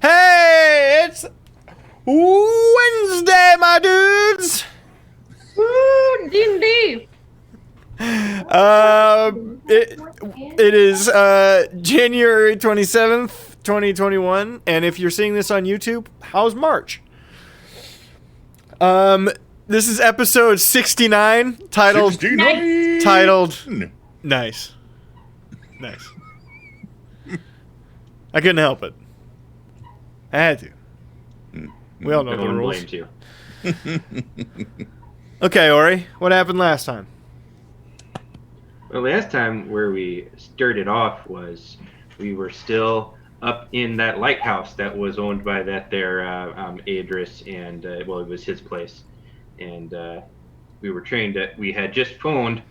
Hey, it's Wednesday, my dudes. Woo, D&D. It is January 27th, 2021, and if you're seeing this on YouTube, how's March? This is episode 69, titled 69. Nice. I couldn't help it. I had to. We all know the rules. Blames you. Okay, Ori, what happened last time? Well, last time where we started off was we were still up in that lighthouse that was owned by that there Adris, and it was his place, and we were trained that we had just phoned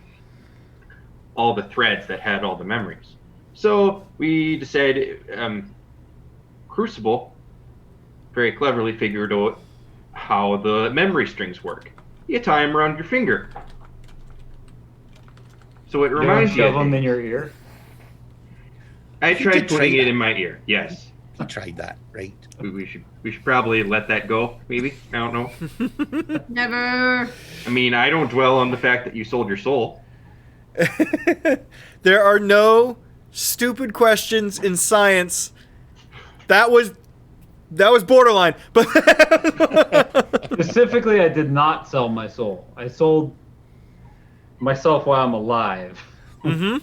all the threads that had all the memories. So we decided Crucible very cleverly figured out how the memory strings work. You tie them around your finger. So it reminds you. Shove them in your ear. I You tried did putting try it that. in my ear. Yes. You tried that, right? We should probably let that go. Maybe, I don't know. Never. I mean, I don't dwell on the fact that you sold your soul. There are no stupid questions in science. That was borderline, but Specifically, I did not sell my soul. I sold myself while I'm alive. Mm-hmm.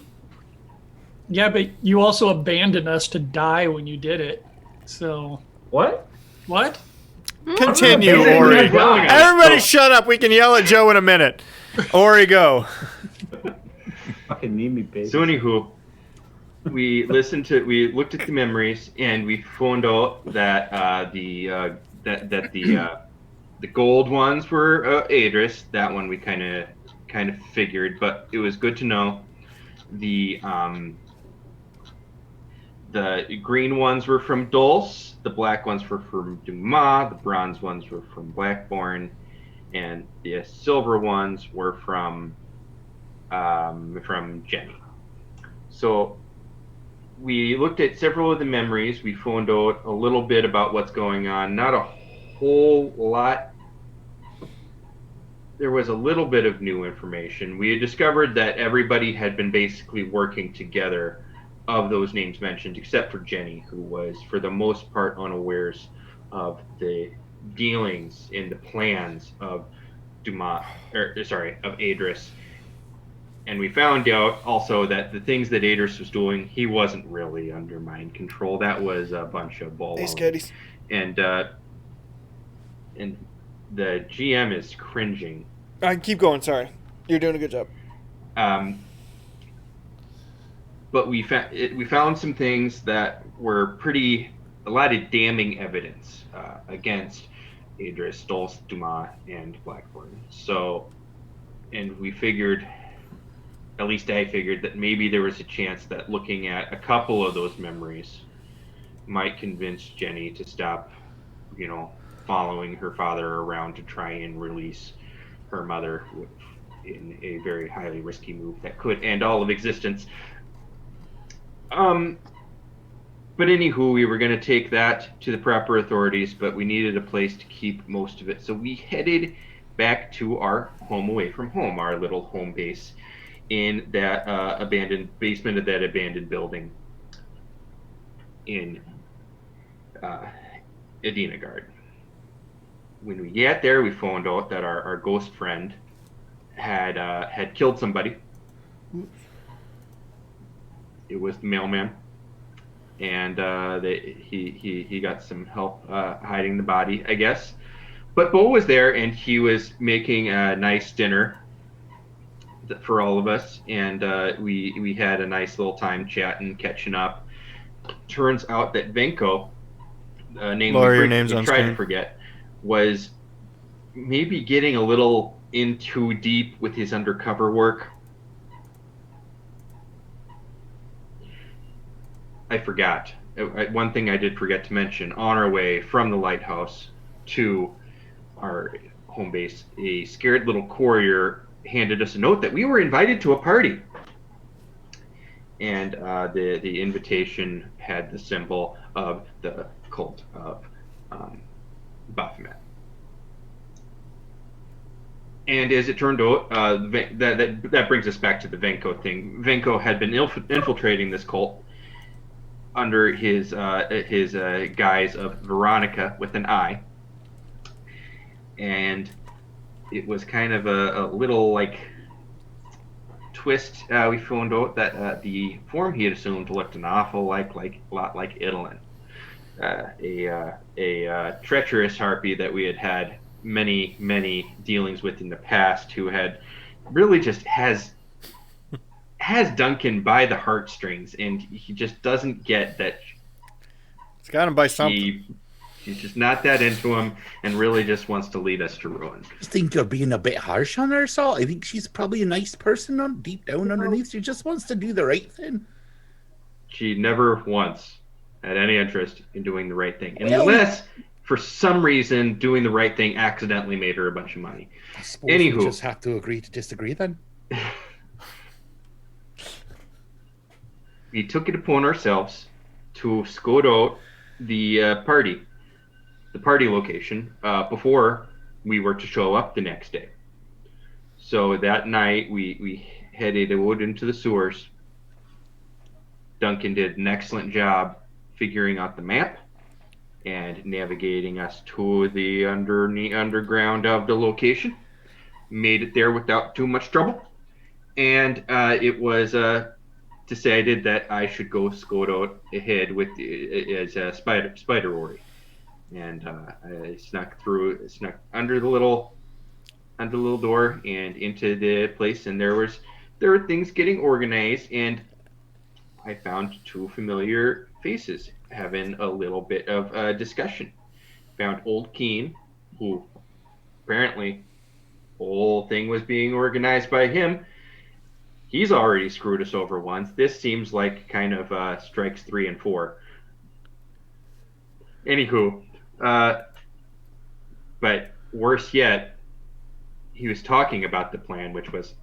Yeah, but you also abandoned us to die when you did it. So, What? what? Continue, Amazing. Ori. Wow. Everybody shut up. We can yell at Joe in a minute. Ori, go. Fucking need me, baby. So anywho, we looked at the memories, and we found out that the gold ones were Adris. That one we kind of figured, but it was good to know. The green ones were from Dulce, the black ones were from Dumas, the bronze ones were from Blackborn, and the silver ones were from Jenny. So we looked at several of the memories. We found out a little bit about what's going on. Not a whole lot. There was a little bit of new information. We had discovered that everybody had been basically working together of those names mentioned, except for Jenny, who was, for the most part, unawares of the dealings in the plans of of Adris. And we found out also that the things that Adris was doing, he wasn't really under mind control. That was a bunch of baloney. Hey, Scotty. And the GM is cringing. Keep going. Sorry, you're doing a good job. But we found some things that were a lot of damning evidence against Adris, Dulce, Dumas, and Blackburn. So, and we figured, at least I figured, that maybe there was a chance that looking at a couple of those memories might convince Jenny to stop, following her father around to try and release her mother in a very highly risky move that could end all of existence. But anywho, we were going to take that to the proper authorities, but we needed a place to keep most of it. So we headed back to our home away from home, our little home base in that abandoned basement of that abandoned building in Edinagard. When we get there, we found out that our ghost friend had killed somebody. It was the mailman, and he got some help hiding the body, I guess. But Bo was there, and he was making a nice dinner for all of us, and we had a nice little time chatting, catching up. Turns out that Venko, name Lower your we names on tried screen. to forget, was maybe getting a little in too deep with his undercover work. I forgot. One thing I did forget to mention, on our way from the lighthouse to our home base, a scared little courier handed us a note that we were invited to a party. And the invitation had the symbol of the cult of Baphomet. And as it turned out, that brings us back to the Venko thing. Venko had been infiltrating this cult under his guise of Veronica with an I, and it was kind of a little like twist. We found out that the form he had assumed looked an awful lot like Idolin, a treacherous harpy that we had many dealings with in the past, who had really just has Duncan by the heartstrings, and he just doesn't get that. It's got him by something. She's just not that into him, and really just wants to lead us to ruin. I think you're being a bit harsh on her, Saul. I think she's probably a nice person deep down underneath. She just wants to do the right thing. She never once had any interest in doing the right thing, unless for some reason doing the right thing accidentally made her a bunch of money. I suppose we just have to agree to disagree then. We took it upon ourselves to scout out the party location before we were to show up the next day. So that night we headed out into the sewers. Duncan did an excellent job figuring out the map and navigating us to the underground of the location. Made it there without too much trouble, and it was decided that I should go scout out ahead with as a spider Ori, and I snuck under the little door and into the place, and there were things getting organized, and I found two familiar faces having a little bit of discussion. Found old Keen, who apparently the whole thing was being organized by him. He's already screwed us over once. This seems like kind of strikes 3 and 4. Anywho, but worse yet, he was talking about the plan, which was,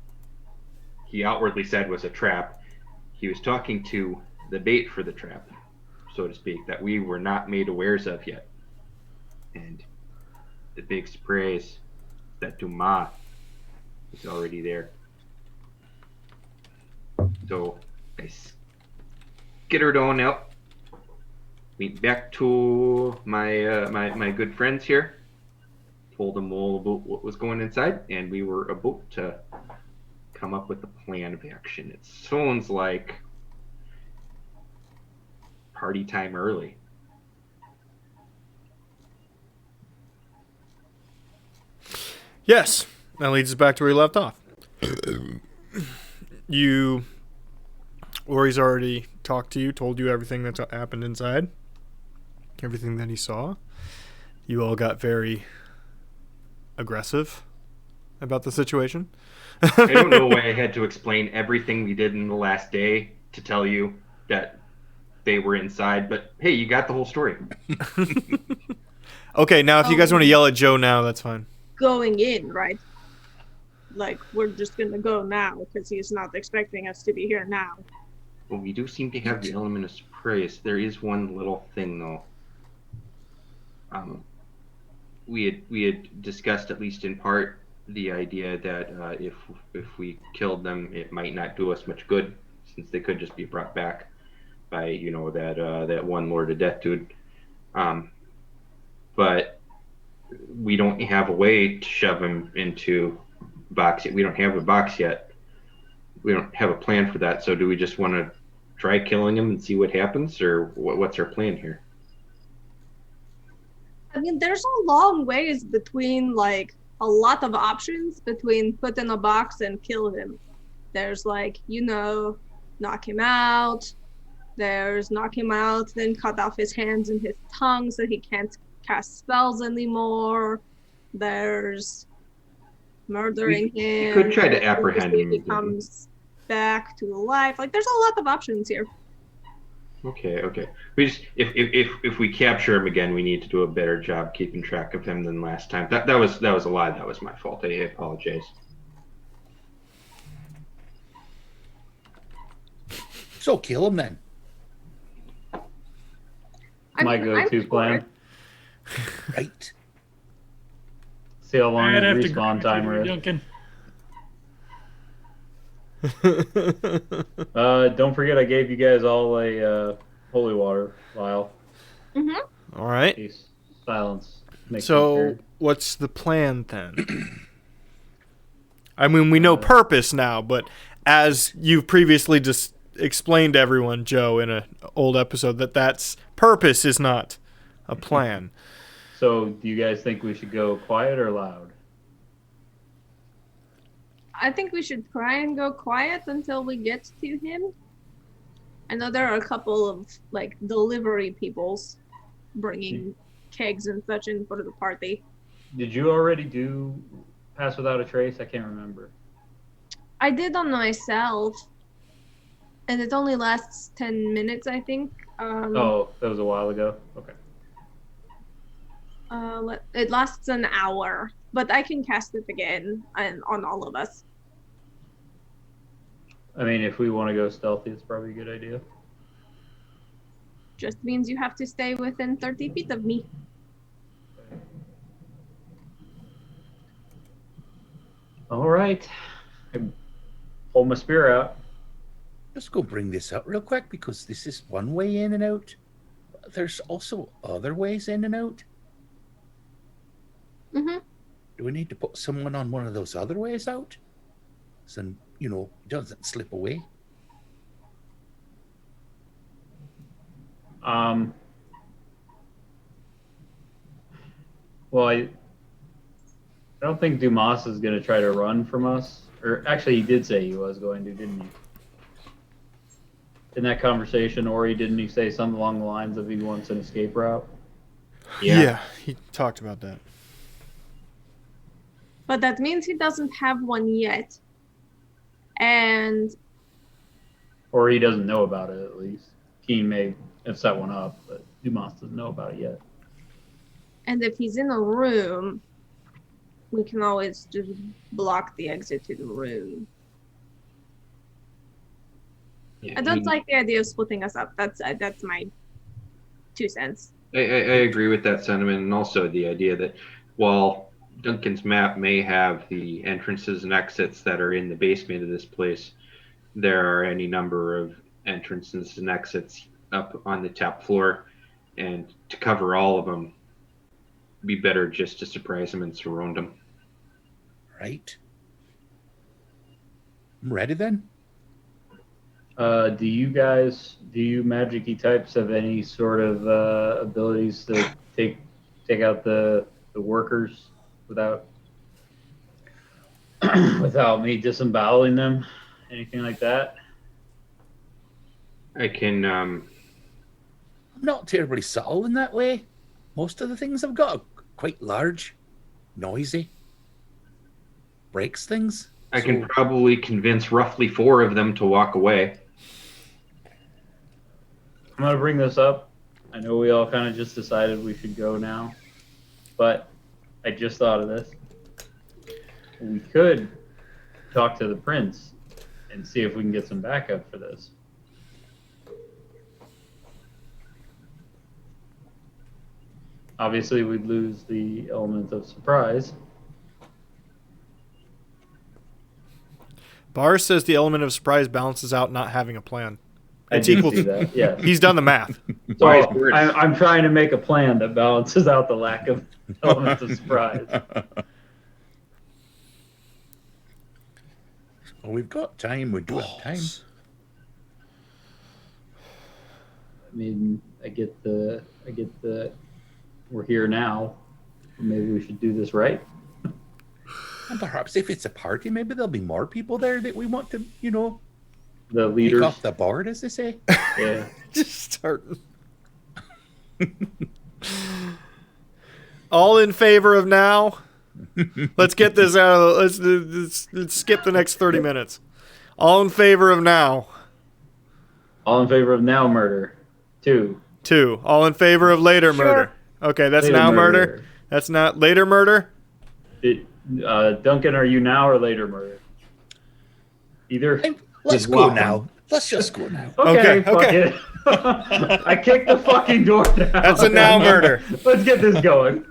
he outwardly said was a trap. He was talking to the bait for the trap, so to speak, that we were not made awares of yet. And the big surprise is that Dumas is already there. So I skittered on out, went back to my good friends here, told them all about what was going inside, and we were about to come up with a plan of action. It sounds like party time early. Yes, that leads us back to where we left off. Ori's already talked to you, told you everything that's happened inside, everything that he saw. You all got very aggressive about the situation. I don't know why I had to explain everything we did in the last day to tell you that they were inside, but hey, you got the whole story. Okay, now if you guys want to yell at Joe now, that's fine. Going in, right? Like, we're just gonna go now because he's not expecting us to be here now. Well, we do seem to have the element of surprise. There is one little thing, though. We had discussed, at least in part, the idea that if we killed them, it might not do us much good, since they could just be brought back by that one Lord of Death dude. But we don't have a way to shove him into box yet. We don't have a box yet. We don't have a plan for that. So do we just want to try killing him and see what happens, or what's our plan here? I mean, there's a long ways between, like, a lot of options between put in a box and kill him. There's, like, knock him out. There's knock him out, then cut off his hands and his tongue so he can't cast spells anymore. There's murdering him. You could try to apprehend him. He comes back to life. Like, there's a lot of options here. Okay. We just if we capture him again, we need to do a better job keeping track of him than last time. That was a lie. That was my fault. I apologize. So kill him then. my I'm go-to for plan. it. Right. See how long I'd the have to respawn agree timer with is. you, Duncan. Don't forget I gave you guys all a holy water vial. All right. In case silence makes an So, appearance. what's the plan then? I mean, we know purpose now, but as you've previously just explained to everyone, Joe, in an old episode, that's purpose is not a plan. So, do you guys think we should go quiet or loud? I think we should try and go quiet until we get to him. I know there are a couple of like delivery peoples bringing kegs and such in for the party. Did you already do Pass Without a Trace? I can't remember. I did on myself, and it only lasts 10 minutes, I think. Oh, that was a while ago? Okay. It lasts an hour, but I can cast it again on all of us. I mean, if we want to go stealthy, it's probably a good idea. Just means you have to stay within 30 feet of me. All right. I pull my spear out. Just go bring this up real quick because this is one way in and out. There's also other ways in and out. Mm-hmm. Do we need to put someone on one of those other ways out? So, you know, it doesn't slip away. Well, I don't think Dumas is going to try to run from us. Or actually, he did say he was going to, didn't he? In that conversation, Ori, didn't he say something along the lines of he wants an escape route? Yeah, he talked about that. But that means he doesn't have one yet. And Or he doesn't know about it, at least. Keen may have set one up, but Dumas doesn't know about it yet. and if he's in a room, we can always just block the exit to the room. Yeah, I don't like the idea of splitting us up. That's my 2 cents. I agree with that sentiment, and also the idea that while Duncan's map may have the entrances and exits that are in the basement of this place, there are any number of entrances and exits up on the top floor, and to cover all of them, it'd be better just to surprise them and surround them. Right. I'm ready then. Do you magic-y types have any sort of abilities to take out the workers without without me disemboweling them? Anything like that? I can I'm not terribly subtle in that way. Most of the things I've got are quite large, noisy, breaks things. I can probably convince roughly 4 of them to walk away. I'm gonna bring this up. I know we all kind of just decided we should go now, but I just thought of this. We could talk to the prince and see if we can get some backup for this. Obviously, we'd lose the element of surprise. Bar says the element of surprise balances out not having a plan. It's I did equal see to that. Yeah. He's done the math. So Wise words. I'm trying to make a plan that balances out the lack of elements of surprise. Well, we've got time. We do have time. I mean, I get the. We're here now. Maybe we should do this right. And perhaps if it's a party, maybe there'll be more people there that we want to, you know, The pick leaders. off the board, as they say. Yeah. Just start. All in favor of now? Let's get this out of the, let's skip the next 30 minutes. All in favor of now? All in favor of now murder. 2. 2. All in favor of later Sure. murder? Okay, that's Later now murder. That's not later murder? Duncan, are you now or later murder? Either. Let's Just go walk now. Let's just go now. Okay, fuck okay. it. I kicked the fucking door down. That's a now murder. Let's get this going.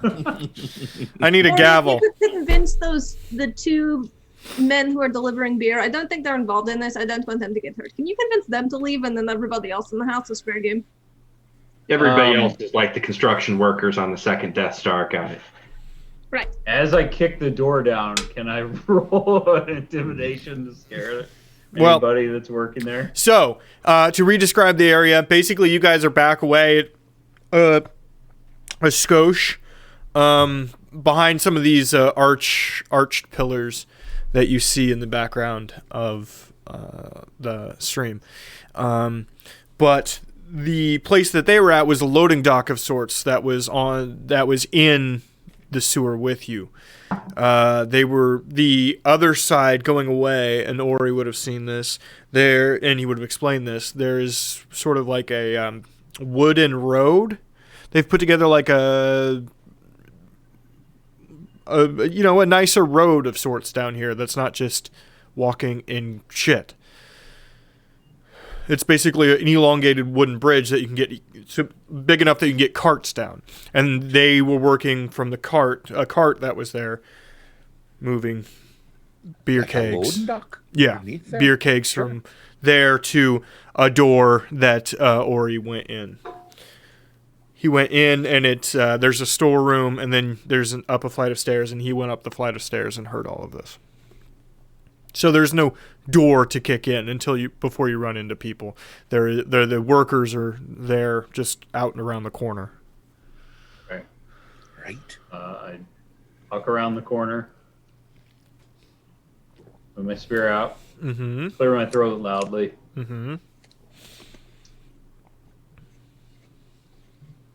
I need a Or gavel. You could convince the two men who are delivering beer. I don't think they're involved in this. I don't want them to get hurt. Can you convince them to leave and then everybody else in the house is fair game? Everybody else is like the construction workers on the second Death Star. Got it. Right. As I kick the door down, can I roll an intimidation to scare Well- anybody that's working there? So, to re-describe the area, basically you guys are back away at a skosh behind some of these arched pillars that you see in the background of the stream. But the place that they were at was a loading dock of sorts that was in the sewer with you. They were the other side going away, and Ori would have seen this there, and he would have explained this. There is sort of like a wooden road. They've put together like a nicer road of sorts down here that's not just walking in shit. It's basically an elongated wooden bridge that you can get big enough that you can get carts down. And they were working from a cart that was there, moving beer Like a kegs. loading dock Yeah, underneath there? beer kegs from there to a door that Ori went in. He went in, and there's a storeroom, and then there's up a flight of stairs, and he went up the flight of stairs and heard all of this. So there's no door to kick in before you run into people. The workers are there, just out and around the corner. Right. I huck around the corner with my spear out, Mm-hmm. clear my throat loudly. Mm-hmm.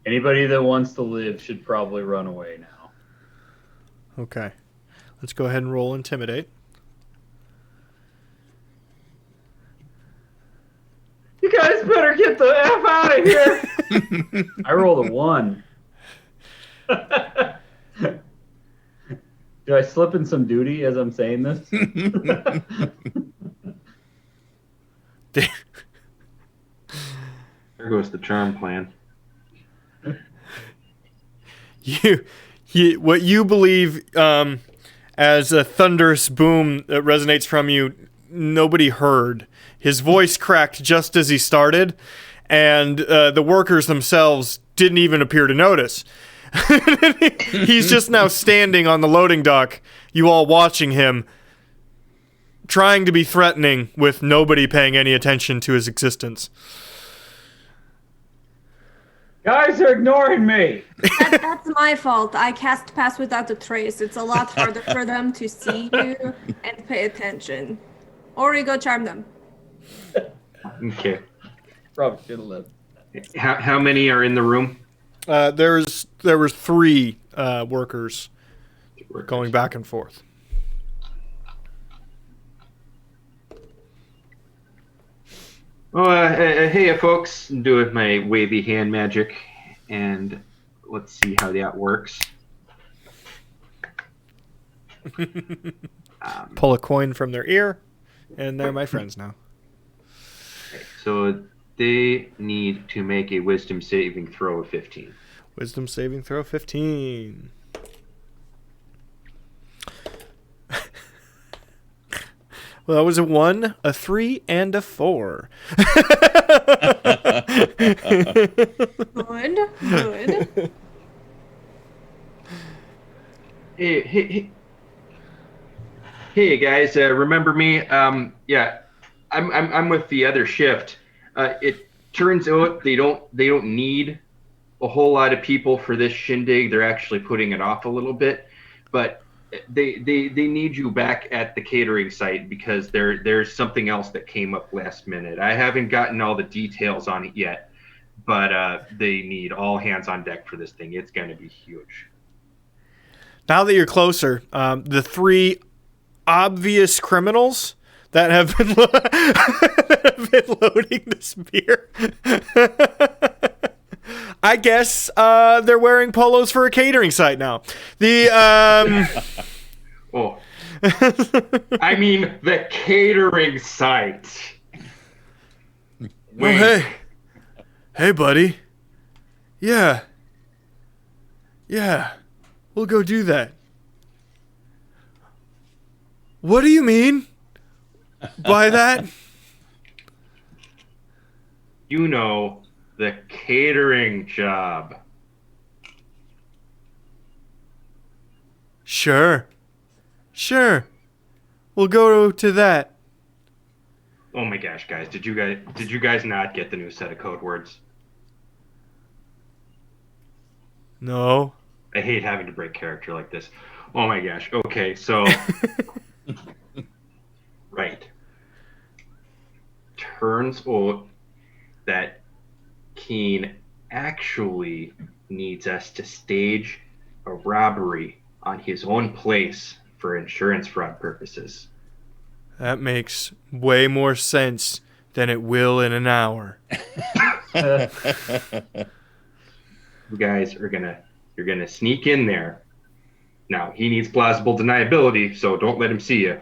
Anybody that wants to live should probably run away now. Okay. Let's go ahead and roll Intimidate. You guys better get the F out of here! I rolled a 1. Do I slip in some duty as I'm saying this? There goes the charm plan. What you believe as a thunderous boom that resonates from you, nobody heard. His voice cracked just as he started, and the workers themselves didn't even appear to notice. He's just now standing on the loading dock, you all watching him, trying to be threatening with nobody paying any attention to his existence. Guys are ignoring me! That's my fault. I cast Pass Without a Trace. It's a lot harder for them to see you and pay attention. Ori, go charm them. Okay. Probably should have lived. How many are in the room? There were 3 workers going back and forth. Oh, hey, folks. I'm doing my wavy hand magic, and let's see how that works. Pull a coin from their ear, and they're my friends now. Okay, so they need to make a wisdom saving throw of 15. Wisdom saving throw 15. Well, that was a 1, a 3, and a 4. Good, good. Hey, guys! Remember me? Yeah, I'm with the other shift. It turns out they don't need a whole lot of people for this shindig. They're actually putting it off a little bit, but they need you back at the catering site because there's something else that came up last minute. I haven't gotten all the details on it yet, but they need all hands on deck for this thing. It's going to be huge. Now that you're closer, the 3 obvious criminals that have been, that have been loading this beer, I guess they're wearing polos for a catering site now. Oh, I mean the catering site. Wink. hey. Hey, buddy. Yeah. Yeah. We'll go do that. What do you mean by that? You know, the catering job. Sure. Sure. We'll go to that. Oh my gosh, guys! Did you guys not get the new set of code words? No. I hate having to break character like this. Oh my gosh. Okay, so right. Turns out that Keen actually needs us to stage a robbery on his own place for insurance fraud purposes. That makes way more sense than it will in an hour. You guys are you're gonna sneak in there. Now he needs plausible deniability, so don't let him see you.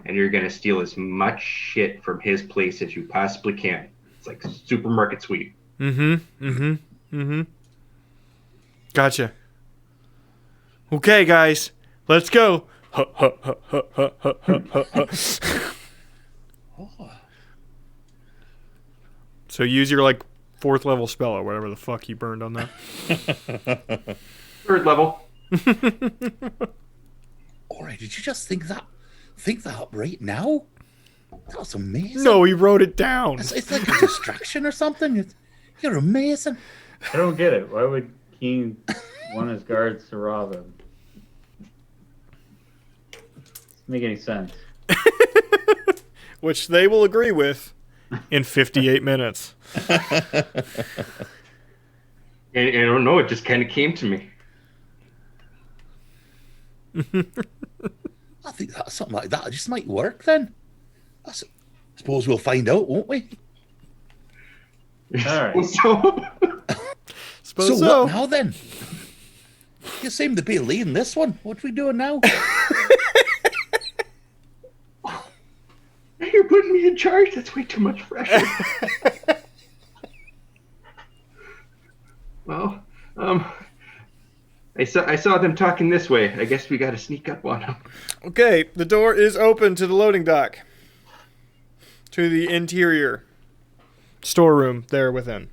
And you're gonna steal as much shit from his place as you possibly can. It's like supermarket sweep. Gotcha. Okay, guys, let's go. So use your like 4th level spell or whatever the fuck you burned on that. 3rd level. Alright, did you just think that up right now? That was amazing. No, he wrote it down. It's like a distraction or something. You're amazing. I don't get it. Why would Keen want his guards to rob him? Doesn't make any sense. Which they will agree with in 58 minutes. And I don't know, it just kind of came to me. I think that something like that just might work then. I suppose we'll find out, won't we? All right. Suppose So what now then? You seem to be leading this one. What are we doing now? You're putting me in charge? That's way too much pressure. Well, I saw them talking this way. I guess we got to sneak up on them. Okay, the door is open to the loading dock. To the interior storeroom there within.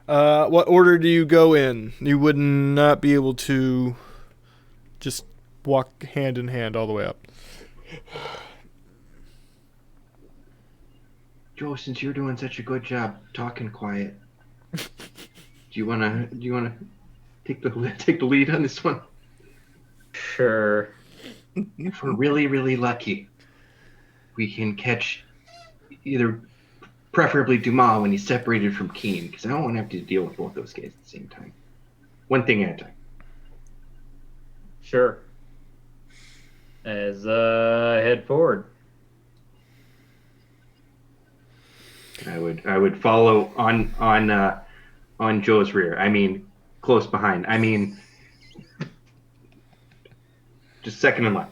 What order do you go in? You would not be able to just walk hand in hand all the way up. Joe, since you're doing such a good job talking quiet, do you wanna take the lead on this one? Sure. If we're really, really lucky, we can catch either, preferably Dumas when he's separated from Keen, because I don't want to have to deal with both those guys at the same time. One thing at a time. Sure. As I head forward. I would follow on Joe's rear. I mean, close behind. I mean, just second in line.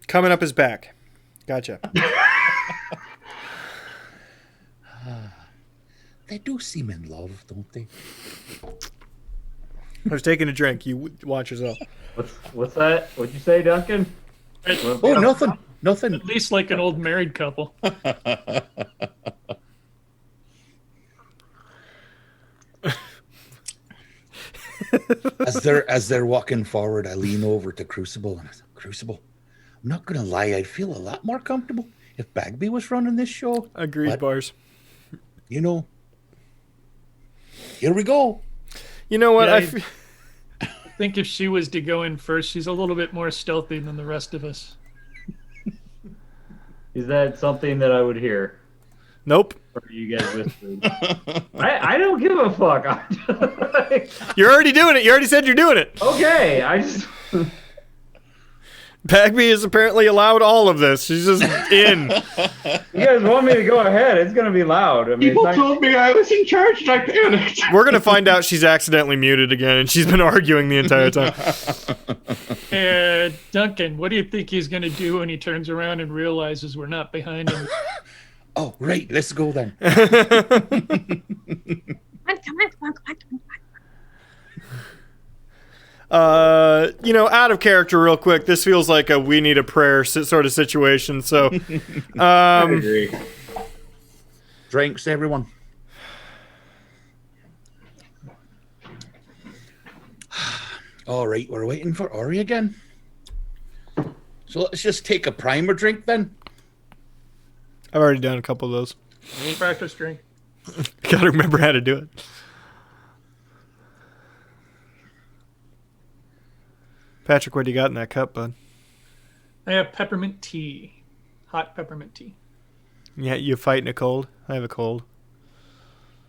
Coming up his back. Gotcha. They do seem in love, don't they? I was taking a drink. You watch yourself. What's that? What'd you say, Duncan? Oh, nothing. At least like an old married couple. As they're walking forward, I lean over to Crucible and I said, Crucible, I'm not gonna lie, I'd feel a lot more comfortable if Bagby was running this show. Agreed, But, Bars. you know, here we go. You know what? Yeah, I think if she was to go in first, she's a little bit more stealthy than the rest of us. Is that something that I would hear? Nope. Or are you guys whispering? I don't give a fuck. You're already doing it. You already said you're doing it. Okay, I just... Bagby is apparently allowed all of this. She's just in. You guys want me to go ahead? It's gonna be loud. I mean, People it's not... told me I was in charge and I panicked. We're going to find out she's accidentally muted again, and she's been arguing the entire time. Duncan, what do you think he's going to do when he turns around and realizes we're not behind him? Oh, right. Let's go then. Come on. Out of character real quick, this feels like a we need a prayer sort of situation. So, I agree. Drinks, everyone. All right, we're waiting for Ori again. So let's just take a primer drink then. I've already done a couple of those. Practice drink. Gotta remember how to do it. Patrick, what do you got in that cup, bud? I have peppermint tea. Hot peppermint tea. Yeah, you fighting a cold? I have a cold.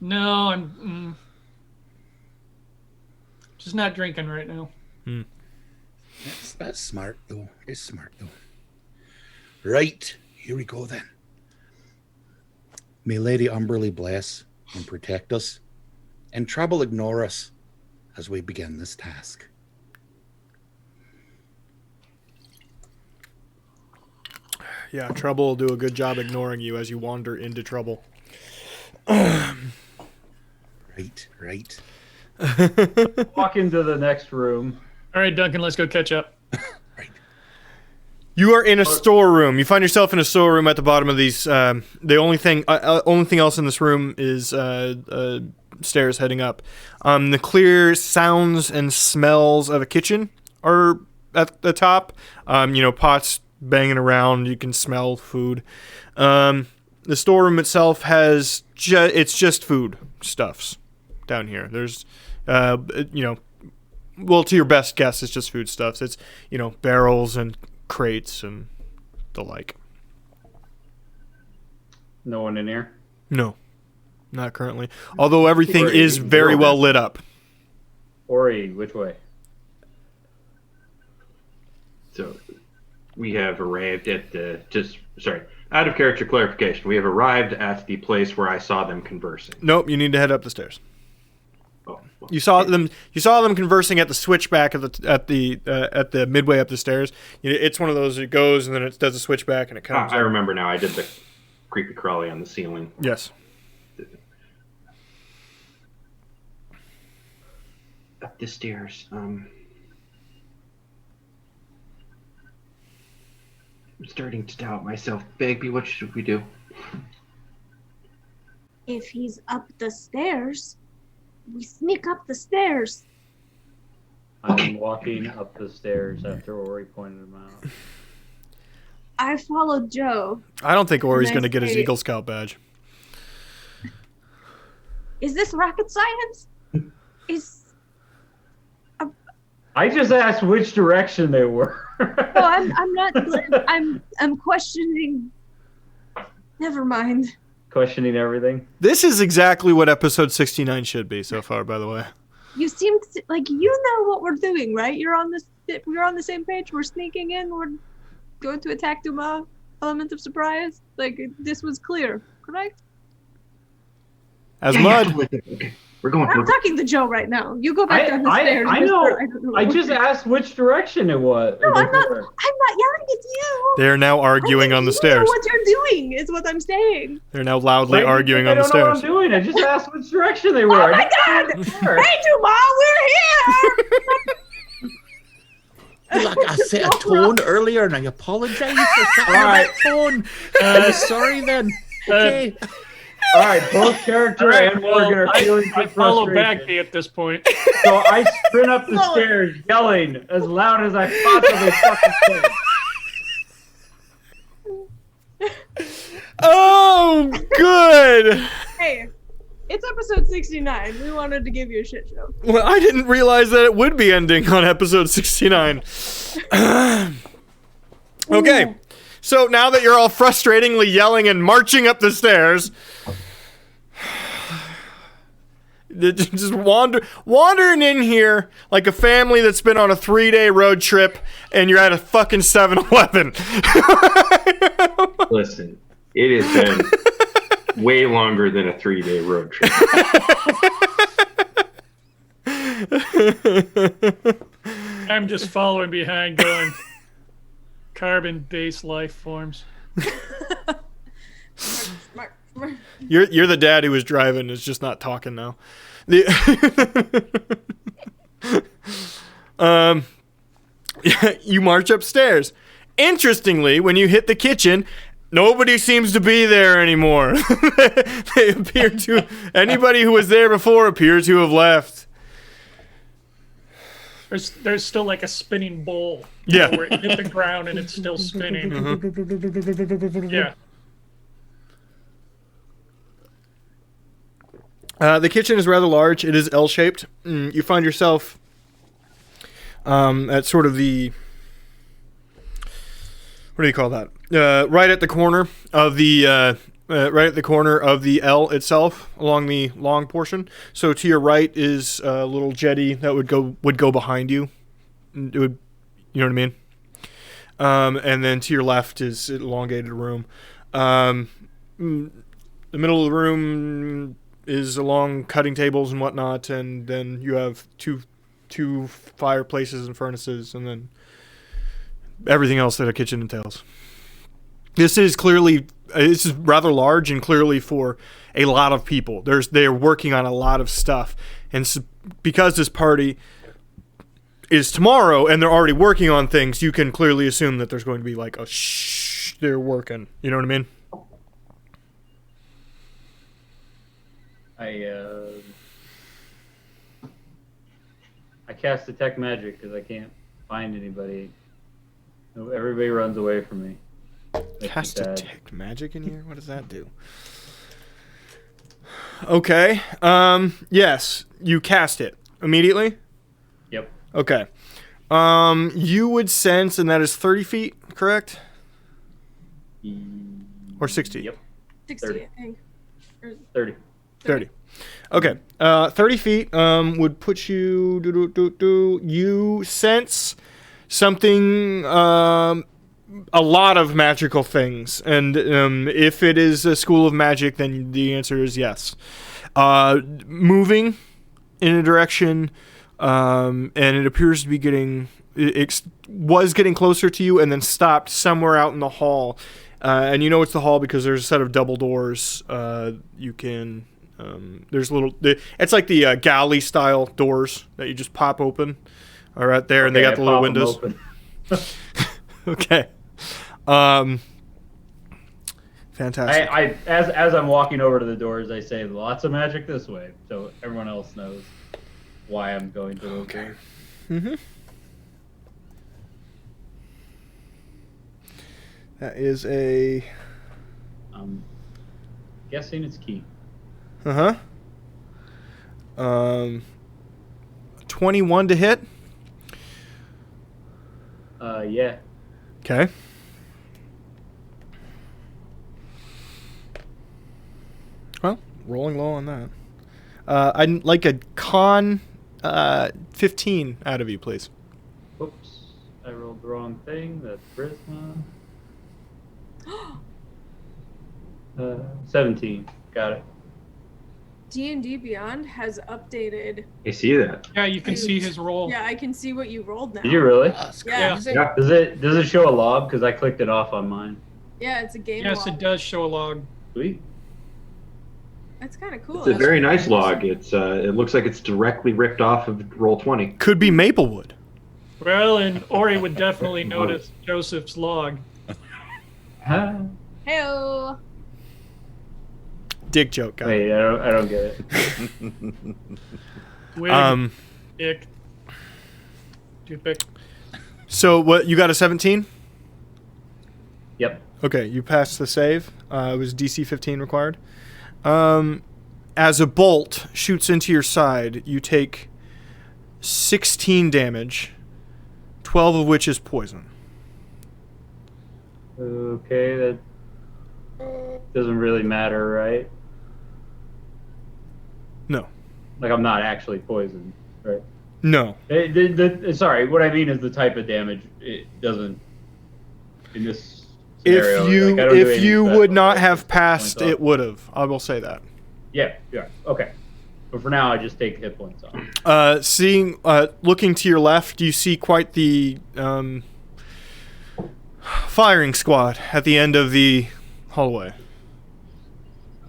No, I'm just not drinking right now. That's smart, though. It's smart, though. Right, here we go then. May Lady Umberly bless and protect us, and trouble ignore us as we begin this task. Yeah, trouble will do a good job ignoring you as you wander into trouble. Right. Walk into the next room. All right, Duncan, let's go catch up. Right. You are in a storeroom. You find yourself in a storeroom at the bottom of these. The only thing else in this room is stairs heading up. The clear sounds and smells of a kitchen are at the top. Pots banging around. You can smell food. The storeroom itself has it's just food stuffs down here. There's well, to your best guess, it's just food stuffs. It's barrels and crates and the like. No one in here. No, not currently. Although everything Ori, is very well lit up. Ori, which way? So we have arrived at the out of character clarification. We have arrived at the place where I saw them conversing. Nope, you need to head up the stairs. Oh, well, You saw them conversing at the switchback at the midway up the stairs. It's one of those. It goes and then it does a switchback and it comes. I remember now. I did the creepy crawly on the ceiling. Yes. Up the stairs. I'm starting to doubt myself. Bagby, what should we do? If he's up the stairs, we sneak up the stairs. I'm walking up the stairs after Ori pointed him out. I followed Joe. I don't think Ori's Nice going to get his date. Eagle Scout badge. Is this rocket science? I just asked which direction they were. No, I'm not. I'm questioning. Never mind. Questioning everything. This is exactly what episode 69 should be so far, by the way. You seem like you know what we're doing, right? We're on the same page. We're sneaking in. We're going to attack Duma. Element of surprise. Like this was clear, correct? As Yeah, mud. okay, we're going. I'm talking to Joe right now. You go back down the stairs. I Mr. know. don't know I what just we're- asked which direction it was. No, I'm not were. yelling at you. They are now arguing on the You know stairs. what you're doing is what I'm saying. They're now loudly Why do you arguing think on the I don't know what stairs. I'm doing. I just asked which direction they were. Oh I my just- God! Hey, Duma, we're here. Look, I set a tone earlier and I apologize for setting Alright. that tone. Sorry then. Okay. All right, both character and Morgan are feeling I some follow frustration. Bagby at this point. So I sprint up the stairs, yelling as loud as I possibly fucking could. Oh, good. Hey, it's episode 69. We wanted to give you a shit show. Well, I didn't realize that it would be ending on episode 69. Okay, so now that you're all frustratingly yelling and marching up the stairs, just wandering in here like a family that's been on a 3-day road trip and you're at a fucking 7-Eleven. Listen, it has been way longer than a 3-day road trip. I'm just following behind, going carbon-based life forms. Smart. You're the dad who was driving, is just not talking now. You march upstairs. Interestingly, when you hit the kitchen, nobody seems to be there anymore. They appear to anybody who was there before appears to have left. There's still like a spinning bowl. Yeah. Where it hit the ground and it's still spinning. Yeah. The kitchen is rather large. It is L-shaped. You find yourself at sort of the, what do you call that? Right at the corner of the L itself, along the long portion. So to your right is a little jetty that would go behind you. It would, you know what I mean? And then to your left is an elongated room. The middle of the room is along cutting tables and whatnot, and then you have two fireplaces and furnaces, and then everything else that a kitchen entails. This is rather large and clearly for a lot of people. They're working on a lot of stuff, and so because this party is tomorrow and they're already working on things, you can clearly assume that there's going to be like a shh, they're working. You know what I mean? I cast detect magic because I can't find anybody. Everybody runs away from me. Cast detect magic in here? What does that do? Okay. Yes, you cast it immediately. Yep. Okay. You would sense, and that is 30 feet, correct? Or 60? Yep. 60, 30. I think. 30. 30. Okay. 30 feet would put you... You sense something... a lot of magical things. And if it is a school of magic, then the answer is yes. Moving in a direction... and it appears to be getting... It was getting closer to you and then stopped somewhere out in the hall. And you know it's the hall because there's a set of double doors. You can... there's little... It's like the galley style doors that you just pop open. All right there, and they got the little windows. Okay. Fantastic. I as I'm walking over to the doors, I say lots of magic this way, so everyone else knows why I'm going to those doors. Mm-hmm. That is a... guessing it's key. 21 to hit. Yeah. Okay. Well, rolling low on that. I'd like a con 15 out of you, please. Oops. I rolled the wrong thing. That's charisma. 17. Got it. D&D Beyond has updated. I see that. Yeah, you can see his roll. Yeah, I can see what you rolled now. Did you really? Yeah. Yeah. Does it show a log? Because I clicked it off on mine. Yeah, it's a game Yes, log. it does show a log. Sweet. That's kind of cool. It's a very nice log. It's it looks like it's directly ripped off of Roll20. Could be Maplewood. Well, and Ori would definitely notice Joseph's log. Huh? Heyo. Dick joke, guy. Wait, I don't get it. Wig, dick, toothpick. So what? You got a 17? Yep. Okay, you passed the save. It was DC 15 required. As a bolt shoots into your side, you take 16 damage, 12 of which is poison. Okay, that doesn't really matter, right? No. Like, I'm not actually poisoned, right? No. Sorry, what I mean is the type of damage. It doesn't... In this scenario, If you would not right? have passed, it would have. I will say that. Yeah, okay. But for now, I just take hit points off. Looking to your left, you see quite the firing squad at the end of the hallway.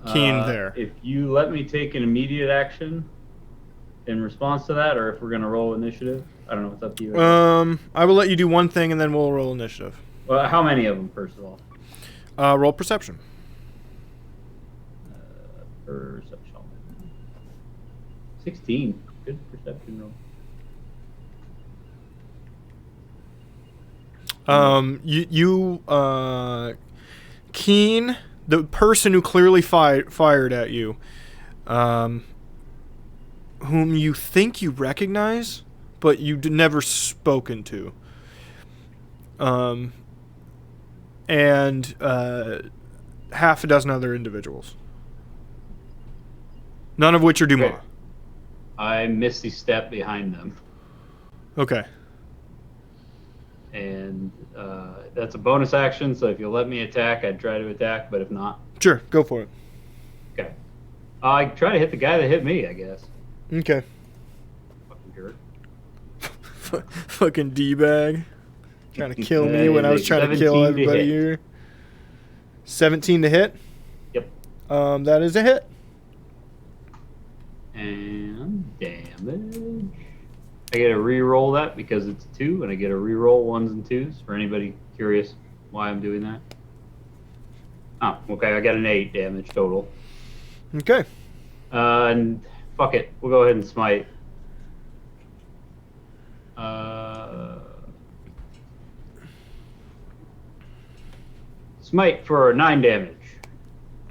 Keen there. If you let me take an immediate action in response to that, or if we're gonna roll initiative, I don't know. It's up to you. I will let you do one thing, and then we'll roll initiative. Well, how many of them, first of all? Roll perception. Perception. 16. Good perception roll. Keen, the person who clearly fired at you, whom you think you recognize, but you never spoken to. And half a dozen other individuals. None of which are Dumas. Okay. I misty step behind them. Okay. And that's a bonus action, so if you'll let me attack, I'd try to attack, but if not... Sure, go for it. Okay. I try to hit the guy that hit me, I guess. Okay. Fucking jerk. Fucking D-bag. Trying to kill me when I was trying to kill everybody here. 17 to hit? Yep. That is a hit. And damage. I get to re-roll that because it's 2, and I get to re-roll 1s and 2s. For anybody curious why I'm doing that. Oh, okay, I got an 8 damage total. Okay. And fuck it, we'll go ahead and smite. Smite for 9 damage.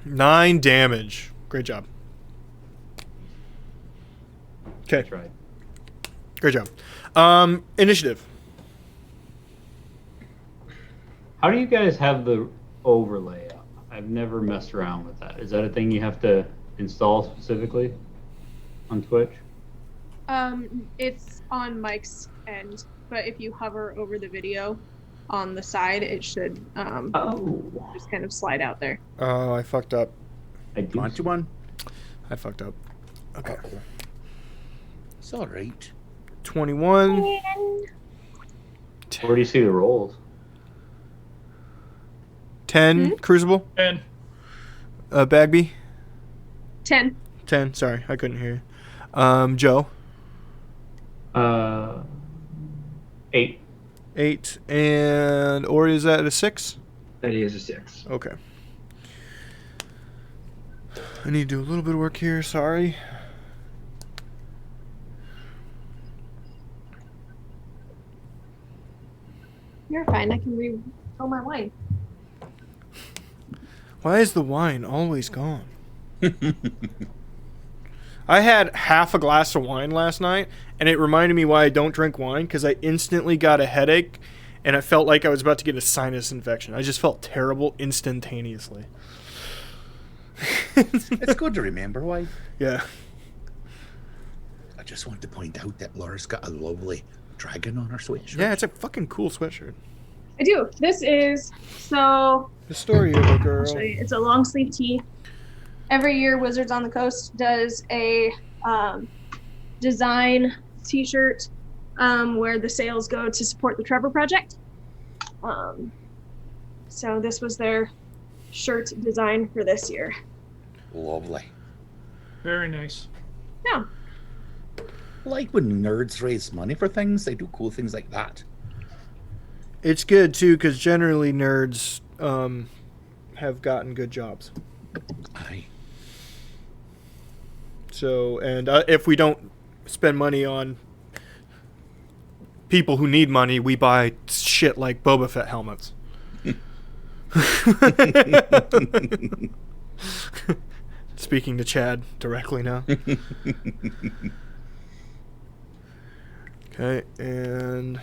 9 damage. Great job. Okay. That's right. Great job. Initiative. How do you guys have the overlay up? I've never messed around with that. Is that a thing you have to install specifically on Twitch? It's on Mike's end, but if you hover over the video on the side, it should just kind of slide out there. Oh, I fucked up. I do. Want you one? I fucked up. Okay. Uh-oh. It's all right. 21. Where do you see the rolls? 10. Crucible. And Bagby. 10. 10. Sorry, I couldn't hear you. Joe. 8. 8. And Ori, is that a 6? That is a 6. Okay. I need to do a little bit of work here. Sorry. You're fine. I can refill my wine. Why is the wine always gone? I had half a glass of wine last night, and it reminded me why I don't drink wine, because I instantly got a headache, and I felt like I was about to get a sinus infection. I just felt terrible instantaneously. It's good to remember why. Yeah. I just want to point out that Laura's got a lovely dragon on her sweatshirt. Yeah, it's a fucking cool sweatshirt. I do. This is the story of a girl. It's a long sleeve tee. Every year, Wizards on the Coast does a design T-shirt where the sales go to support the Trevor Project. So this was their shirt design for this year. Lovely. very nice. Yeah. Like when nerds raise money for things, they do cool things like that. It's good, too, because generally nerds have gotten good jobs. Aye. So, and if we don't spend money on people who need money, we buy shit like Boba Fett helmets. Speaking to Chad directly now. Okay, and...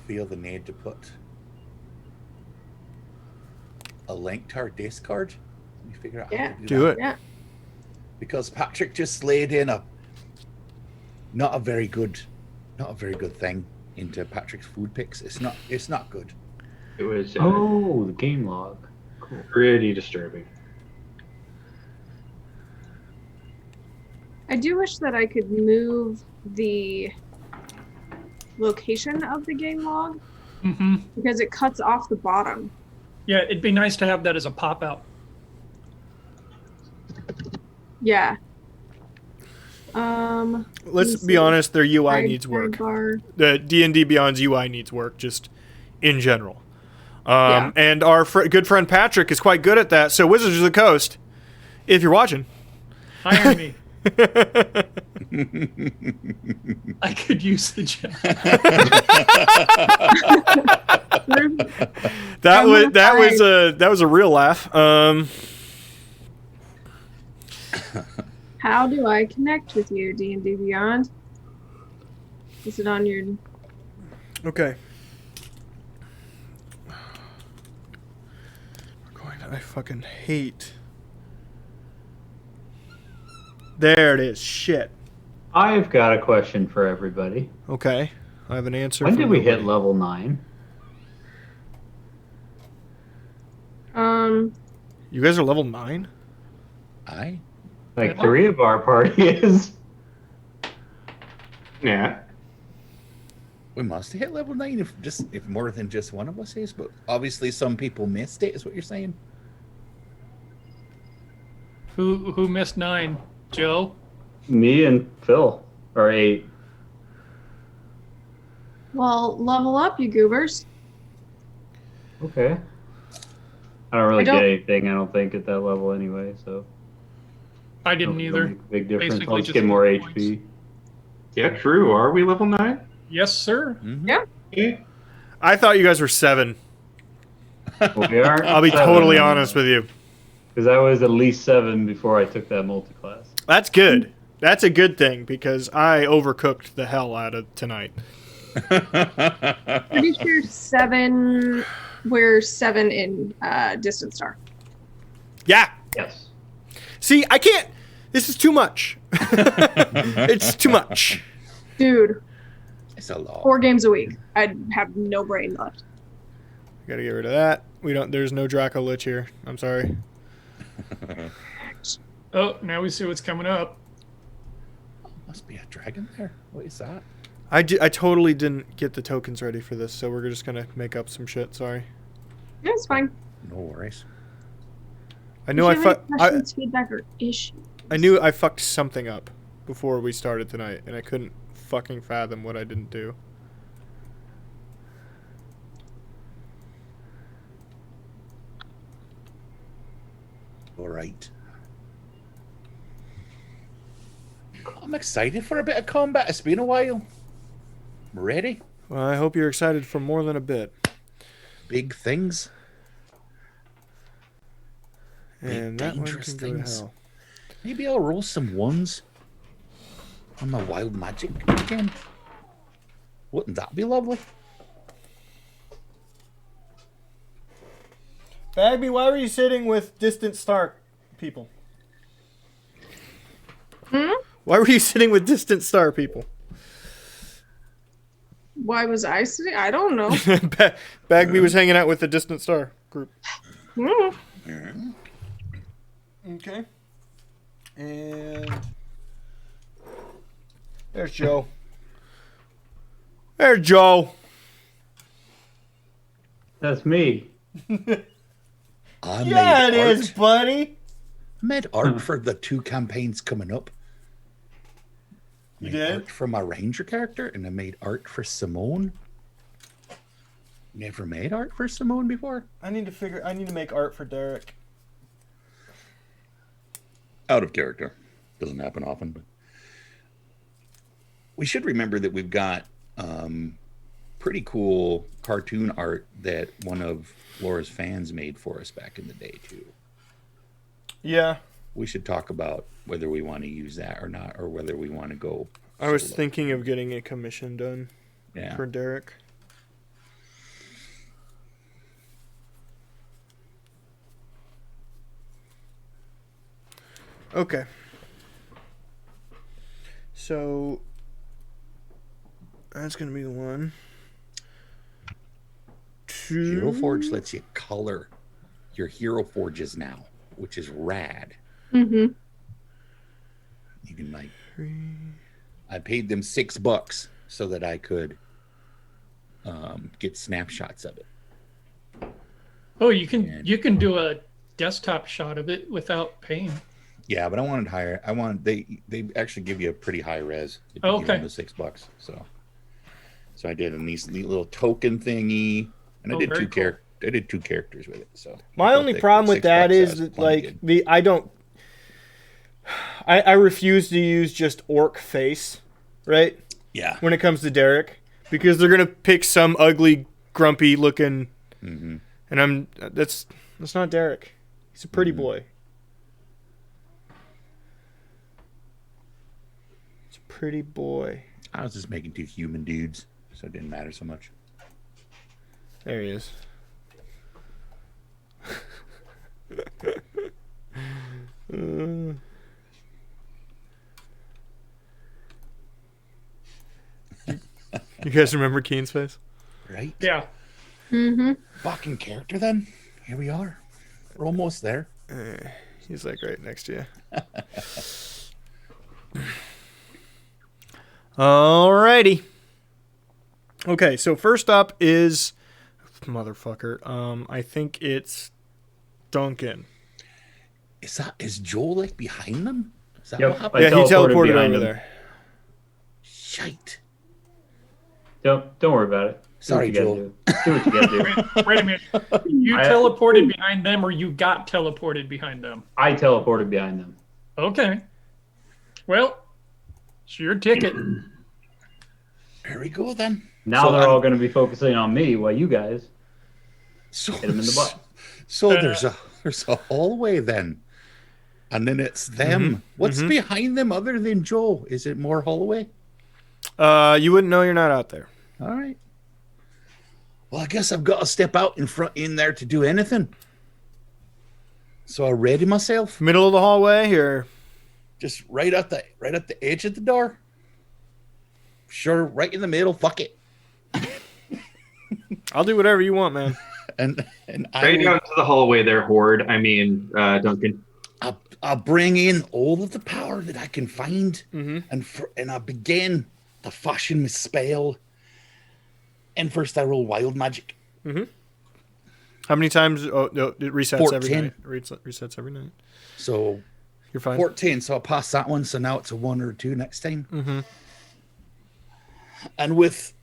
feel the need to put a link to our Discord. Let me figure out how to Do that. it. Yeah. Because Patrick just laid in a not a very good thing into Patrick's food picks. It's not good. It was The game log. Cool. pretty disturbing. I do wish that I could move the location of the game log Mm-hmm. because it cuts off the bottom. Yeah, it'd be nice to have that as a pop out. Yeah. Let's let me be see. honest, their UI Side needs work. sidebar. The D&D Beyond's UI needs work, just in general. Yeah. And our good friend Patrick is quite good at that. So Wizards of the Coast, if you're watching, Hire me. I could use the job. that was a real laugh. How do I connect with you, D&D Beyond? Is it on your... Okay. I fucking hate. There it is. Shit. I've got a question for everybody. Okay. I have an answer. When for did we hit nobody. level 9? You guys are level 9? Like 3 of our party is. Yeah. We must have hit level 9 if more than just one of us is, but obviously some people missed it, is what you're saying. Who missed 9? Joe? Me and Phil are 8. Well, level up, you goobers. Okay. I don't really I don't- get anything, I don't think, at that level anyway, so. I didn't It'll either. make a big difference. Basically I'll just just get more points. HP. Yeah, true. Are we level 9? Yes, sir. Yeah. Okay. I thought you guys were 7. Well, we aren't. I'll be totally honest with you. Because I was at least 7 before I took that multi-class. That's good. That's a good thing because I overcooked the hell out of tonight. Pretty sure 7... We're 7 in Distant Star. Yeah. Yes. See, I can't. This is too much. It's too much. Dude, It's a lot. 4 games a week. I'd have no brain left. Gotta get rid of that. There's no Draco Lich here. I'm sorry. Oh, now we see what's coming up. Must be a dragon there. What is that? I totally didn't get the tokens ready for this, so we're just gonna make up some shit. Sorry. Yeah, it's fine. No worries. I knew I If you have fucked. any questions, feedback, or issues. I knew I fucked something up before we started tonight, and I couldn't fucking fathom what I didn't do. All right. I'm excited for a bit of combat. It's been a while. I'm ready. Well, I hope you're excited for more than a bit. Big things. And that one dangerous can go to things. hell. Maybe I'll roll some ones on my wild magic again. Wouldn't that be lovely? Bagby, why were you sitting with Distant Star people? Why were you sitting with Distant Star people? Why was I sitting? I don't know. Bagby was hanging out with the Distant Star group. Hmm. Okay. And there's Joe. There's Joe. That's me. I Yeah, it made art. is, buddy. I made art for the 2 campaigns coming up. I You made did? art for my ranger character, and I made art for Simone. Never made art for Simone before. I need to make art for Derek. Out of character. Doesn't happen often, but we should remember that we've got pretty cool cartoon art that one of Laura's fans made for us back in the day too. Yeah. We should talk about whether we want to use that or not, or whether we want to go I was solo. thinking of getting a commission done Yeah. for Derek. Okay. So that's gonna be the 1, 2. Hero Forge lets you color your Hero Forges now, which is rad. Mm-hmm. You can like 3. I paid them $6 so that I could get snapshots of it. Oh, you And- can do a desktop shot of it without paying. Yeah, but I wanted higher. They actually give you a pretty high res if you give Okay. them the $6. So I did a neat little token thingy, and I Oh, did very two cool. I did 2 characters with it. So My I thought only that problem with that $6 is was that, plenty like, good. I refuse to use just orc face, right? Yeah. When it comes to Derek, because they're gonna pick some ugly, grumpy looking, Mm-hmm. and that's not Derek. He's a pretty boy. He's a pretty boy. I was just making 2 human dudes, so it didn't matter so much. There he is. You guys remember Keen's face? Right? Yeah. Mm-hmm. Fucking character then. Here we are. We're almost there. He's like right next to you. Alrighty. Okay, so first up is motherfucker. I think it's Duncan. Is Joel like behind them? Is that Yep. what happened? Yeah, he teleported teleported behind over him. there. Shite. Don't worry about it. Do Sorry, what you Joel. gotta do what you gotta do. Wait a minute. You teleported behind them, or you got teleported behind them? I teleported behind them. Okay. Well, it's your ticket. Here we go then. Now So they're I'm- all going to be focusing on me while you guys So hit them in the butt. So there's a hallway then, and then it's them. What's behind them other than Joe? Is it more hallway? You wouldn't know you're not out there. All right. Well, I guess I've got to step out in there to do anything. So I ready myself, Middle of the hallway, or just right at the edge of the door. Sure, right in the middle. Fuck it. I'll do whatever you want, man. And I Right will- down to the hallway there, Horde. I mean, Duncan. I'll bring in all of the power that I can find, Mm-hmm. and I begin to fashion my spell. And first, I roll wild magic. How many times? Oh, no, it resets 14. every night. Resets every night. So You're fine. 14. So I'll pass that one. So now it's a 1 or 2 next time. Mm-hmm. And with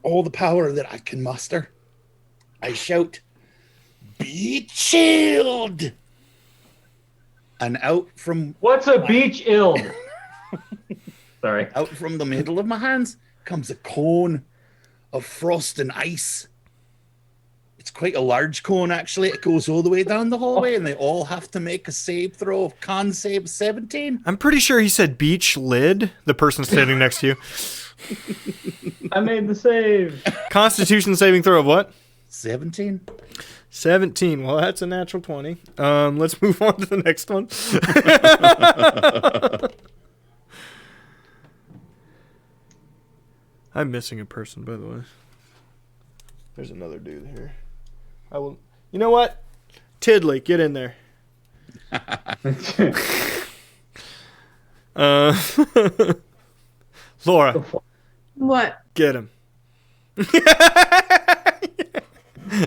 all the power that I can muster, I shout, "Be chilled!" And out from What's a beach ild? Sorry. out from the middle of my hands comes a cone of frost and ice. It's quite a large cone, actually. It goes all the way down the hallway, and they all have to make a save throw of con save 17. I'm pretty sure he said beach lid. The person standing next to you. I made the save. Constitution saving throw of what? 17. 17. Well, that's a natural 20. Let's move on to the next one. I'm missing a person, by the way. There's another dude here. I will. You know what? Tiddly, get in there. Laura, What? get him.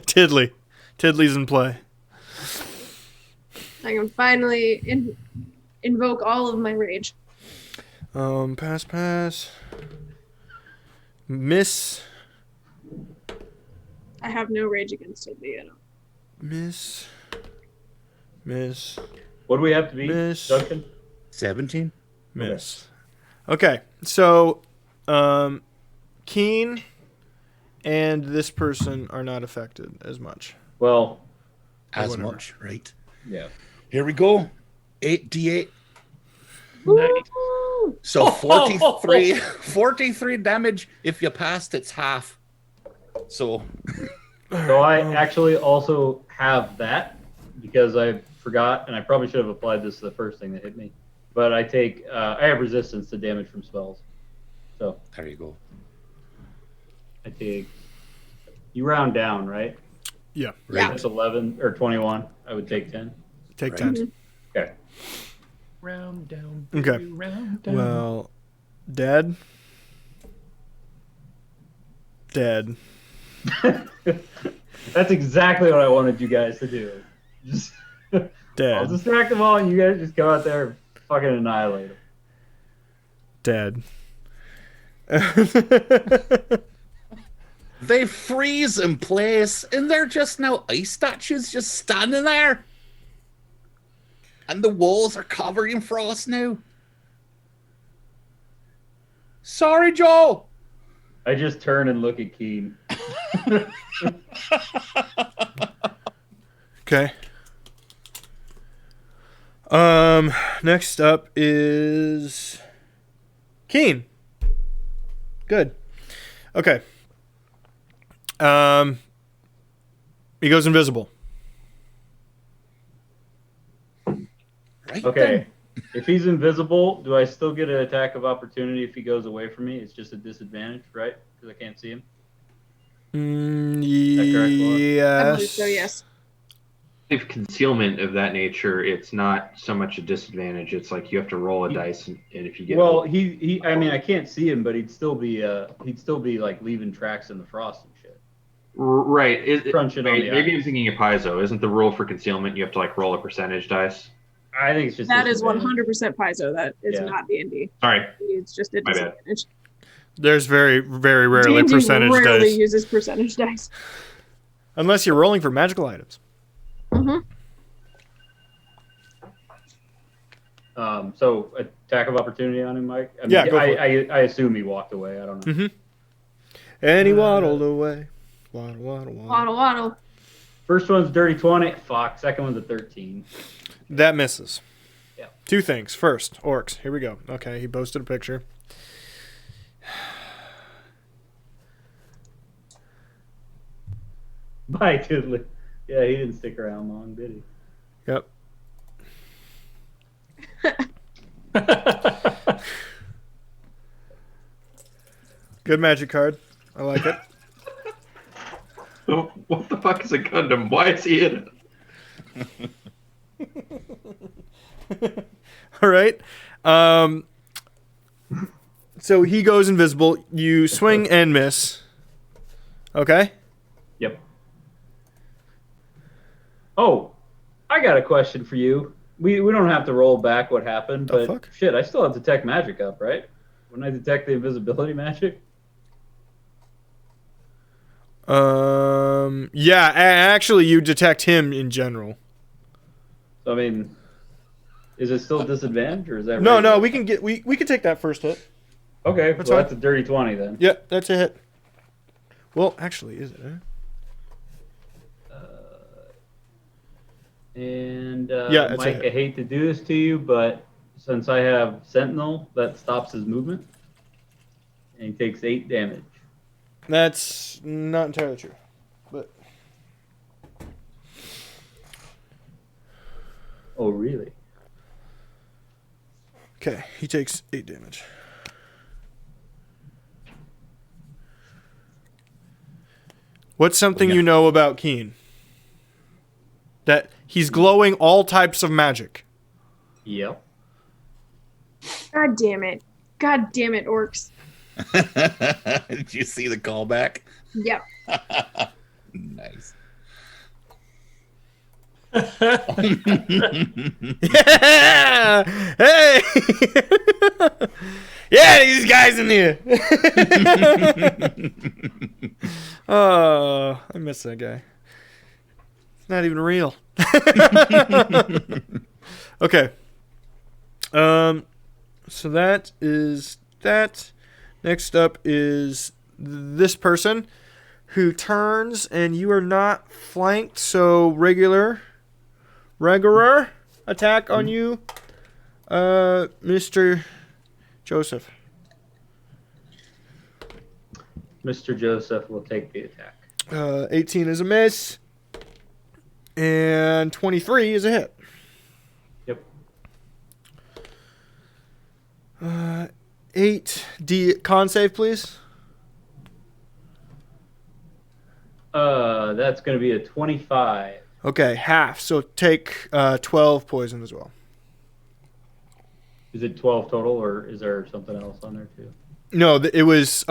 Tiddly. Tiddly's in play. I can finally invoke all of my rage. Pass. Miss. I have no rage against it, you know. Miss. What do we have to be, Miss. Duncan? 17. Miss. Okay, so Keen and this person are not affected as much. Well, As whatever. much, right? yeah. Here we go. 8d8. Nice. So 43 damage. If you passed, it's half. So So I actually also have that because I forgot, and I probably should have applied this to the first thing that hit me. But I have resistance to damage from spells. So There you go. I take. You round down, right? Yeah. Yeah. That's 11 or 21. I would take 10. Take Right. 10. Okay. Round down. Okay. baby, Round down. Well, dead. Dead. That's exactly what I wanted you guys to do. Just I'll Dead. distract them all, and you guys just go out there and fucking annihilate them. Dead. They freeze in place, and they're just now ice statues just standing there. And the walls are covered in frost now. Sorry, Joe. I just turn and look at Keen. Okay. Next up is Keen. Good. Okay. He goes invisible. Right Okay. If he's invisible, do I still get an attack of opportunity if he goes away from me? It's just a disadvantage, right? Because I can't see him. that correct, Laura? I believe Yes. so, yes. If concealment of that nature, it's not so much a disadvantage. It's like you have to roll a dice, and if you get Well, he. I mean, I can't see him, but he'd still be like leaving tracks in the frost and shit. right, Crunching on the maybe I'm ice. thinking of Paizo. Isn't the rule for concealment you have to like roll a percentage dice? I think it's just That is disadvantage. 100% Paizo. That is Yeah. not D&D. Sorry, It's just a My bad. disadvantage. There's very, very rarely D&D percentage rarely dice. uses percentage dice. Unless you're rolling for magical items. Mm-hmm. So attack of opportunity on him, Mike. I mean, Yeah, go for it. I assume he walked away. I don't know. And he waddled away. Waddle, waddle, waddle. Waddle, waddle. First one's dirty 20. Fuck. Second one's a 13. That misses. Yeah. Two things. First, orcs. Here we go. Okay, he posted a picture. Bye, Tiddly. Yeah, he didn't stick around long, did he? Yep. Good magic card. I like it. Oh, what the fuck is a Gundam? Why is he in it? All right. So he goes invisible. You swing and miss. Okay. Yep. Oh, I got a question for you. We don't have to roll back what happened, The but fuck? shit, I still have detect magic up, right? When I detect the invisibility magic? Yeah. Actually, you detect him in general. So, I mean, is it still disadvantage or is that No, regular? no. We can take that first hit. Okay, That's well, fine. that's a dirty 20 then. Yeah, that's a hit. Well, actually, is it? Eh? And Yeah, it's a Mike, hit. I hate to do this to you, but since I have Sentinel, that stops his movement. And he takes 8 damage. That's not entirely true. But Oh, really? okay, he takes 8 damage. What's something you know about Keen? That he's glowing all types of magic. Yep. God damn it. God damn it, orcs. Did you see the callback? Yep. Nice. Yeah! Hey! Yeah, these guys in here. Oh, I miss that guy. It's not even real. Okay. So that is that. Next up is this person who turns, and you are not flanked, so regular attack on you, Mr. Joseph. Mr. Joseph will take the attack. 18 is a miss. And 23 is a hit. Yep. 8 con save, please. That's going to be a 25. Okay, half. So take 12 poison as well. Is it 12 total, or is there something else on there too? No, it was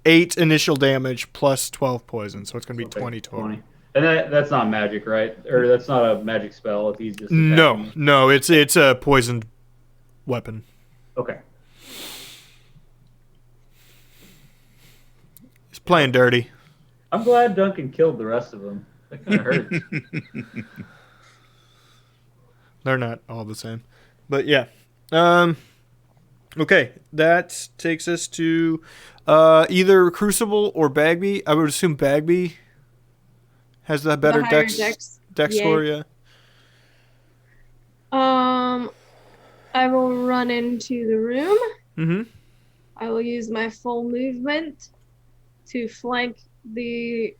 8 initial damage plus 12 poison, so it's going to be 20 total. 20. And that's not magic, right? Or that's not a magic spell if he's just attacking me. No, it's a poisoned weapon. Okay. He's playing dirty. I'm glad Duncan killed the rest of them. That kind of hurts. They're not all the same. But yeah. Okay, that takes us to either Crucible or Bagby. I would assume Bagby has the better higher dex yeah. score, yeah. I will run into the room. Mm-hmm. I will use my full movement to flank the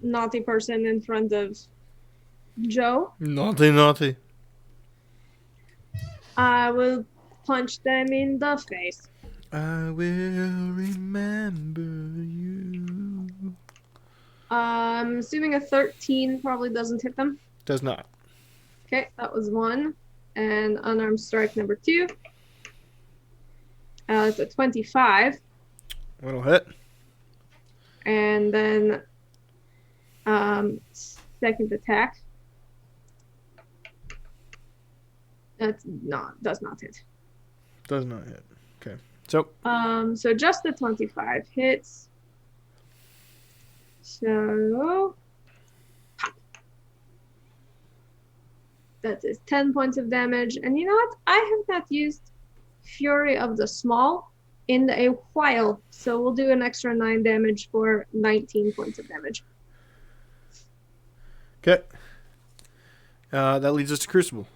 naughty person in front of Joe. Naughty. I will punch them in the face. I will remember you. I'm assuming a 13 probably doesn't hit them. Does not. Okay, that was 1. And unarmed strike number 2. It's a 25. That'll hit. And then second attack. Does not hit. Does not hit. Okay. So So just the 25 hits. So that is 10 points of damage. And you know what? I have not used Fury of the Small in a while. So we'll do an extra 9 damage for 19 points of damage. okay. That leads us to Crucible.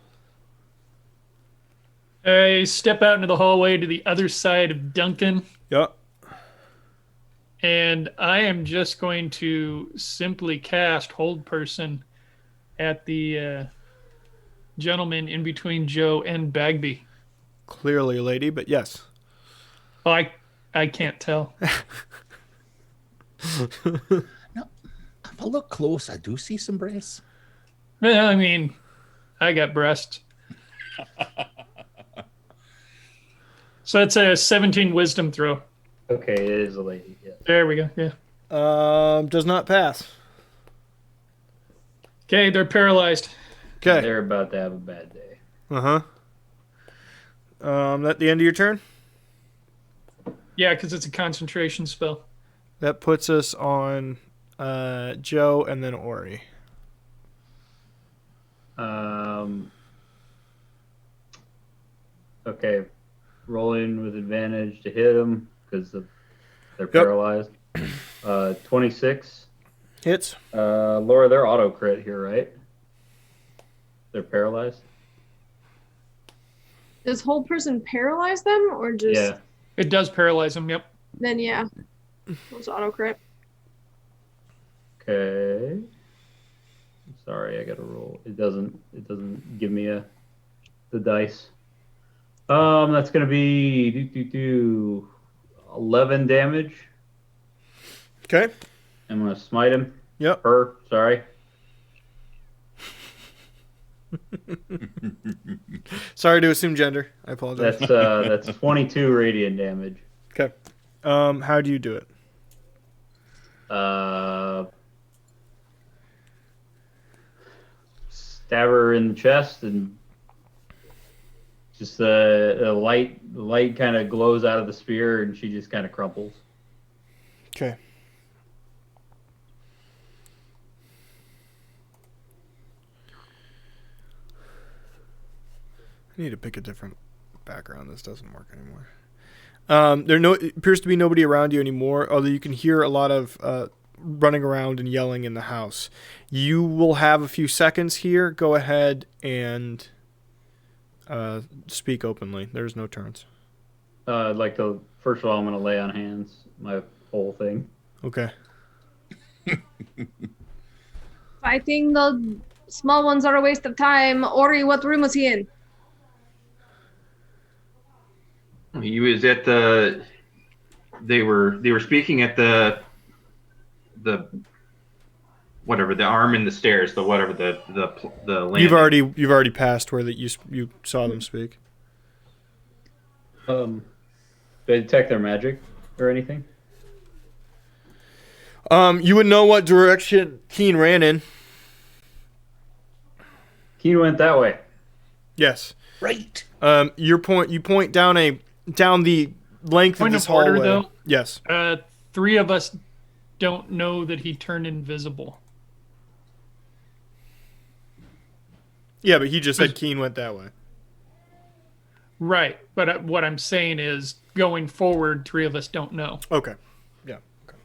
I step out into the hallway to the other side of Duncan, Yep. and I am just going to simply cast Hold Person at the gentleman in between Joe and Bagby. Clearly a lady, but yes. Oh, I can't tell. No, if I look close, I do see some breasts. Well, I mean, I got breasts. So that's a 17 wisdom throw. Okay, it is a lady. Yeah. There we go. Yeah. Does not pass. Okay, they're paralyzed. Okay. They're about to have a bad day. Uh-huh. That the end of your turn? Yeah, because it's a concentration spell. That puts us on Joe and then Ori. Okay, rolling with advantage to hit them because they're paralyzed. 26. Hits. Laura, they're auto crit here, right? They're paralyzed. Does Hold Person paralyze them or just? Yeah. It does paralyze them. Yep. Then yeah, those auto crit. Okay. Sorry, I gotta roll. It doesn't give me the dice. That's gonna be 11 damage. Okay. I'm gonna smite him. Yep. Her, sorry. Sorry to assume gender. I apologize. That's 22 radiant damage. Okay. How do you do it? Stab her in the chest and just the light kind of glows out of the spear and she just kind of crumples. Okay. I need to pick a different background. This doesn't work anymore. There appears to be nobody around you anymore, although you can hear a lot of running around and yelling in the house. You will have a few seconds here. Go ahead and speak openly. There's no turns. I'd like to, first of all, I'm going to lay on hands, my whole thing. Okay. Fighting the small ones are a waste of time. Ori, what room was he in? He was at the. They were speaking at the whatever, the arm in the stairs, the whatever, the landing. You've already passed where that you saw them speak. They detect their magic or anything? You would know what direction Keen ran in. Keen went that way. Yes. Right. You point down the length Point of this of order, hallway. though. Yes. 3 of us don't know that he turned invisible. Yeah, but he just said Keen went that way. Right, but what I'm saying is, going forward, 3 of us don't know. Okay. Yeah. Okay.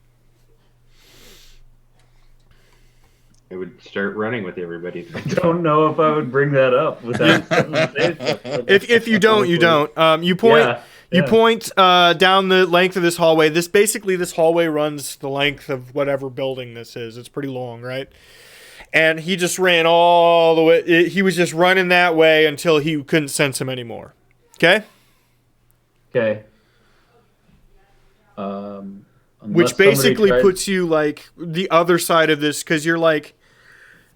I would start running with everybody. I don't know if I would bring that up without something to say something. If you don't, you don't. You point. Yeah, You yeah. point down the length of this hallway. This hallway runs the length of whatever building this is. It's pretty long, right? And he just ran all the way. He was just running that way until he couldn't sense him anymore. Okay? Okay. Which basically puts you like the other side of this, because you're like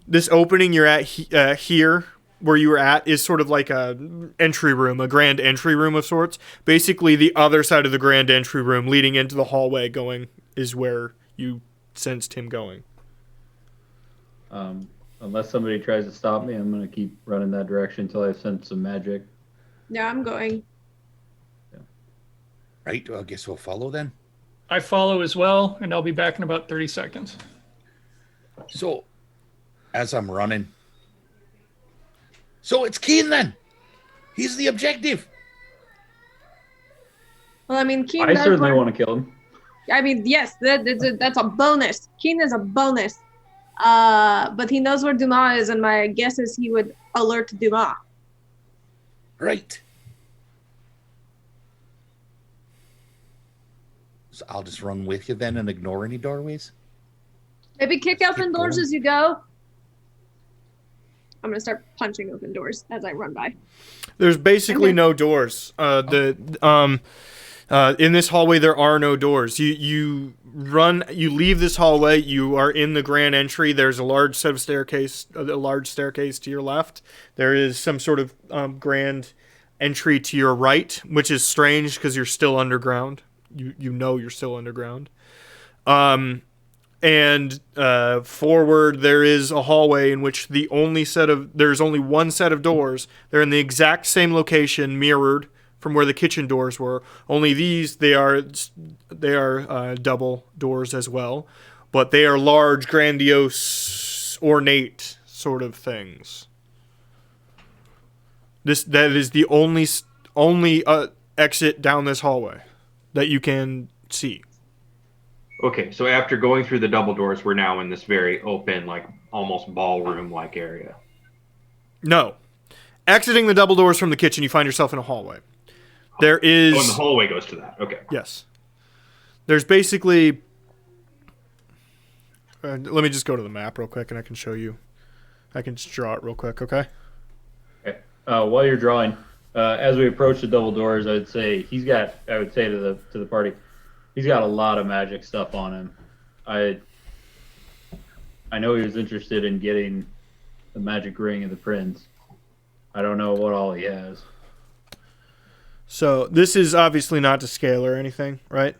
this opening you're at here where you were at is sort of like a entry room, a grand entry room of sorts. Basically, the other side of the grand entry room leading into the hallway is where you sensed him going. Unless somebody tries to stop me, I'm going to keep running that direction until I sense some magic. Yeah, I'm going. Right. Well, I guess we'll follow then. I follow as well, and I'll be back in about 30 seconds. So, as I'm running. So it's Keen then. He's the objective. Well, I mean, Keen. I certainly want to kill him. I mean, yes, that's a bonus. Keen is a bonus. But he knows where Dumas is, and my guess is he would alert Dumas. Right. So I'll just run with you then and ignore any doorways. Maybe kick Keep open doors going. as you go. I'm gonna start punching open doors as I run by. There's basically Okay. no doors. In this hallway there are no doors. You leave this hallway. You are in the grand entry. There's a large staircase to your left. There is some sort of grand entry to your right, which is strange because you're still underground. You know you're still underground. And forward there is a hallway in which there's only one set of doors. They're in the exact same location, mirrored from where the kitchen doors were. Only they are double doors as well, but they are large, grandiose, ornate sort of things. That is the only exit down this hallway that you can see. Okay, so after going through the double doors, we're now in this very open, like almost ballroom-like area. No. Exiting the double doors from the kitchen, you find yourself in a hallway. There is... Oh, and the hallway goes to that. Okay. Yes. There's basically... let me just go to the map real quick and I can show you. I can just draw it real quick, okay? Okay. While you're drawing, as we approach the double doors, I would say to the party, he's got a lot of magic stuff on him. I know he was interested in getting the magic ring of the prince. I don't know what all he has. So this is obviously not to scale or anything, right?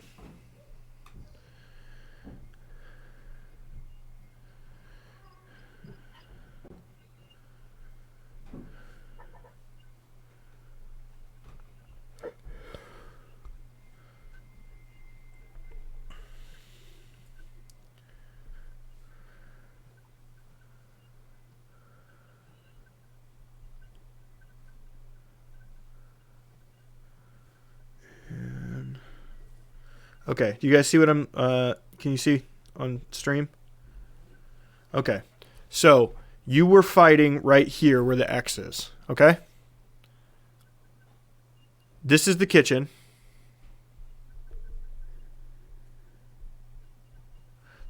Okay, do you guys see what I'm... can you see on stream? Okay, so you were fighting right here where the X is, okay? This is the kitchen.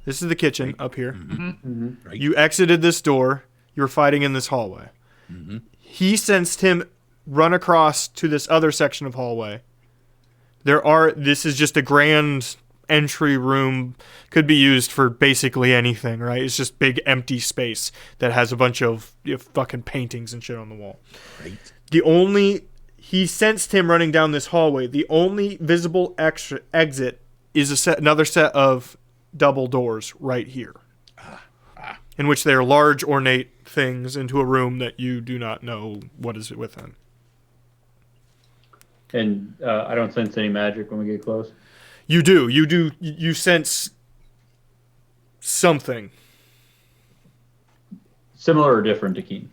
This is the kitchen up here. Right. You exited this door. You were fighting in this hallway. He sensed him run across to this other section of hallway. This is just a grand entry room, could be used for basically anything, right? It's just big empty space that has a bunch of fucking paintings and shit on the wall. Right. He sensed him running down this hallway. The only visible exit is another set of double doors right here, in which there are large ornate things into a room that you do not know what is within. And I don't sense any magic when we get close. You do. You sense something. Similar or different to Keen?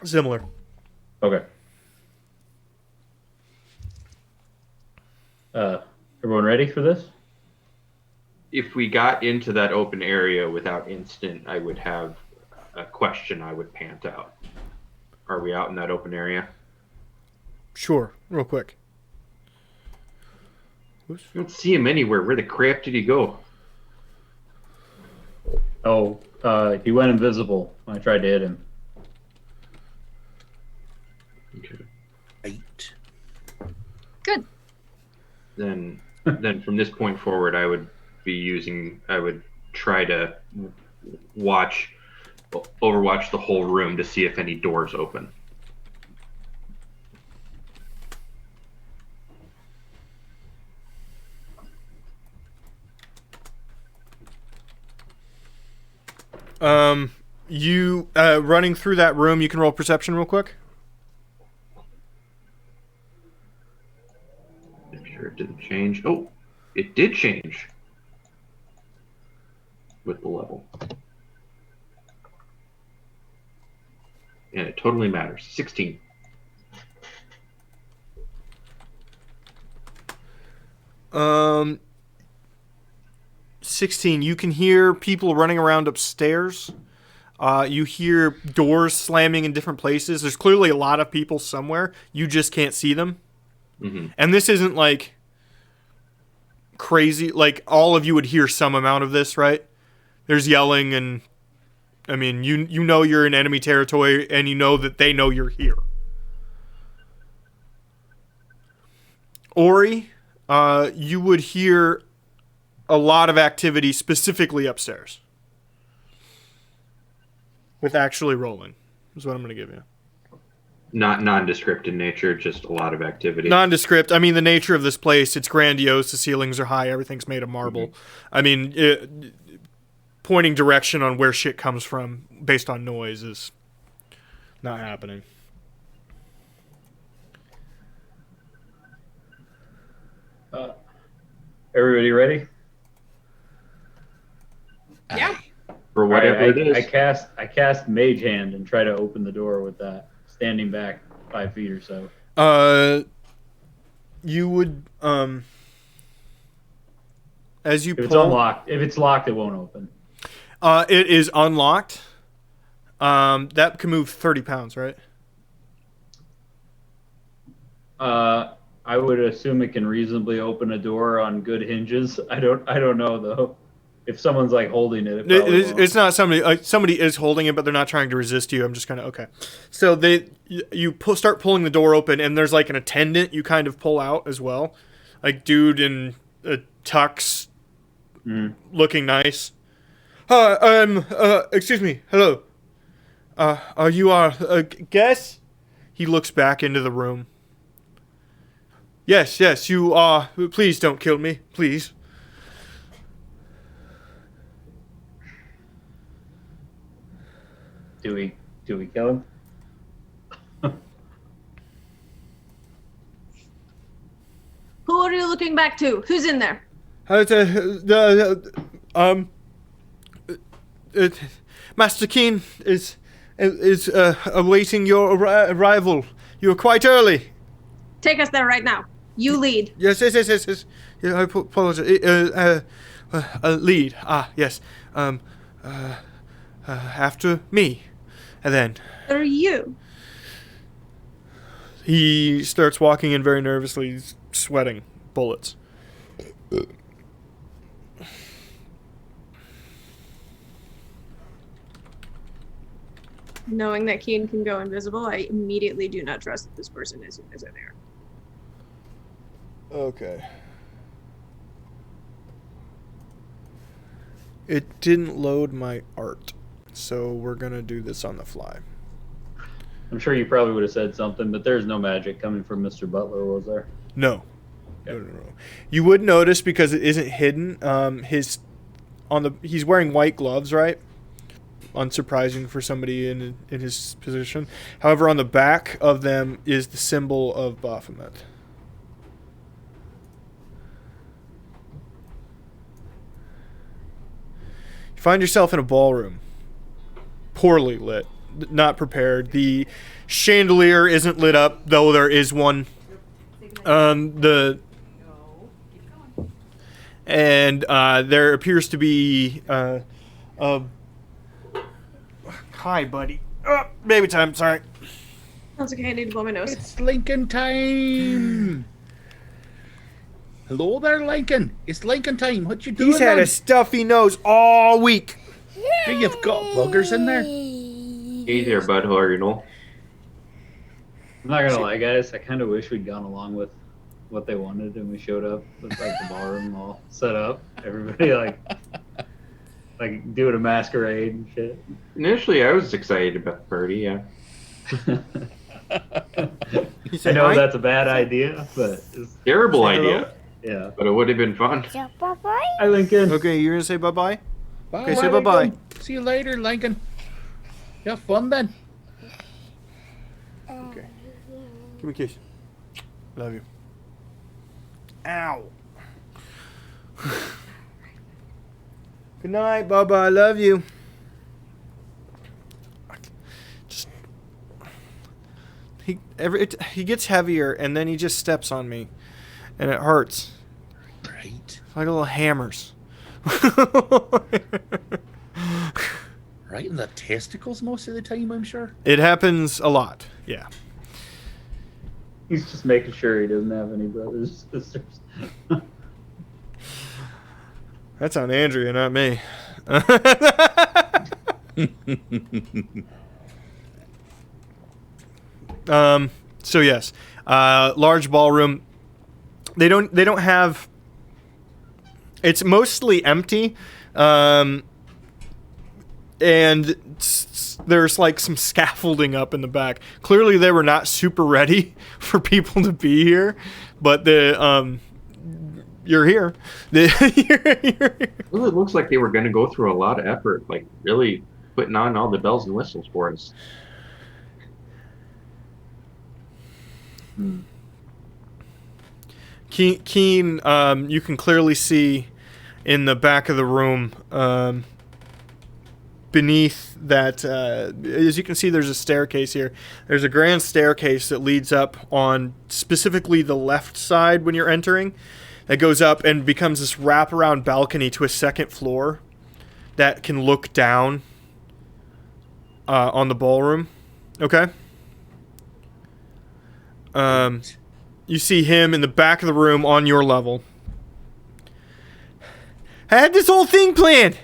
Similar. Okay. Everyone ready for this? If we got into that open area without instant, I would have a question I would pant out. Are we out in that open area? Sure. Real quick. I don't see him anywhere. Where the crap did he go? Oh, he went invisible when I tried to hit him. Okay. Right. Good. Then from this point forward, I would try to overwatch the whole room to see if any doors open. You running through that room, you can roll perception real quick. Make sure it didn't change. Oh, it did change with the level. And it totally matters. 16. Um, 16. You can hear people running around upstairs. You hear doors slamming in different places. There's clearly a lot of people somewhere. You just can't see them. Mm-hmm. And this isn't like crazy. Like all of you would hear some amount of this, right? There's yelling, and I mean, you know you're in enemy territory, and you know that they know you're here. Ori, you would hear a lot of activity specifically upstairs. With actually rolling, is what I'm going to give you. Not nondescript in nature, just a lot of activity. Nondescript. I mean, the nature of this place, it's grandiose. The ceilings are high. Everything's made of marble. Mm-hmm. I mean, pointing direction on where shit comes from based on noise is not happening. Everybody ready? Yeah. For whatever Right, it is. I cast Mage Hand and try to open the door with that, standing back 5 feet or so. You would as you If pull, it's unlocked, if it's locked, it won't open. it is unlocked. That can move 30 pounds, right? I would assume it can reasonably open a door on good hinges. I don't know though. If someone's like holding it, it's not somebody. Somebody is holding it, but they're not trying to resist you. I'm just kind of okay. So you start pulling the door open, and there's like an attendant you kind of pull out as well, like dude in a tux, looking nice. Excuse me. Hello. Are you our guest? He looks back into the room. Yes, you are. Please don't kill me, please. Do we kill him? Who are you looking back to? Who's in there? Master Keen is awaiting your arrival. You are quite early. Take us there right now. You lead. Yes. Yeah, I apologize. Lead. Yes. After me, and then Or you. he starts walking in very nervously. He's sweating bullets. knowing that Keen can go invisible, I immediately do not trust that this person is there. Okay. It didn't load my art, so we're gonna do this on the fly. I'm sure you probably would have said something, but there's no magic coming from Mr. Butler, was there? No. No. You would notice because it isn't hidden. He's wearing white gloves, right? Unsurprising for somebody in his position. However, on the back of them is the symbol of Baphomet. You find yourself in a ballroom, poorly lit, not prepared. The chandelier isn't lit up, though there is one. There appears to be hi, buddy. Oh, baby time. Sorry. That's okay. I need to blow my nose. It's Lincoln time. Hello there, Lincoln. It's Lincoln time. What you doing? He's had a stuffy nose all week. Hey, you've got buggers in there. Hey there, butthole, you know. I'm not gonna lie, guys. I kind of wish we'd gone along with what they wanted, and we showed up with like the ballroom all set up. Everybody like doing a masquerade and shit. Initially, I was excited about the party, yeah. I know that's a bad idea, but it's, Terrible idea, yeah. but it would have been fun. Hi, Lincoln. Okay, you're gonna say bye-bye? Bye, Okay, say bye-bye. Lincoln. See you later, Lincoln. You have fun then. Okay. Give me a kiss. Love you. Ow. Good night, Bubba. I love you. He gets heavier, and then he just steps on me, and it hurts. Right. It's like little hammers. Right in the testicles most of the time, I'm sure. It happens a lot. Yeah. He's just making sure he doesn't have any brothers and sisters. That's on Andrea, not me. So yes, large ballroom. They don't have. It's mostly empty, and there's like some scaffolding up in the back. Clearly, they were not super ready for people to be here, but you're here. Well, it looks like they were going to go through a lot of effort, like really putting on all the bells and whistles for us. Keen, you can clearly see in the back of the room, beneath that, as you can see, there's a staircase here. There's a grand staircase that leads up on specifically the left side when you're entering. That goes up and becomes this wraparound balcony to a second floor that can look down on the ballroom. Okay? You see him in the back of the room on your level. I had this whole thing planned.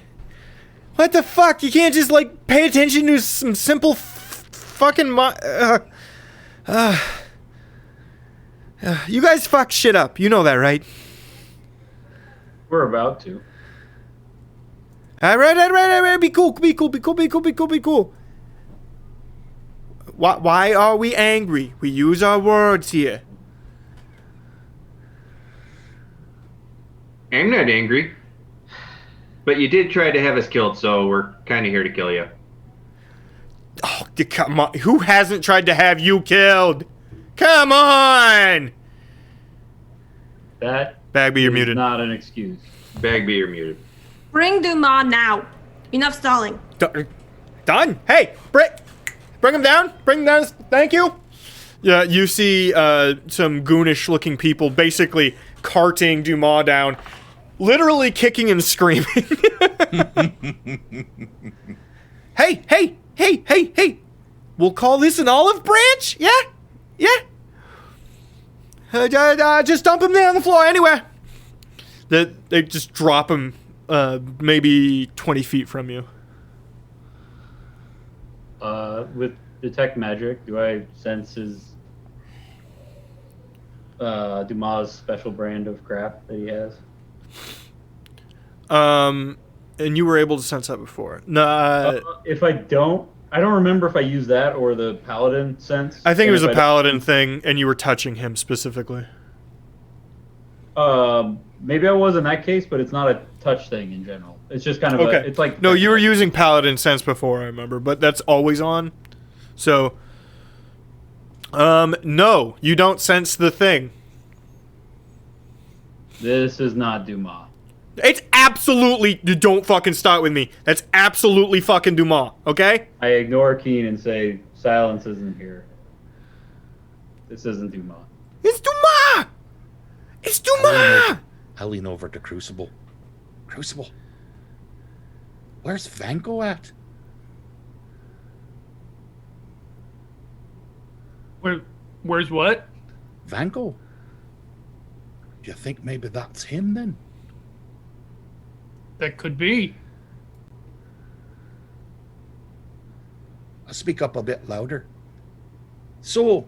What the fuck? You can't just, like, pay attention to some simple fucking... you guys fuck shit up. You know that, right? We're about to. All right. Be cool. Why are we angry? We use our words here. I'm not angry. But you did try to have us killed, so we're kind of here to kill you. Oh, come on. Who hasn't tried to have you killed? Come on! That Bagby, you're is muted. not an excuse. Bagby, you're muted. Bring Dumas now. Enough stalling. Done? Hey, bring him down. Bring him down. Thank you. Yeah, you see some goonish-looking people basically carting Dumas down, literally kicking and screaming. Hey. We'll call this an olive branch? Yeah? Just dump him there on the floor anywhere. They just drop him maybe 20 feet from you. With detect magic, do I sense his Dumas' special brand of crap that he has? And you were able to sense that before. No, If I don't remember if I used that or the paladin sense. I think it was And a if I don't- paladin thing, and you were touching him specifically. Maybe I was in that case, but it's not a touch thing in general. It's just kind of Okay. it's like No, you were using paladin sense before, I remember, but that's always on. So, no, you don't sense the thing. This is not Dumas. It's absolutely. Don't fucking start with me. That's absolutely fucking Dumas. Okay. I ignore Keen and say silence isn't here. This isn't Dumas. It's Dumas. It's Dumas. I'll lean over to Crucible. Crucible. Where's Vanko at? Where's what? Vanko? Do you think maybe that's him then? That could be. I'll speak up a bit louder. So,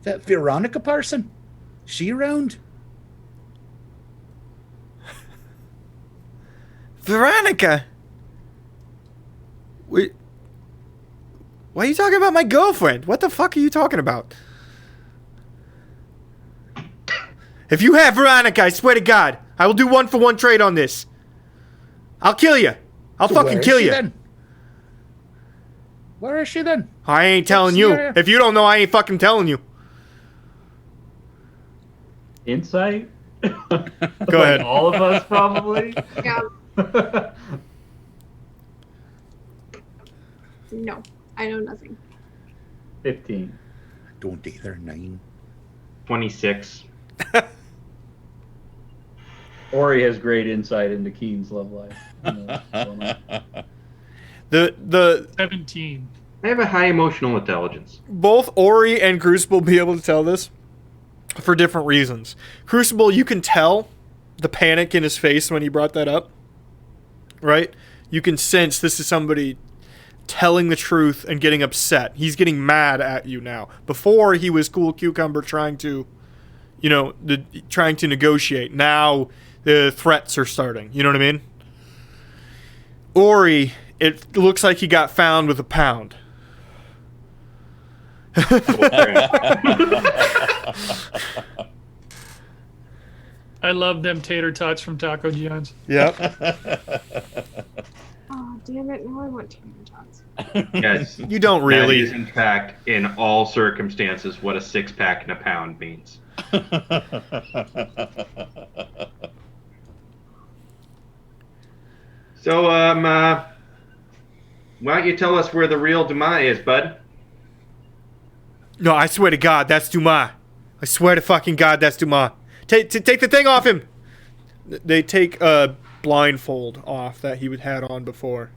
that Veronica person? She around? Veronica. Wait. Why are you talking about my girlfriend? What the fuck are you talking about? If you have Veronica, I swear to God, I will do 1-for-1 trade on this. I'll kill you. I'll So fucking where is kill she you. then? Where is she then? I ain't telling see you. her. If you don't know, I ain't fucking telling you. Insight? Go ahead. All of us probably. Yeah. No, I know nothing. 15. Don't either. 9. 26. Ori has great insight into Keen's love life. You know what's going on. The 17. I have a high emotional intelligence. both Ori and Crucible be able to tell this for different reasons. Crucible, you can tell the panic in his face when he brought that up, right? You can sense this is somebody telling the truth and getting upset. He's getting mad at you now. Before, he was cool cucumber trying to, trying to negotiate. Now the threats are starting. You know what I mean? Ori, it looks like he got found with a pound. I love them tater tots from Taco John's. Yep. Oh, damn it. Now I want tater tots. Yes. You don't That really. is, in fact, in all circumstances, what a 6-pack and a pound means. So, why don't you tell us where the real Dumas is, bud? No, I swear to God, that's Dumas. I swear to fucking God, that's Dumas. Take the thing off him. They take a blindfold off that he had on before.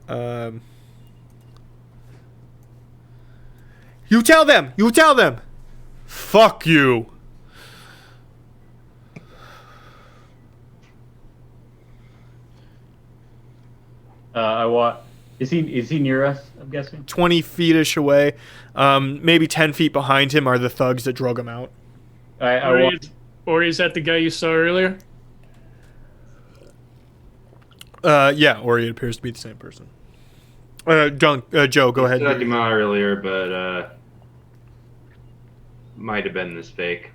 You tell them. You tell them. Fuck you. I want. Is he near us? I'm guessing. 20 feet-ish away. Maybe 10 feet behind him are the thugs that drug him out. I want. Or is that the guy you saw earlier? Yeah, or it appears to be the same person. Joe, go ahead. I saw Dumas earlier, but might have been this fake.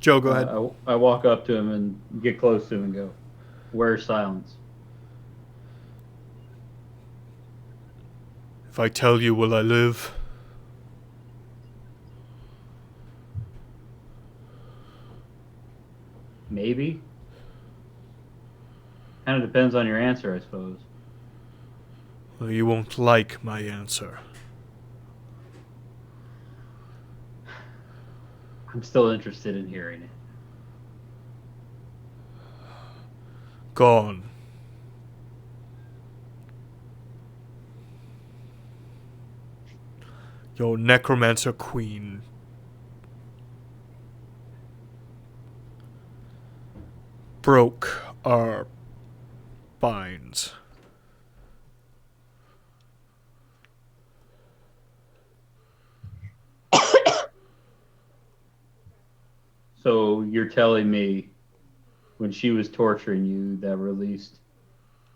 Joe, go ahead. I walk up to him and get close to him and go, "Where's silence?" If I tell you, will I live? Maybe. Kind of depends on your answer, I suppose. Well, you won't like my answer. I'm still interested in hearing it. Gone. Your necromancer queen broke our binds. So you're telling me when she was torturing you, that released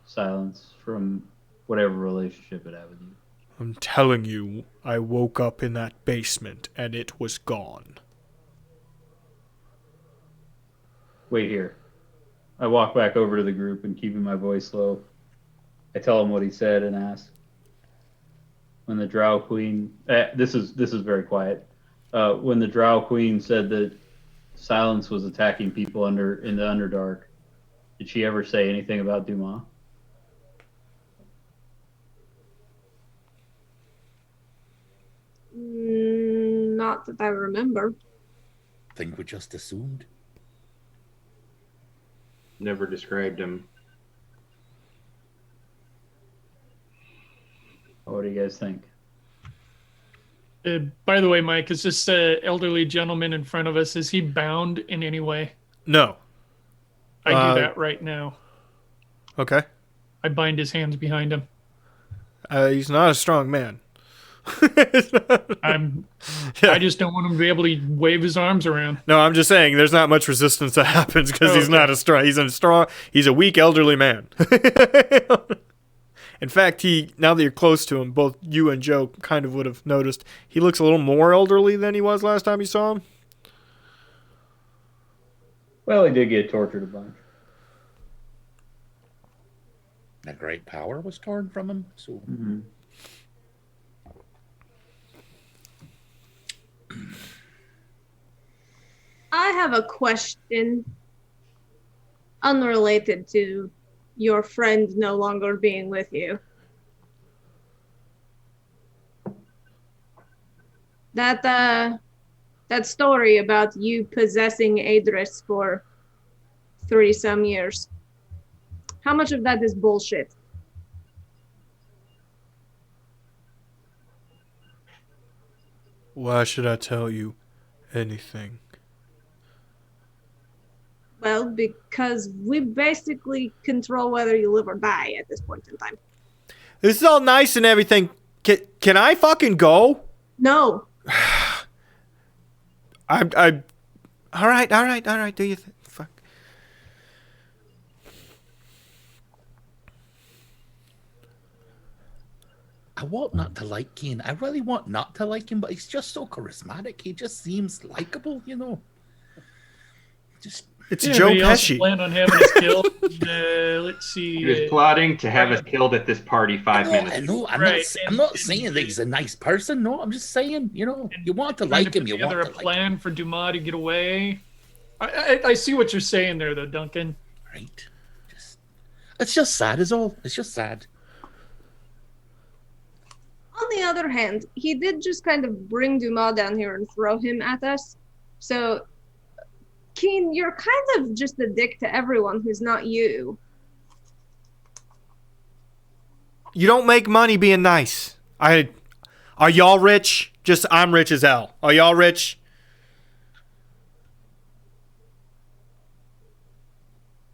Silence from whatever relationship it had with you? I'm telling you, I woke up in that basement and it was gone. Wait here. I walk back over to the group and keeping my voice low. I tell him what he said and ask. When the Drow Queen, this is very quiet. When the Drow Queen said that Silence was attacking people in the Underdark, did she ever say anything about Dumas? Not that I remember. Think we just assumed. Never described him. What do you guys think? By the way, Mike, is this elderly gentleman in front of us, is he bound in any way? No. I do that right now. Okay. I bind his hands behind him. He's not a strong man. I just don't want him to be able to wave his arms around. No, I'm just saying there's not much resistance that happens because he's not a strong. He's a weak elderly man. In fact, now that you're close to him, both you and Joe kind of would have noticed he looks a little more elderly than he was last time you saw him. Well, he did get tortured a bunch. A great power was torn from him. So. Mm-hmm. I have a question unrelated to your friend no longer being with you. That story about you possessing Adris for 30-some years. How much of that is bullshit? Why should I tell you anything? Well, because we basically control whether you live or die at this point in time. This is all nice and everything. Can I fucking go? No. I. All right. Do you fuck? I want not to like Kane. I really want not to like him, but he's just so charismatic. He just seems likable, you know. Just. It's Joe Anybody else Pesci. planned on having us killed? Let's see. He was plotting to have us killed at this party 5 minutes. I know. Right, I'm not saying that he's a nice person. No, I'm just saying, you know, you want to like him. You want together to a like plan for Dumas to get away. I see what you're saying there, though, Duncan. Right. It's just sad, is all. It's just sad. On the other hand, he did just kind of bring Dumas down here and throw him at us. So, Keen, you're kind of just a dick to everyone who's not you. You don't make money being nice. Are y'all rich? I'm rich as hell. Are y'all rich?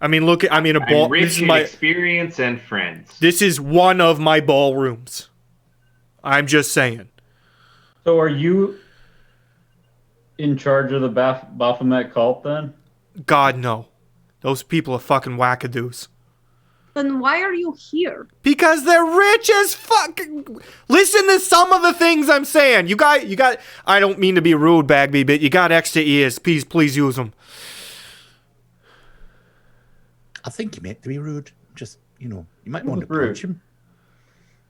I mean, look at. I mean, a ball. I'm rich This is in my experience and friends. This is one of my ballrooms. I'm just saying. So are you in charge of the Baphomet cult then? God, no. Those people are fucking wackadoos. Then why are you here? Because they're rich as fuck. Listen to some of the things I'm saying. You got. I don't mean to be rude, Bagby, but you got extra ears. Please use them. I think you meant to be rude. Just, you know, you might want to punch him.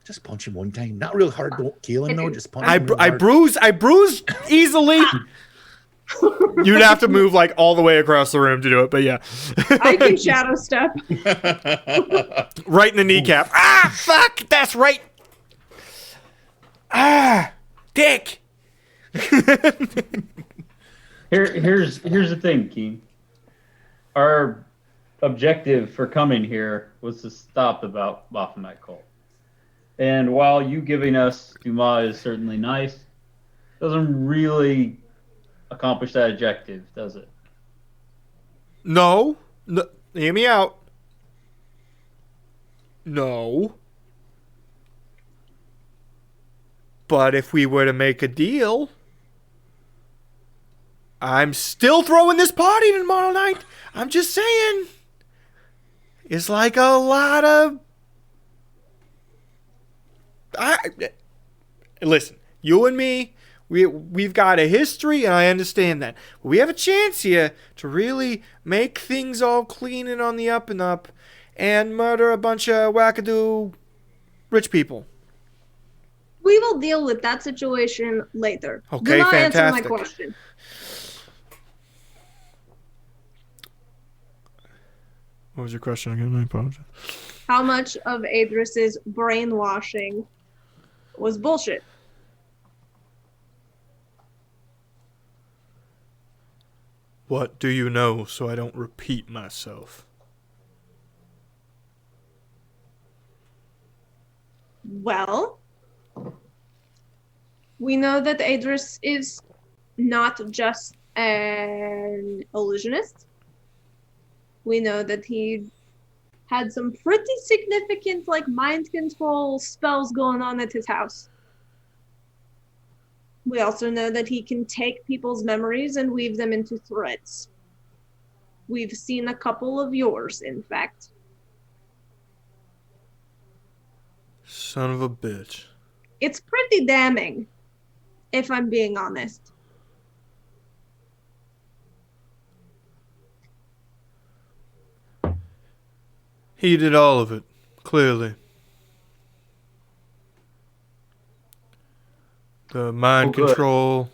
Just punch him one time. Not real hard. Don't kill him though. Just punch him. I bruise easily. You'd have to move like all the way across the room to do it, but yeah. I can shadow step. Right in the kneecap. Ah, fuck. That's right. Ah, dick. Here's the thing, Keen. Our objective for coming here was to stop the Baphomet cult. And while you giving us Dumas is certainly nice, doesn't really accomplish that objective, does it? No. Hear me out. No. But if we were to make a deal, I'm still throwing this party tomorrow night. I'm just saying. It's like a lot of... Listen, you and me, we've got a history, and I understand that. But we have a chance here to really make things all clean and on the up and up and murder a bunch of wackadoo rich people. We will deal with that situation later. Okay, Do not fantastic. answer my question. What was your question again? I apologize. How much of Adris's brainwashing was bullshit? What do you know so I don't repeat myself? Well, we know that Adris is not just an illusionist. We know that he had some pretty significant mind control spells going on at his house. We also know that he can take people's memories and weave them into threads. We've seen a couple of yours, in fact. Son of a bitch. It's pretty damning, if I'm being honest. He did all of it, clearly. The mind control,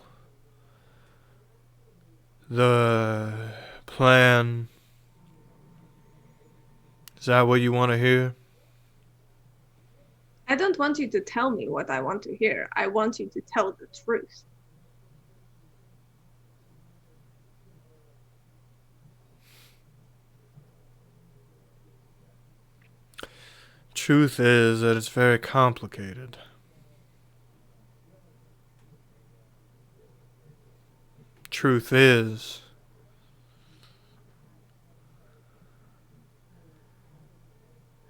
the plan. Is that what you want to hear? I don't want you to tell me what I want to hear. I want you to tell the truth. Truth is that it's very complicated. Truth is,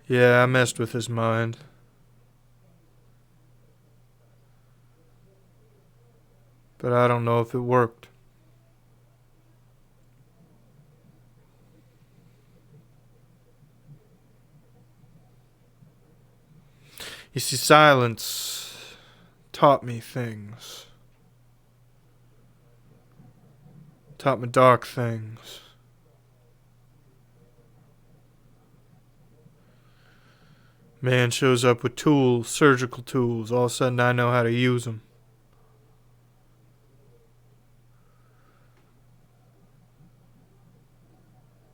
yeah, I messed with his mind. But I don't know if it worked. You see, silence taught me things. Taught me dark things. Man shows up with tools, surgical tools. All of a sudden I know how to use them.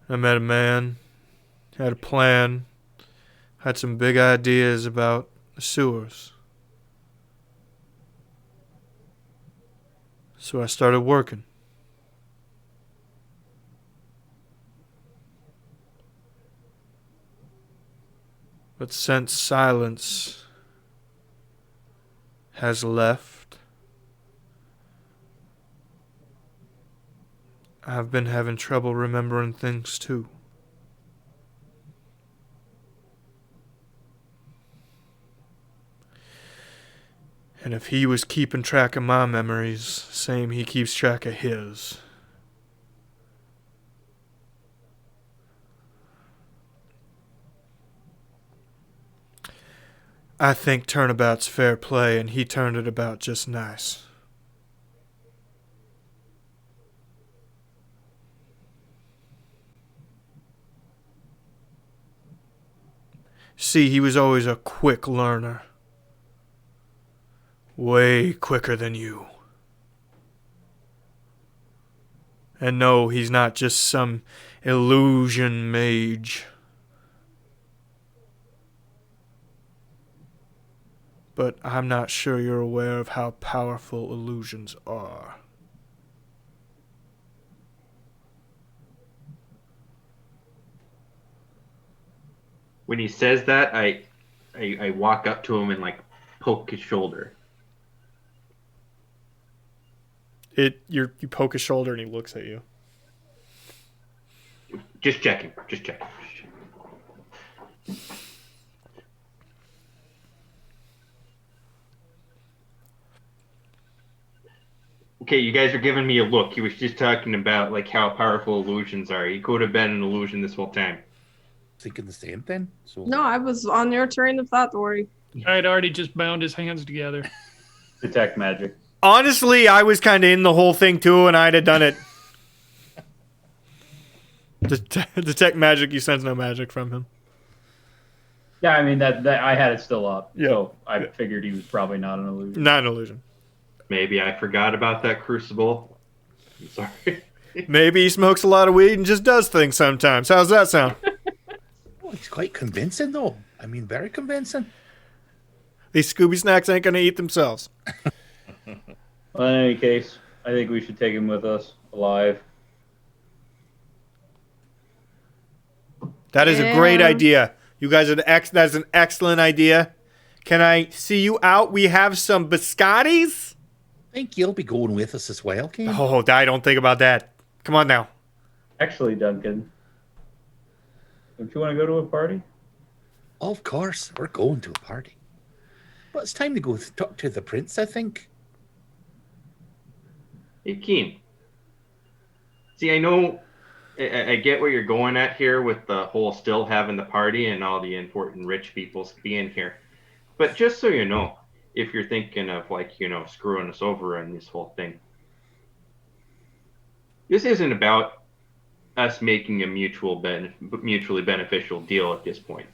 I met a man, had a plan, had some big ideas about the sewers. So I started working. But since silence has left, I've been having trouble remembering things too. And if he was keeping track of my memories, same he keeps track of his. I think turnabout's fair play, and he turned it about just nice. See, he was always a quick learner. Way quicker than you. And no, he's not just some illusion mage. But I'm not sure you're aware of how powerful illusions are. When he says that, I walk up to him and poke his shoulder. You poke his shoulder and he looks at you. Just checking. Okay, you guys are giving me a look. He was just talking about like how powerful illusions are. He could have been an illusion this whole time. Thinking the same thing. So No, I was on your train of thought, Dory. I had already just bound his hands together. Detect magic. Honestly, I was kind of in the whole thing too, and I'd have done it. Detect magic, you sense no magic from him. Yeah, I mean that I had it still up, Yeah. so I figured he was probably not an illusion. Not an illusion. Maybe I forgot about that crucible. I'm sorry. Maybe he smokes a lot of weed and just does things sometimes. How's that sound? oh, it's quite convincing, though. I mean, very convincing. These Scooby Snacks ain't gonna eat themselves. Well, in any case, I think we should take him with us alive. That is a great Yeah. idea. You guys are that's an excellent idea. Can I see you out? We have some biscottis. I think you'll be going with us as well, Kane. Oh, I don't think about that. Come on now. Actually, Duncan, don't you want to go to a party? Of course, we're going to a party. But it's time to go talk to the prince, I think. Hey, Keen. See, I know, I get what you're going at here with the whole still having the party and all the important rich people being here. But just so you know, if you're thinking of like, screwing us over on this whole thing, this isn't about us making a mutually beneficial deal at this point.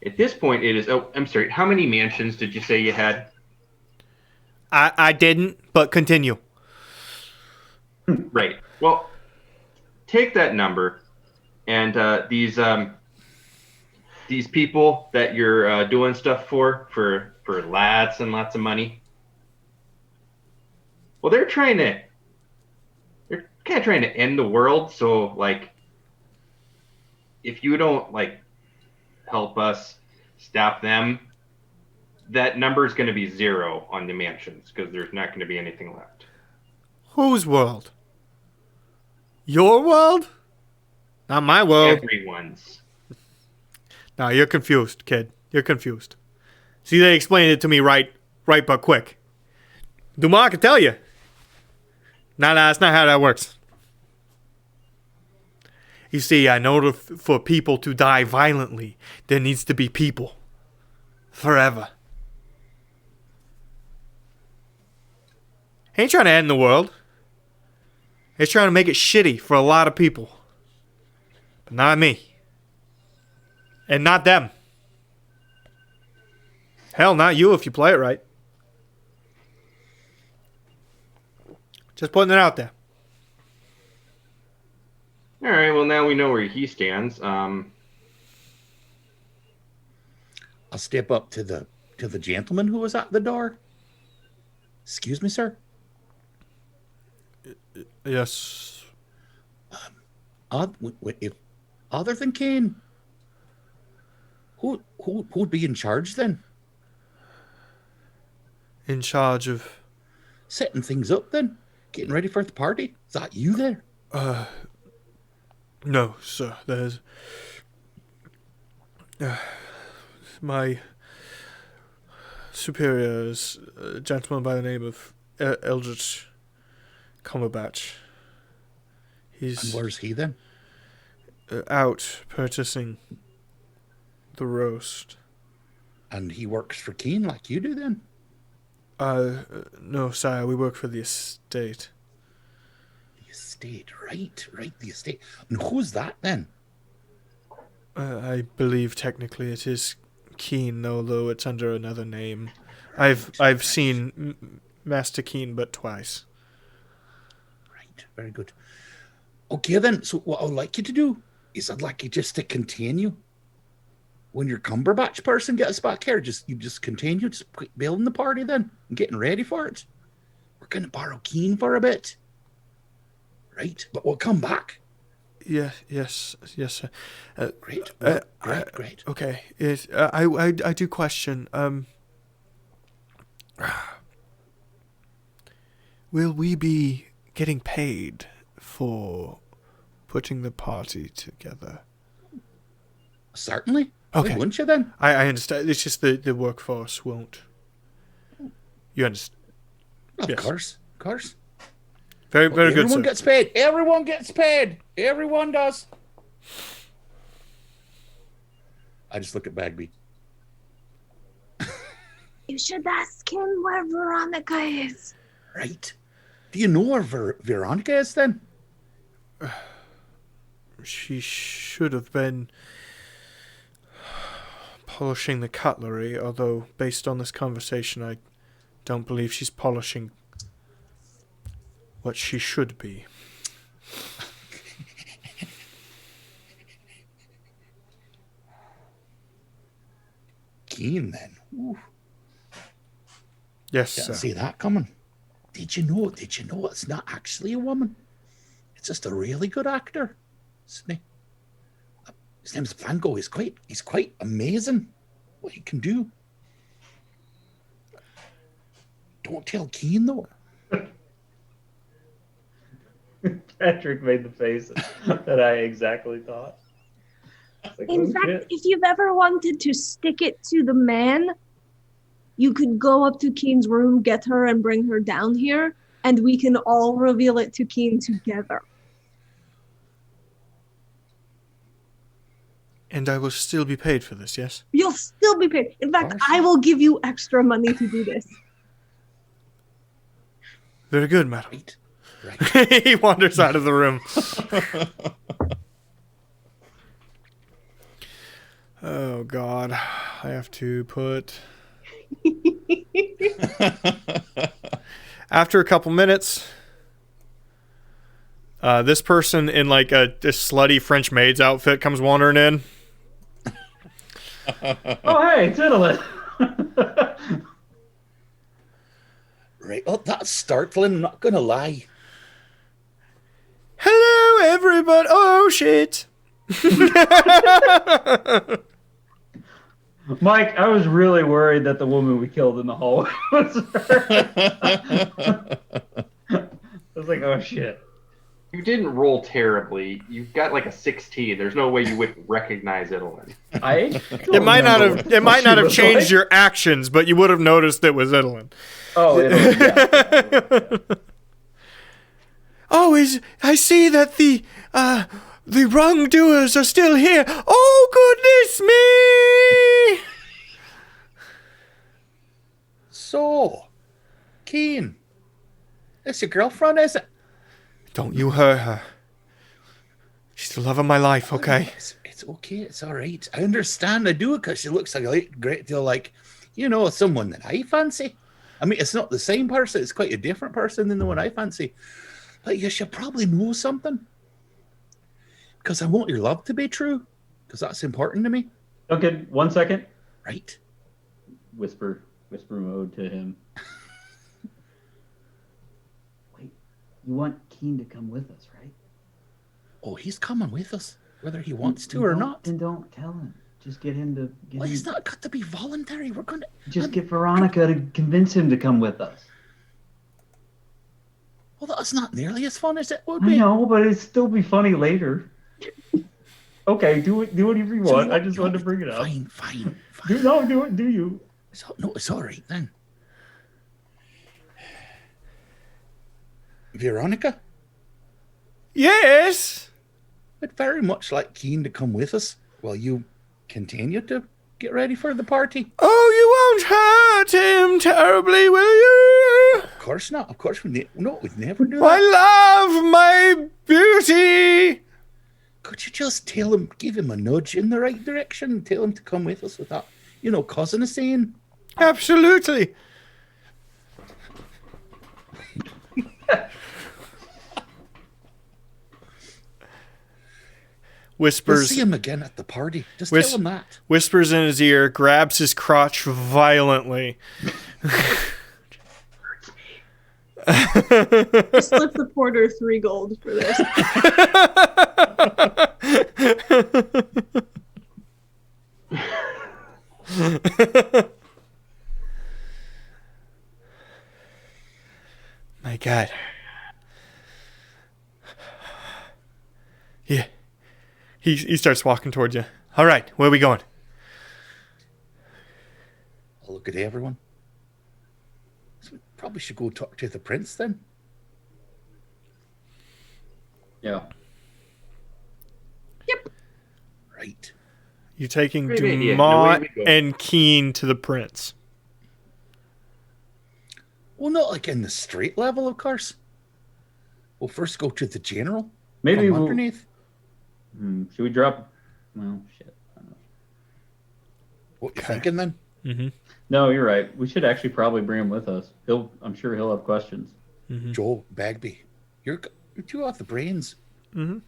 At this point, it is. Oh, I'm sorry. How many mansions did you say you had? I didn't, but continue. Right. Well, take that number, and these people that you're doing stuff for lots and lots of money. Well, they're kind of trying to end the world. So, like, if you don't like help us stop them, that number is going to be 0 on the mansions because there's not going to be anything left. Whose world? Your world? Not my world. Everyone's. No, you're confused, kid. You're confused. See, they explained it to me right but quick. Dumas can tell you. No, that's not how that works. You see, in order for people to die violently, there needs to be people. Forever. He ain't trying to end the world. He's trying to make it shitty for a lot of people. But not me. And not them. Hell, not you if you play it right. Just putting it out there. All right. Well, now we know where he stands. I'll step up to the gentleman who was at the door. Excuse me, sir. Yes. If other than Kane, who'd be in charge then? In charge of... Setting things up then? Getting ready for the party? Is that you there? No, sir. There's... my superior is a gentleman by the name of Eldritch Cumberbatch. And He's where's he then? out purchasing the roast. And he works for Kane like you do then? No, sire, we work for the estate. The estate, right, the estate. And who's that then? I believe technically it is Keen, although it's under another name. I've seen Master Keen but twice. Right, very good. Okay then, so what I'd like you to do is I'd like you just to continue. When your Cumberbatch person gets back here, you just continue, just quit building the party then and getting ready for it. We're gonna borrow Keen for a bit. Right? But we'll come back. Yes, sir. Great. Great. Okay. I do question. Will we be getting paid for putting the party together? Certainly. Okay. Why wouldn't you then? I understand. It's just the workforce won't. You understand? Of Yes. course. Very, very good, Everyone sir. gets paid. Everyone gets paid. Everyone does. I just look at Bagby. You should ask him where Veronica is. Right. Do you know where Veronica is then? She should have been polishing the cutlery, although based on this conversation, I don't believe she's polishing what she should be. Keen then. Ooh, Yes, didn't sir. see that coming. Did you know it's not actually a woman? It's just a really good actor, isn't he? His name's Van Gogh. He's quite amazing what he can do. Don't tell Keen though. Patrick made the face that I exactly thought. Like, In oh, fact, shit. if you've ever wanted to stick it to the man, you could go up to Keen's room, get her, and bring her down here, and we can all reveal it to Keen together. And I will still be paid for this, yes? You'll still be paid. In fact, course. I will give you extra money to do this. Very good, madam. Right. Right. He wanders out of the room. Oh, God. I have to put... After a couple minutes, this person in like a slutty French maid's outfit comes wandering in. Oh, hey, Tiddler. Right. Oh, that's startling. I'm not gonna lie. Hello, everybody. Oh, shit. Mike, I was really worried that the woman we killed in the hallway was her. I was like, oh shit. You didn't roll terribly. You've got like a 16. There's no way you would recognize Idelin. It might not have changed your actions, but you would have noticed it was Idelin. Oh, yeah. Oh, I see that the wrongdoers are still here. Oh, goodness me! So, Keen, that's your girlfriend, is it? Don't you hurt her. She's the love of my life, okay? It's okay. It's all right. I understand. I do, because she looks like a great deal like, someone that I fancy. I mean, it's not the same person. It's quite a different person than the one I fancy. But you should probably know something. Because I want your love to be true. Because that's important to me. Duncan, 1 second. Right? Whisper mode to him. Wait, you want Keen to come with us, right? Oh, he's coming with us, whether he wants to or not. Then don't tell him. Just get him to Well, it's not got to be voluntary. We're going to... Just get Veronica to convince him to come with us. Well, that's not nearly as fun as it would I be. know, but it'd still be funny later. Okay, do whatever you want. I just wanted to bring it up. Fine. Do it. Do you? It's all right then. Veronica, Yes. I'd very much like Keen to come with us while you continue to get ready for the party. Oh, you won't hurt him terribly, will you? Of course not. Of course we'd never do My that. love, my beauty. Could you just give him a nudge in the right direction, tell him to come with us without, causing a scene? Absolutely. We'll Whispers. see him again at the party. Just tell him that. Whispers in his ear, grabs his crotch violently. Slip the porter 3 gold for this. My God. Yeah. He starts walking towards you. All right, where are we going? I'll look at everyone. So we probably should go talk to the prince then. Yeah. Right. You taking Great idea. Dumont Away we go. and Keen to the prince. Well, not like in the straight level, of course. We'll first go to the general. Maybe from we'll. underneath. Should we drop? Well, shit. I don't know. What you Okay. thinking then? Mm-hmm. No, you're right. We should actually probably bring him with us. I'm sure he'll have questions. Mm-hmm. Joel Bagby, you're too off the brains. Mm-hmm.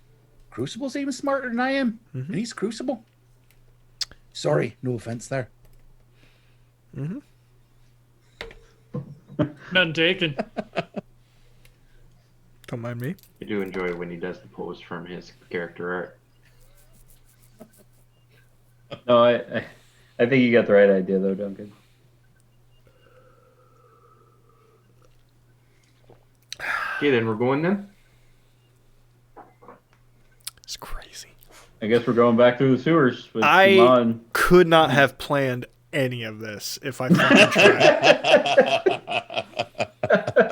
Crucible's even smarter than I am, Mhm. and he's Crucible. Sorry, no offense there. Mm-hmm. None taken. Don't mind me. I do enjoy when he does the pose from his character art. No, I think you got the right idea though, Duncan. Okay, then we're going then. It's crazy. I guess we're going back through the sewers with I Simon. could not have planned any of this if I fucking tried.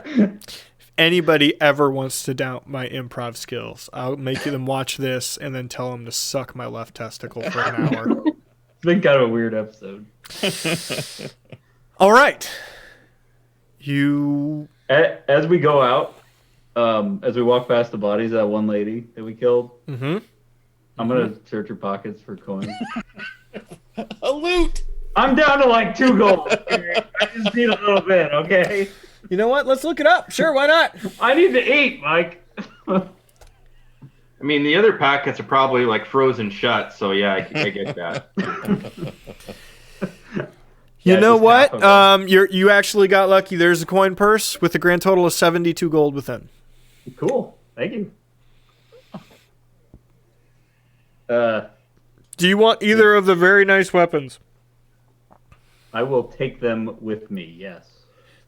If anybody ever wants to doubt my improv skills, I'll make them watch this and then tell them to suck my left testicle for an hour. It's been kind of a weird episode. All right. You... As we go out, as we walk past the bodies of that one lady that we killed, Mm-hmm. I'm gonna search her pockets for coins. A loot. I'm down to like 2 gold. I just need a little bit, okay? You know what? Let's look it up. Sure, why not? I need to eat, Mike. I mean, the other packets are probably like frozen shut, so yeah, I get that. You Yeah, know just what? half of You actually got lucky. There's a coin purse with a grand total of 72 gold within. Cool. Thank you. Do you want either of the very nice weapons? I will take them with me, yes.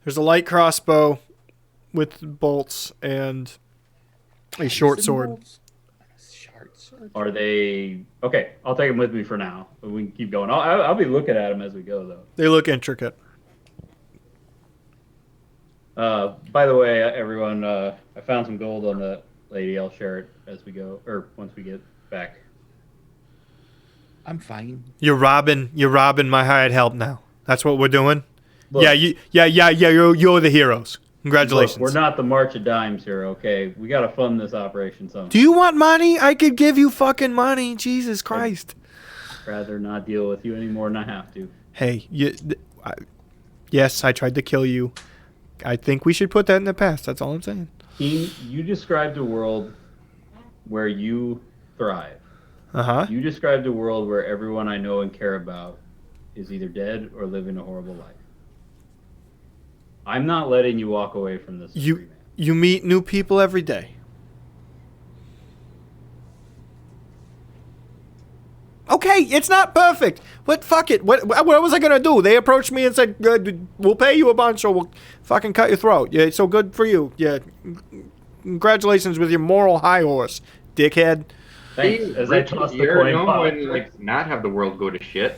There's a light crossbow with bolts and a short sword. Short sword. Are they... Okay, I'll take them with me for now. But we can keep going. I'll be looking at them as we go, though. They look intricate. By the way, everyone, I found some gold on that lady. I'll share it as we go, or once we get back. I'm fine. You're robbing my hired help now. That's what we're doing. Look, Yeah, you're the heroes. Congratulations. Look, we're not the March of Dimes here, okay? We gotta fund this operation somehow. Do you want money? I could give you fucking money. Jesus Christ. I'd rather not deal with you any more than I have to. Hey, yes, I tried to kill you. I think we should put that in the past. That's all I'm saying. Keen, you described a world where you thrive. Uh-huh. You described a world where everyone I know and care about is either dead or living a horrible life. I'm not letting you walk away from this. free man. You meet new people every day. Okay, it's not perfect. But fuck it. What was I gonna do? They approached me and said, "We'll pay you a bunch, or we'll fucking cut your throat." Yeah, so good for you. Yeah, congratulations with your moral high horse, dickhead. Thanks. Be As I rich toss the here, coin you know, box, and like not have the world go to shit.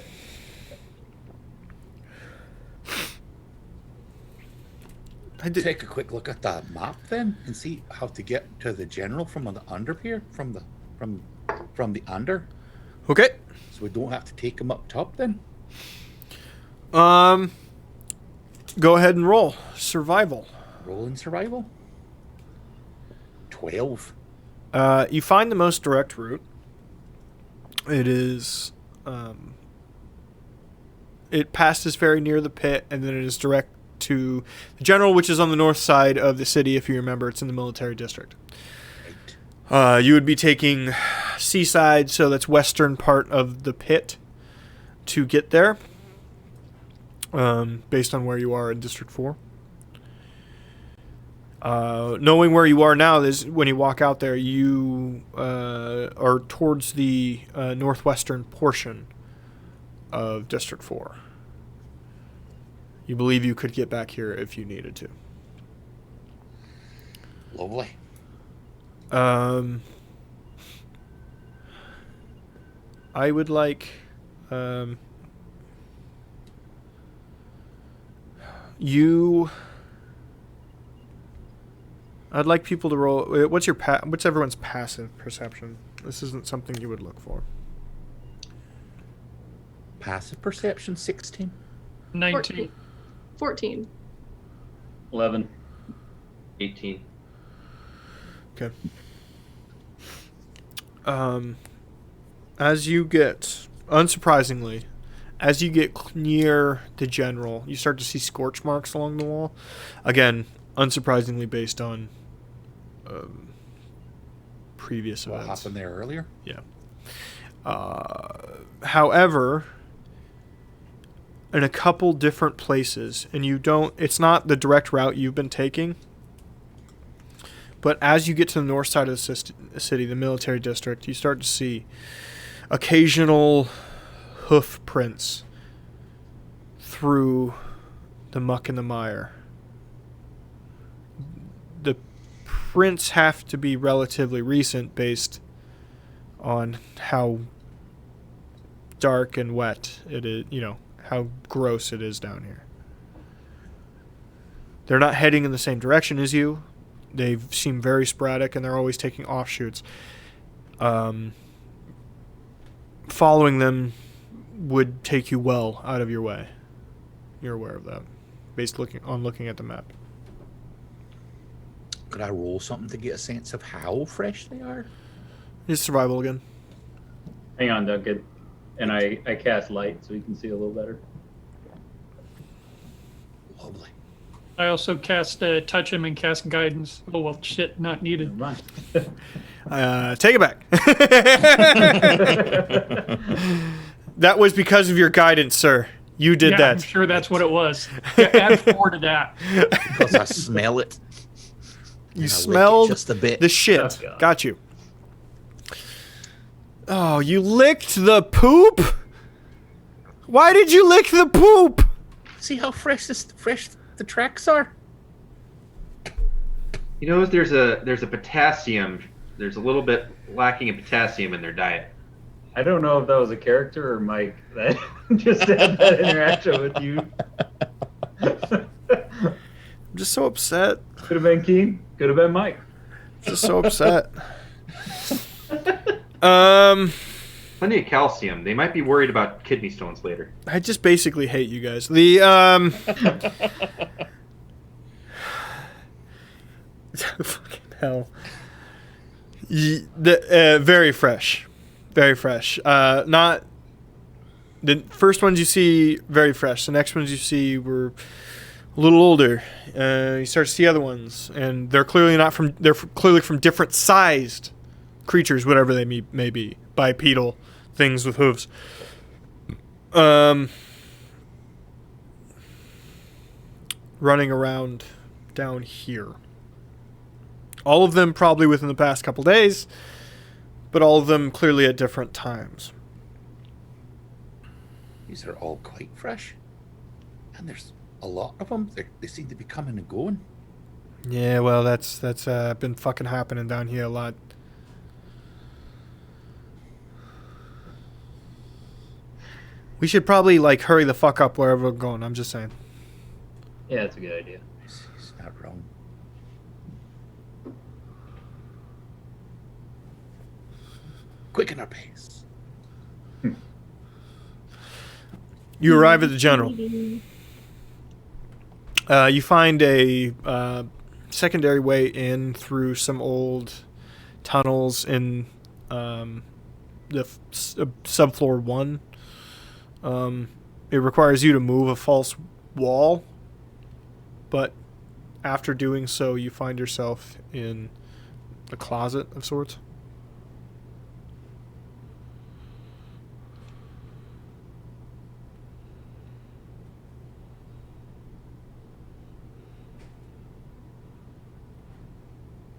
Take a quick look at the map then and see how to get to the general from the under here, from the under, Okay. so we don't have to take him up top then. Go ahead and roll survival. Roll in survival. 12. You find the most direct route. It is, it passes very near the pit, and then it is direct to the general, which is on the north side of the city. If you remember, it's in the military district. Right. You would be taking seaside, so that's western part of the pit to get there, based on where you are in District 4. Knowing where you are now, is when you walk out there, you are towards the northwestern portion of District 4. You believe you could get back here if you needed to. Lovely. I would like you I'd like people to roll. What's everyone's passive perception? This isn't something you would look for. Passive perception 16. 19. 14. 11. 18. Okay. As you get, unsurprisingly, as you get near the general, you start to see scorch marks along the wall. Again, unsurprisingly, based on previous What events. happened there earlier? Yeah. However, in a couple different places, and it's not the direct route you've been taking, but as you get to the north side of the city, the military district, you start to see occasional hoof prints through the muck and the mire. The prints have to be relatively recent based on how dark and wet it is, how gross it is down here. They're not heading in the same direction as you. They seem very sporadic, and they're always taking offshoots. Following them would take you well out of your way. You're aware of that, based looking at the map. Could I roll something to get a sense of how fresh they are? It's survival again. Hang on, Duncan. And I cast light so you can see a little better. Lovely. I also cast touch him and cast guidance. Oh well, shit, not needed. Never mind. Take it back. That was because of your guidance, sir. You did that. I'm sure that's what it was. Yeah, add 4 to that. Because I smell it. You And I lick it smelled just a bit. the shit. Oh, God. Got you. Oh, you licked the poop? Why did you lick the poop? See how fresh the tracks are? You know, there's a potassium. There's a little bit lacking in potassium in their diet. I don't know if that was a character or Mike that just had that interaction with you. I'm just so upset. Could have been Keen. Could have been Mike. Just so upset. Plenty of calcium. They might be worried about kidney stones later. I just basically hate you guys. Fucking hell. Very fresh. Very fresh. Not the first ones you see very fresh. The next ones you see were a little older. You start to see other ones, and they're clearly from different sized creatures, whatever they may be, bipedal things with hooves. Running around down here. All of them probably within the past couple days, but all of them clearly at different times. These are all quite fresh. And there's a lot of them. They seem to be coming and going. Yeah, well, that's been fucking happening down here a lot. We should probably hurry the fuck up wherever we're going. I'm just saying. Yeah, it's a good idea. He's not wrong. Quicken our pace. You arrive at the general. You find a secondary way in through some old tunnels in the subfloor 1. It requires you to move a false wall, but after doing so, you find yourself in a closet of sorts.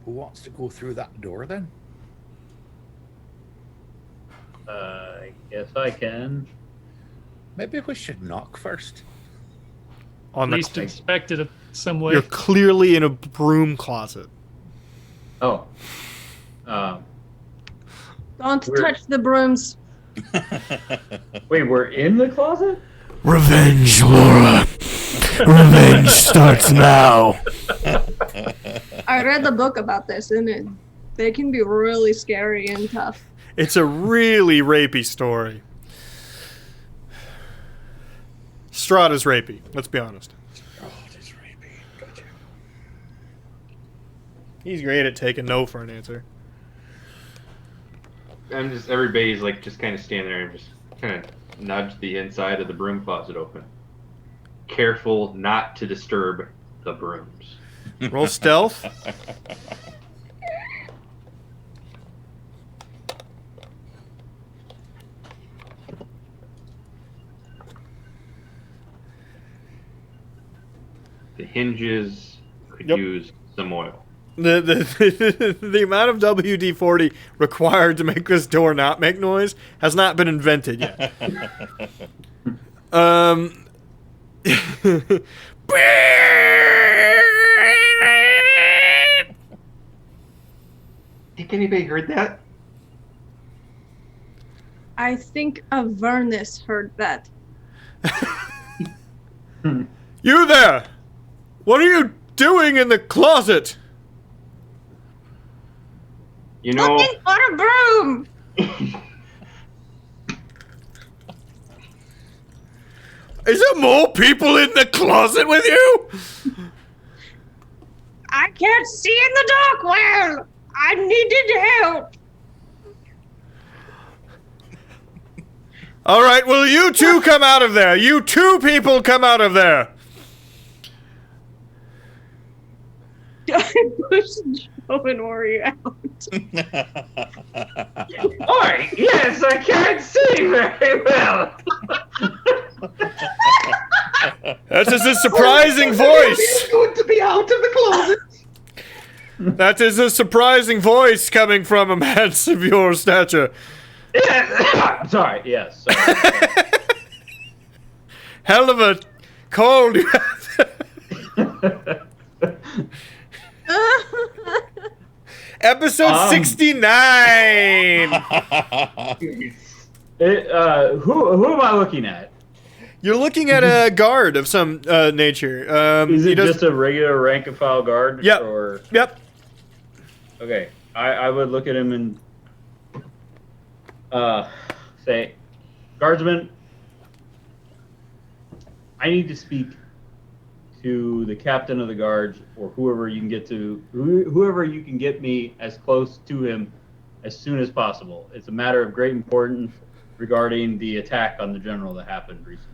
Who wants to go through that door then? I guess I can. Maybe we should knock first. On At least inspect it some way. You're clearly in a broom closet. Oh. Don't We're- touch the brooms. Wait, we're in the closet? Revenge, Laura. Revenge starts now. I read the book about this, and they can be really scary and tough. It's a really rapey story. Strahd is rapey. Let's be honest. Oh, it's rapey. Gotcha. He's great at taking no for an answer. Everybody's like just kind of standing there and just kind of nudge the inside of the broom closet open. Careful not to disturb the brooms. Roll stealth. The hinges could Yep. use some oil. The amount of WD-40 required to make this door not make noise has not been invented yet. Think anybody heard that? I think Avernus heard that. You there! What are you doing in the closet? You know, Looking for a broom! Is there more people in the closet with you? I can't see in the dark well! I needed help! All right, well, you two come out of there. You two people come out of there. I pushed Joe and Ori out. Alright, yes, I can't see very well. That is a surprising voice. good to be out of the closet. That is a surprising voice coming from a man of your stature. Yes. Sorry, yes. Sorry. Hell of a cold you have. Episode 69. Who am I looking at? You're looking at a guard of some nature. Is he it does- just a regular rank and file guard? Yep. Or Yep. okay, I would look at him and say, Guardsman, I need to speak to the captain of the guards, or whoever you can get to, whoever you can get me as close to him as soon as possible. It's a matter of great importance regarding the attack on the general that happened recently.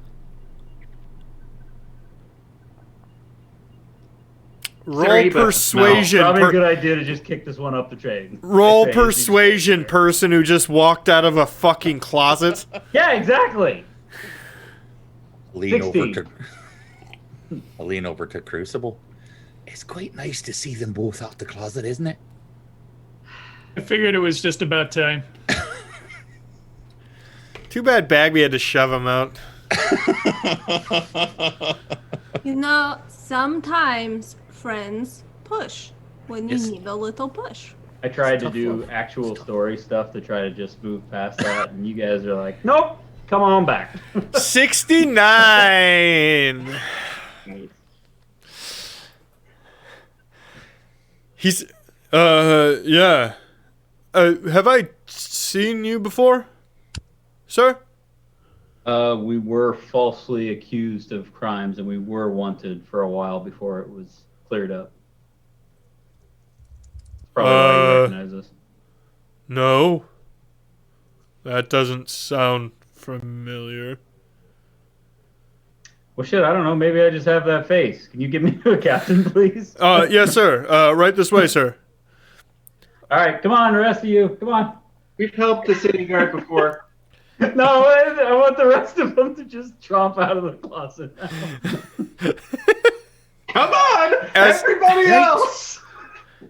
Roll Sorry, but- persuasion. Probably a good idea to just kick this one up the chain. Roll I'd say, persuasion, person who just walked out of a fucking closet. Yeah, exactly. Lean over 16. to I lean over to Crucible. It's quite nice to see them both out the closet, isn't it? I figured it was just about time. Too bad Bagby had to shove him out. You know, sometimes friends push when you Yes. need a little push. I tried to tough do love. actual story stuff to try to just move past that, and you guys are like, nope, come on back. 69. He's, yeah. Have I seen you before, sir? We were falsely accused of crimes, and we were wanted for a while before it was cleared up. Probably why you recognize us. No. That doesn't sound familiar. Well, shit, I don't know. Maybe I just have that face. Can you give me to a captain, please? Yes, sir. Right this way, sir. All right, come on, the rest of you. Come on. We've helped the city guard before. No, I want the rest of them to just tromp out of the closet. Come on, As- everybody else.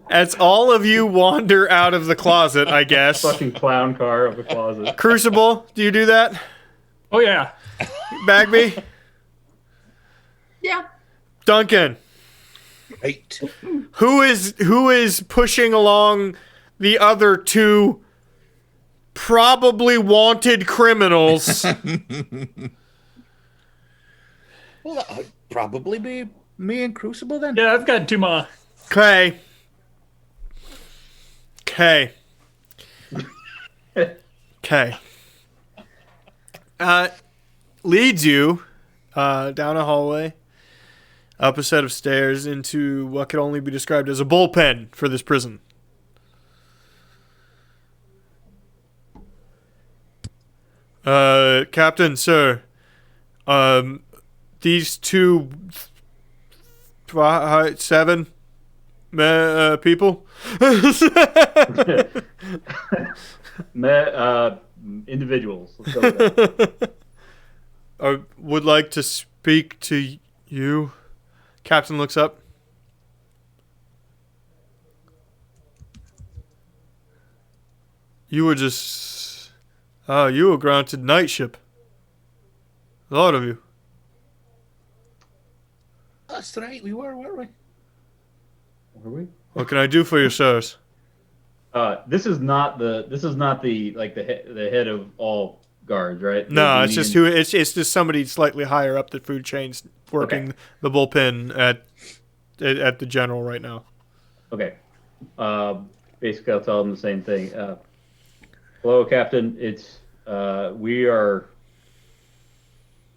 As all of you wander out of the closet, I guess. Fucking clown car of the closet. Crucible, do you do that? Oh yeah. Bagby? Yeah. Duncan? Right. Who is pushing along the other two probably wanted criminals? Well, that would probably be me and Crucible then. Yeah, I've got Tuma. Okay. Okay. Okay. Leads you down a hallway, up a set of stairs into what could only be described as a bullpen for this prison. Captain, sir, these two, 7 people. Individuals. Let's go with that. I would like to speak to you. Captain looks up. You were just... you were granted knightship. A lot of you. That's right, we were, weren't we? Were we? What can I do for you, sirs? This is not the head of all guards, right? No, it's just it's just somebody slightly higher up the food chains working the bullpen at the general right now. Okay. Basically, I'll tell them the same thing. Hello, Captain. It's we are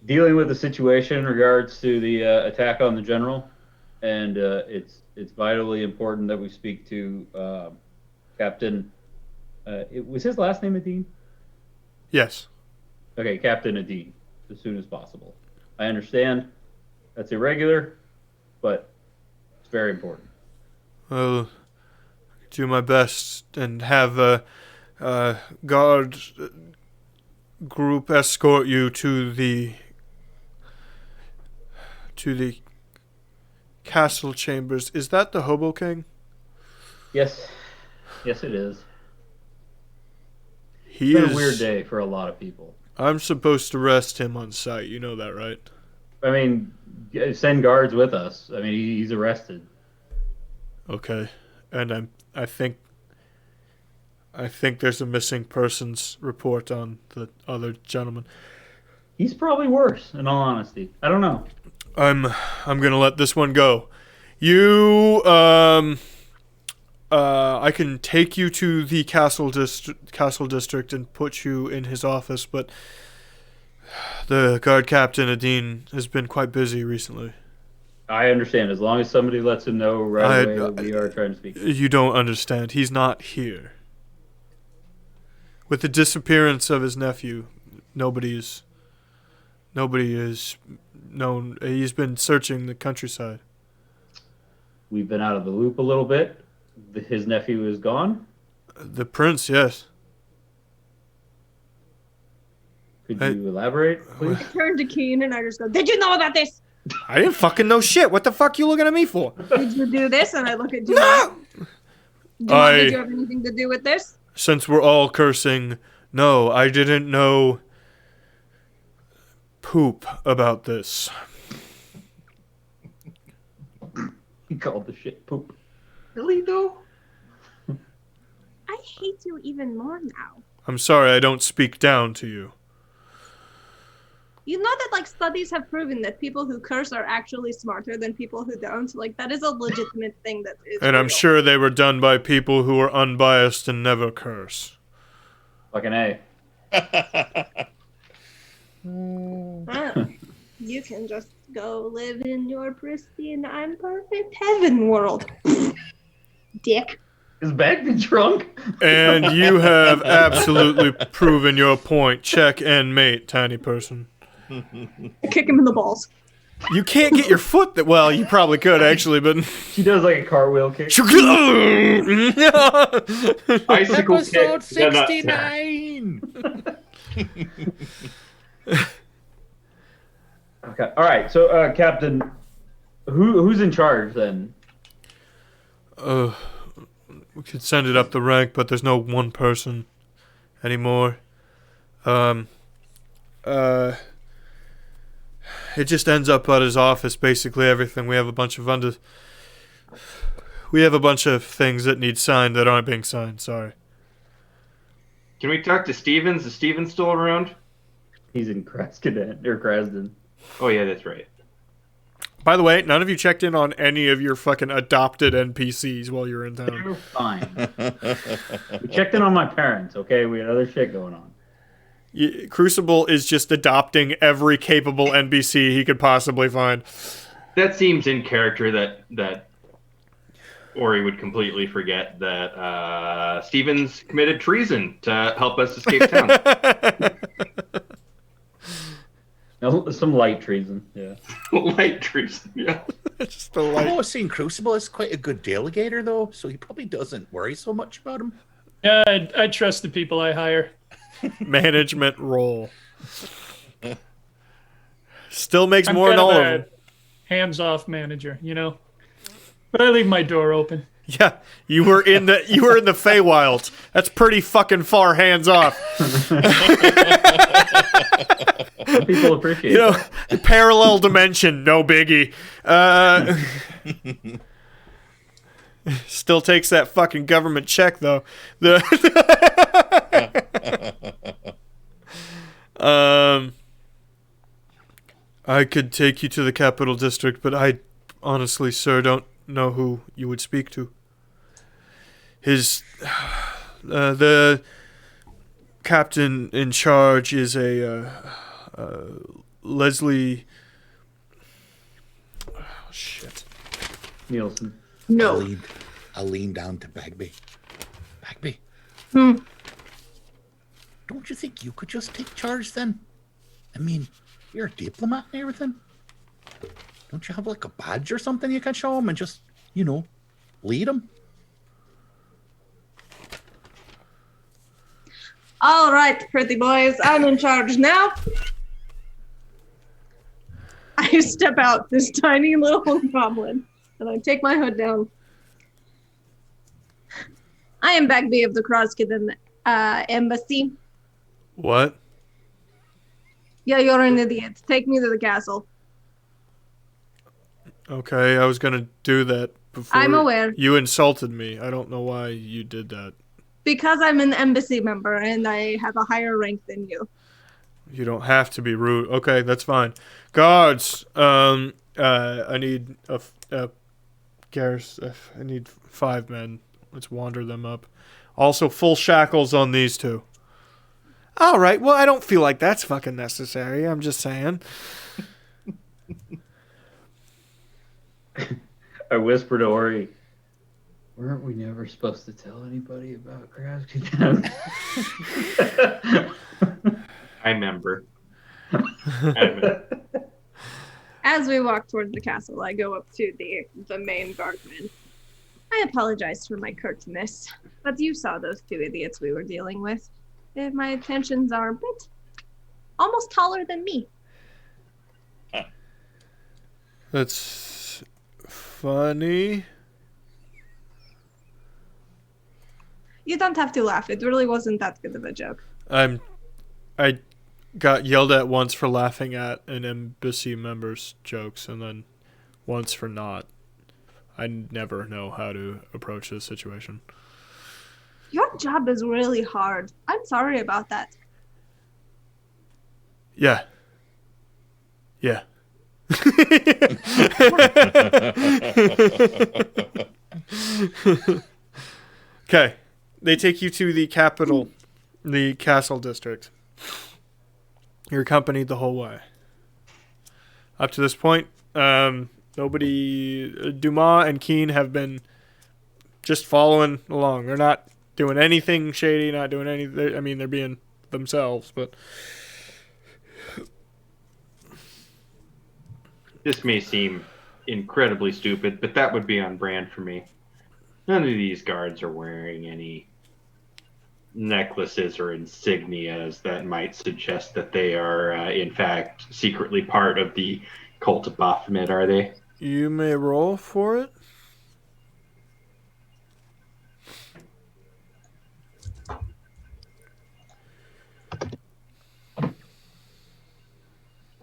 dealing with the situation in regards to the attack on the general, and it's vitally important that we speak to Captain. Was his last name Adine? Yes. Okay, Captain Adine, as soon as possible. I understand that's irregular, but it's very important. I'll do my best and have a guard group escort you to the castle chambers. Is that the Hobo King? Yes, it is. It's He been is a weird day for a lot of people. I'm supposed to arrest him on sight. You know that, right? I mean, send guards with us. I mean, he's arrested. Okay. And I think there's a missing persons report on the other gentleman. He's probably worse, in all honesty. I don't know. I'm gonna let this one go. You I can take you to the castle district and put you in his office, but the guard captain Adine has been quite busy recently. I understand. As long as somebody lets him know right away that we are trying to speak. You don't understand. He's not here. With the disappearance of his nephew, nobody is known. He's been searching the countryside. We've been out of the loop a little bit. His nephew is gone. The prince, yes. Could you elaborate, please? I turn to Keen and I just go, "Did you know about this? I didn't fucking know shit. What the fuck you looking at me for? Did you do this?" And I look at you. No! Did you have anything to do with this? Since we're all cursing, no, I didn't know poop about this. He called the shit poop. Really though? I hate you even more now. I'm sorry I don't speak down to you. You know that like studies have proven that people who curse are actually smarter than people who don't. Like that is a legitimate thing that is. And I'm real. sure they were done by people who are unbiased and never curse. Fucking A. You can just go live in your pristine, I'm perfect heaven world. Dick. Is Bagby drunk? And you have absolutely proven your point. Check and mate, tiny person. Kick him in the balls. You can't get your foot that well. You probably could actually, but She does like a cartwheel kick. Icicle Episode kick. 69. Okay. All right. So, Captain, who's in charge then? We could send it up the rank, but there's no one person anymore. It just ends up at his office. Basically, everything. We have a bunch of things that need signed that aren't being signed. Sorry. Can we talk to Stevens? Is Stevens still around? He's in Krasden or Krasden. Oh yeah, that's right. By the way, none of you checked in on any of your fucking adopted NPCs while you were in town. You're fine. We checked in on my parents, okay? We had other shit going on. Crucible is just adopting every capable NPC he could possibly find. That seems in character that Ori would completely forget that Stevens committed treason to help us escape town. No, some light treason, yeah. Light treason, yeah. Just the I've light. always seen Crucible as quite a good delegator, though, so he probably doesn't worry so much about him. Yeah, I trust the people I hire. Management role. Still makes I'm more than kind all of of a them. hands-off manager, you know. But I leave my door open. Yeah, you were in the Feywild. That's pretty fucking far hands off. People appreciate You know, that. parallel dimension, no biggie. Still takes that fucking government check though. I could take you to the capital district, but I honestly, sir, don't know who you would speak to. The captain in charge is a Leslie. Oh, shit. Nielsen. No. I'll lean down to Bagby. Bagby, Hmm. don't you think you could just take charge then? I mean, you're a diplomat and everything. Don't you have like a badge or something you can show him and just, lead him? All right, pretty boys, I'm in charge now. I step out, this tiny little goblin, and I take my hood down. I am Bagby of the Krasden embassy. What? Yeah, you're an idiot. Take me to the castle. Okay, I was gonna do that before. I'm aware. You insulted me. I don't know why you did that. Because I'm an embassy member and I have a higher rank than you. You don't have to be rude. Okay, that's fine. Guards, I need I need 5 men. Let's wander them up. Also, full shackles on these 2. All right. Well, I don't feel like that's fucking necessary. I'm just saying. I whispered to Ori, weren't we never supposed to tell anybody about Krasden? I remember. As we walk towards the castle, I go up to the main guardman. I apologize for my curtness, but you saw those 2 idiots we were dealing with. My intentions are a bit almost taller than me. That's funny. You don't have to laugh. It really wasn't that good of a joke. I got yelled at once for laughing at an embassy member's jokes, and then once for not. I never know how to approach this situation. Your job is really hard. I'm sorry about that. Yeah. Yeah. Okay. They take you to the capital, the castle district. You're accompanied the whole way. Up to this point, nobody, Dumas and Keen have been just following along. They're not doing anything shady, not doing anything. I mean, they're being themselves, but This may seem incredibly stupid, but that would be on brand for me. None of these guards are wearing any necklaces or insignias that might suggest that they are, in fact, secretly part of the cult of Baphomet, are they? you may roll for it.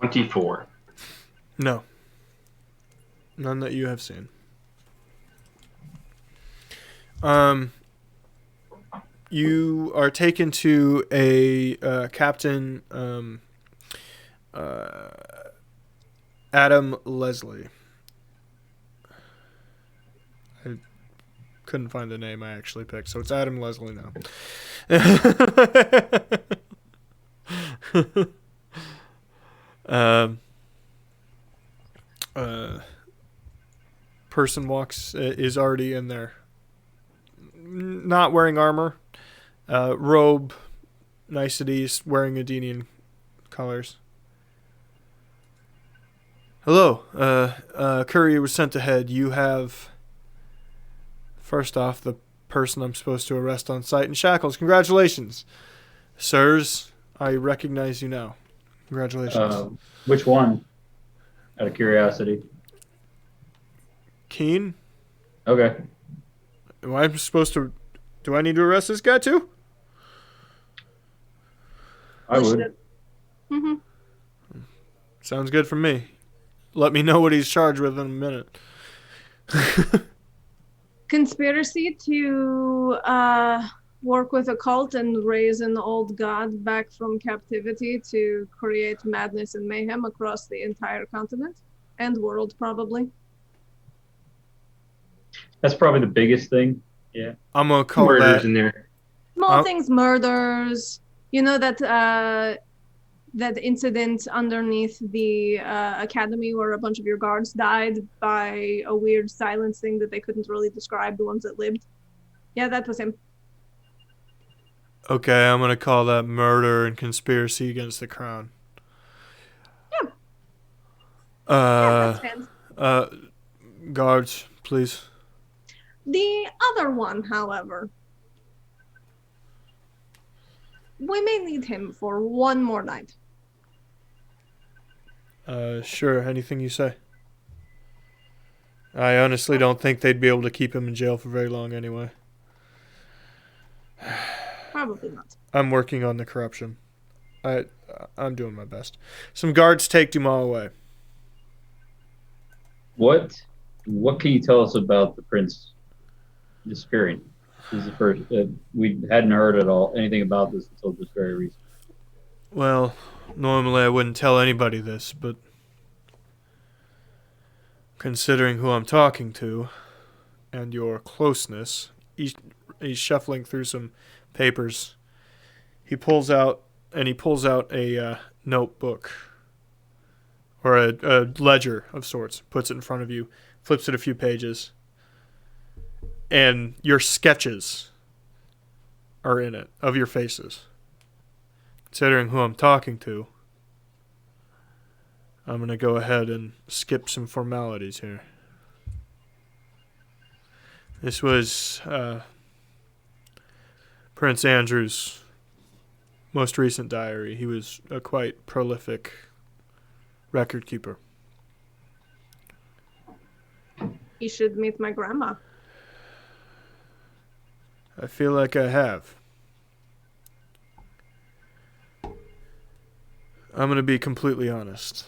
$24. No. None that you have seen. You are taken to a Captain Adam Leslie. couldn't find the name I actually picked, so it's Adam Leslie now. Person is already in there. Not wearing armor. Robe, niceties, wearing Edenian colors. Hello. Courier was sent ahead. You have, first off, the person I'm supposed to arrest on sight in shackles. Congratulations. Sirs, I recognize you now. Congratulations. Which one? Out of curiosity. Keen? Okay. Am I supposed to... Do I need to arrest this guy too? I would. Mm-hmm. Sounds good for me. Let me know what he's charged with in a minute. Conspiracy to work with a cult and raise an old god back from captivity to create madness and mayhem across the entire continent and world, probably. That's probably the biggest thing. Yeah. I'm going to call Murders that... in there. Small things, murders. You know that that incident underneath the academy where a bunch of your guards died by a weird silence thing that they couldn't really describe, the ones that lived? Yeah, that was him. Okay, I'm going to call that murder and conspiracy against the crown. Yeah. That stands. Guards, please. The other one, however, we may need him for one more night. Sure, anything you say. I honestly don't think they'd be able to keep him in jail for very long anyway. Probably not. I'm working on the corruption. I'm doing my best. Some guards take Dumas away. What can you tell us about the prince disappearing? This is the first. We hadn't heard anything about this until this very recent. Well, normally I wouldn't tell anybody this, but considering who I'm talking to and your closeness, he's shuffling through some papers. He pulls out a notebook or a ledger of sorts, puts it in front of you, flips it a few pages, and your sketches are in it of your faces. Considering who I'm talking to, I'm going to go ahead and skip some formalities here. This was Prince Andrew's most recent diary. He was a quite prolific record keeper. You should meet my grandma. I feel like I have. I'm going to be completely honest.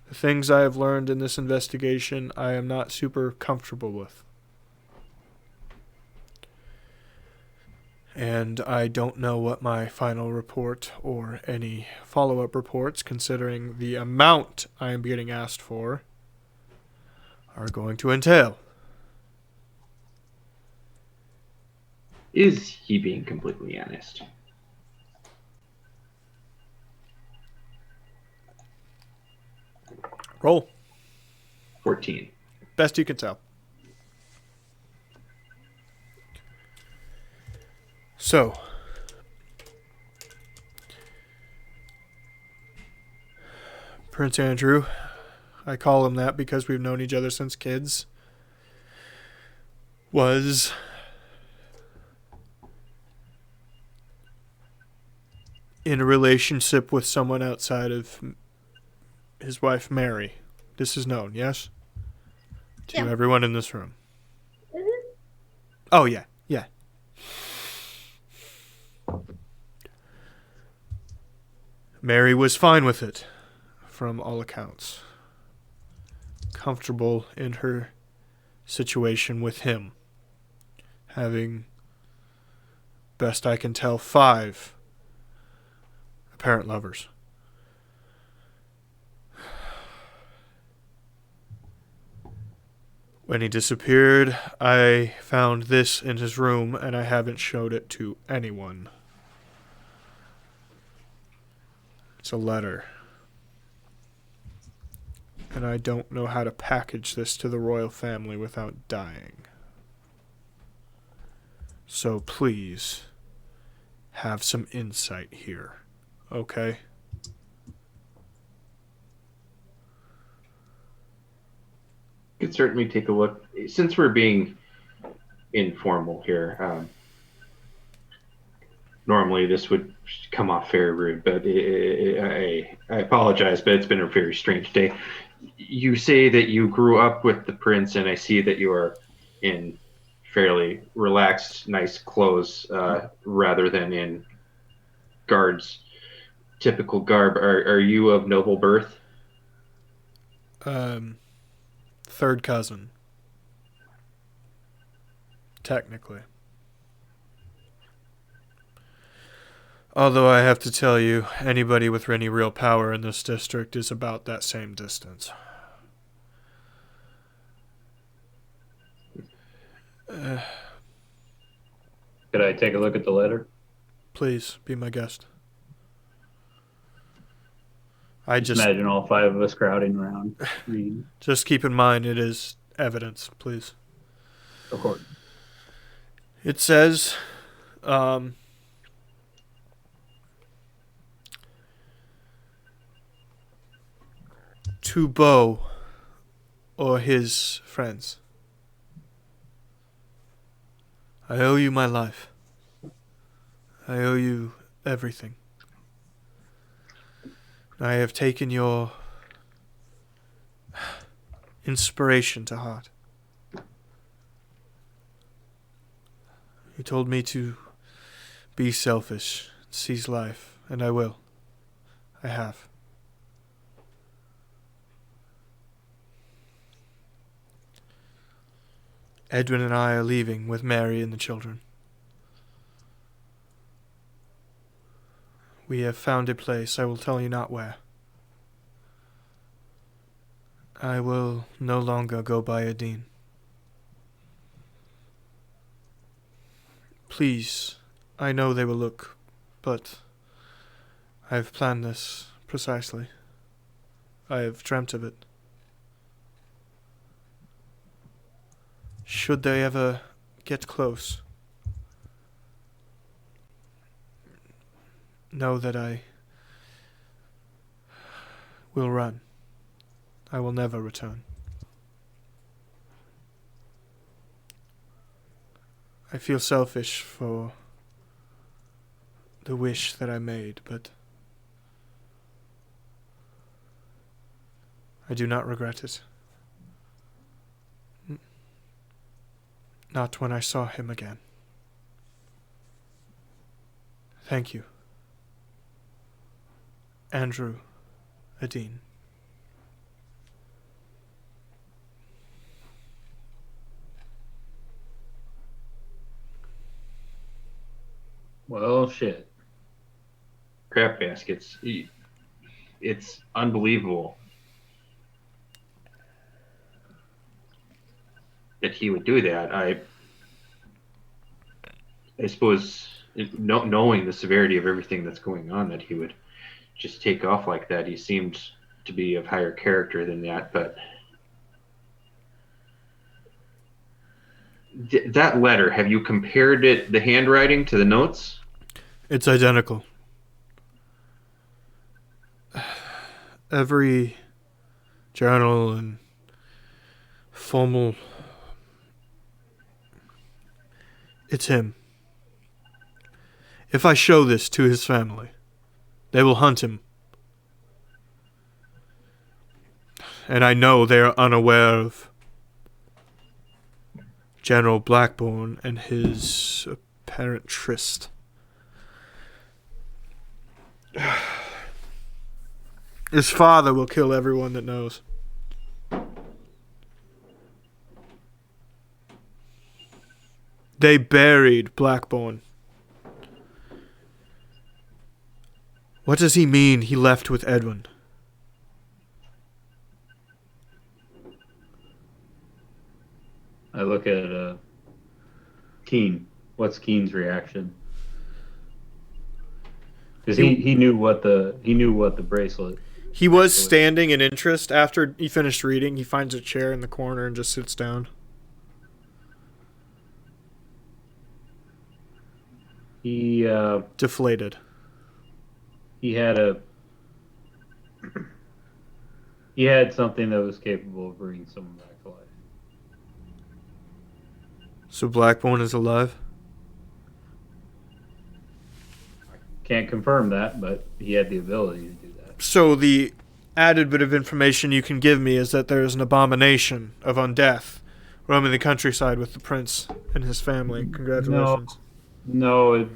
The things I have learned in this investigation, I am not super comfortable with. And I don't know what my final report or any follow-up reports, considering the amount I am getting asked for, are going to entail. Is he being completely honest? Roll. 14. Best you can tell. So, Prince Andrew, I call him that because we've known each other since kids, was in a relationship with someone outside of his wife, Mary. This is known, yes? To Yeah. everyone in this room. Mm-hmm. Oh, yeah. Mary was fine with it, from all accounts. Comfortable in her situation with him. Having, best I can tell, 5 apparent lovers. When he disappeared, I found this in his room, and I haven't showed it to anyone. It's a letter. And I don't know how to package this to the royal family without dying. So please, have some insight here, okay? Could certainly take a look. Since we're being informal here, normally this would come off very rude, but I apologize, but it's been a very strange day. You say that you grew up with the prince, and I see that you are in fairly relaxed, nice clothes rather than in guards' typical garb. Are you of noble birth? Third cousin. Technically. Although I have to tell you, anybody with any real power in this district is about that same distance. Could I take a look at the letter? Please, be my guest. I just imagine all 5 of us crowding around. Reading. Just keep in mind it is evidence, please. Of course. It says, to Bo or his friends. I owe you my life. I owe you everything. I have taken your inspiration to heart. You told me to be selfish, seize life, and I will. I have. Edwin and I are leaving with Mary and the children. We have found a place, I will tell you not where. I will no longer go by a dean. Please, I know they will look, but I have planned this precisely. I have dreamt of it. Should they ever get close, know that I will run. I will never return. I feel selfish for the wish that I made, but I do not regret it. Not when I saw him again. Thank you. Andrew, Adine. Well, shit. Crap baskets. It's unbelievable that he would do that. I suppose, knowing the severity of everything that's going on, that he would just take off like that. He seemed to be of higher character than that, but that letter, have you compared it, the handwriting, to the notes? It's identical. Every journal and formal... It's him. If I show this to his family, they will hunt him. And I know they are unaware of General Blackburn and his apparent tryst. His father will kill everyone that knows. They buried Blackburn. What does he mean he left with Edwin? I look at Keen. What's Keen's reaction? Because he knew what the bracelet. He was actually- standing in interest after he finished reading. He finds a chair in the corner and just sits down. He Deflated. he had something that was capable of bringing someone back to life. So Blackbone is alive? Can't confirm that, but he had the ability to do that. So the added bit of information you can give me is that there is an abomination of undeath roaming the countryside with the prince and his family. Congratulations. No, it'd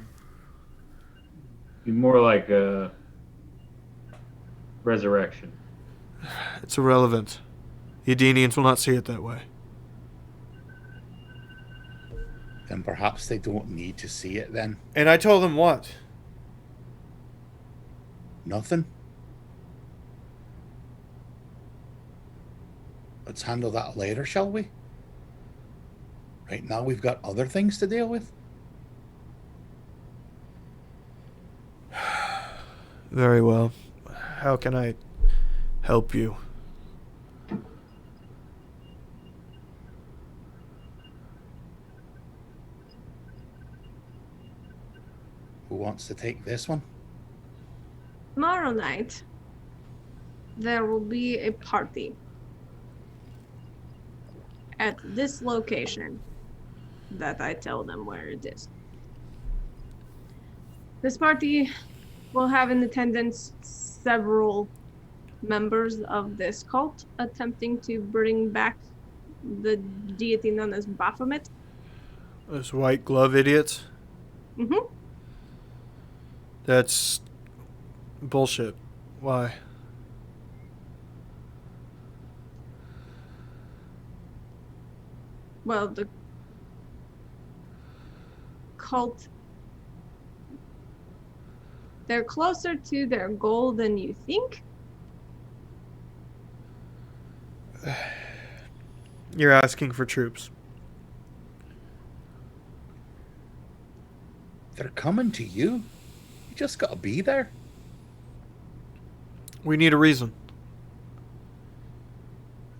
be more like a resurrection. It's irrelevant. The Edenians will not see it that way. Then perhaps they don't need to see it then. And I told them what? Nothing. Let's handle that later, shall we? Right now we've got other things to deal with. Very well. How can I help you? Who wants to take this one? Tomorrow night, there will be a party at this location that I tell them where it is. This party will have in attendance several members of this cult attempting to bring back the deity known as Baphomet. Those white glove idiots? Mm-hmm. That's bullshit. Why? Well, the cult, they're closer to their goal than you think. You're asking for troops. They're coming to you. You just gotta be there. We need a reason.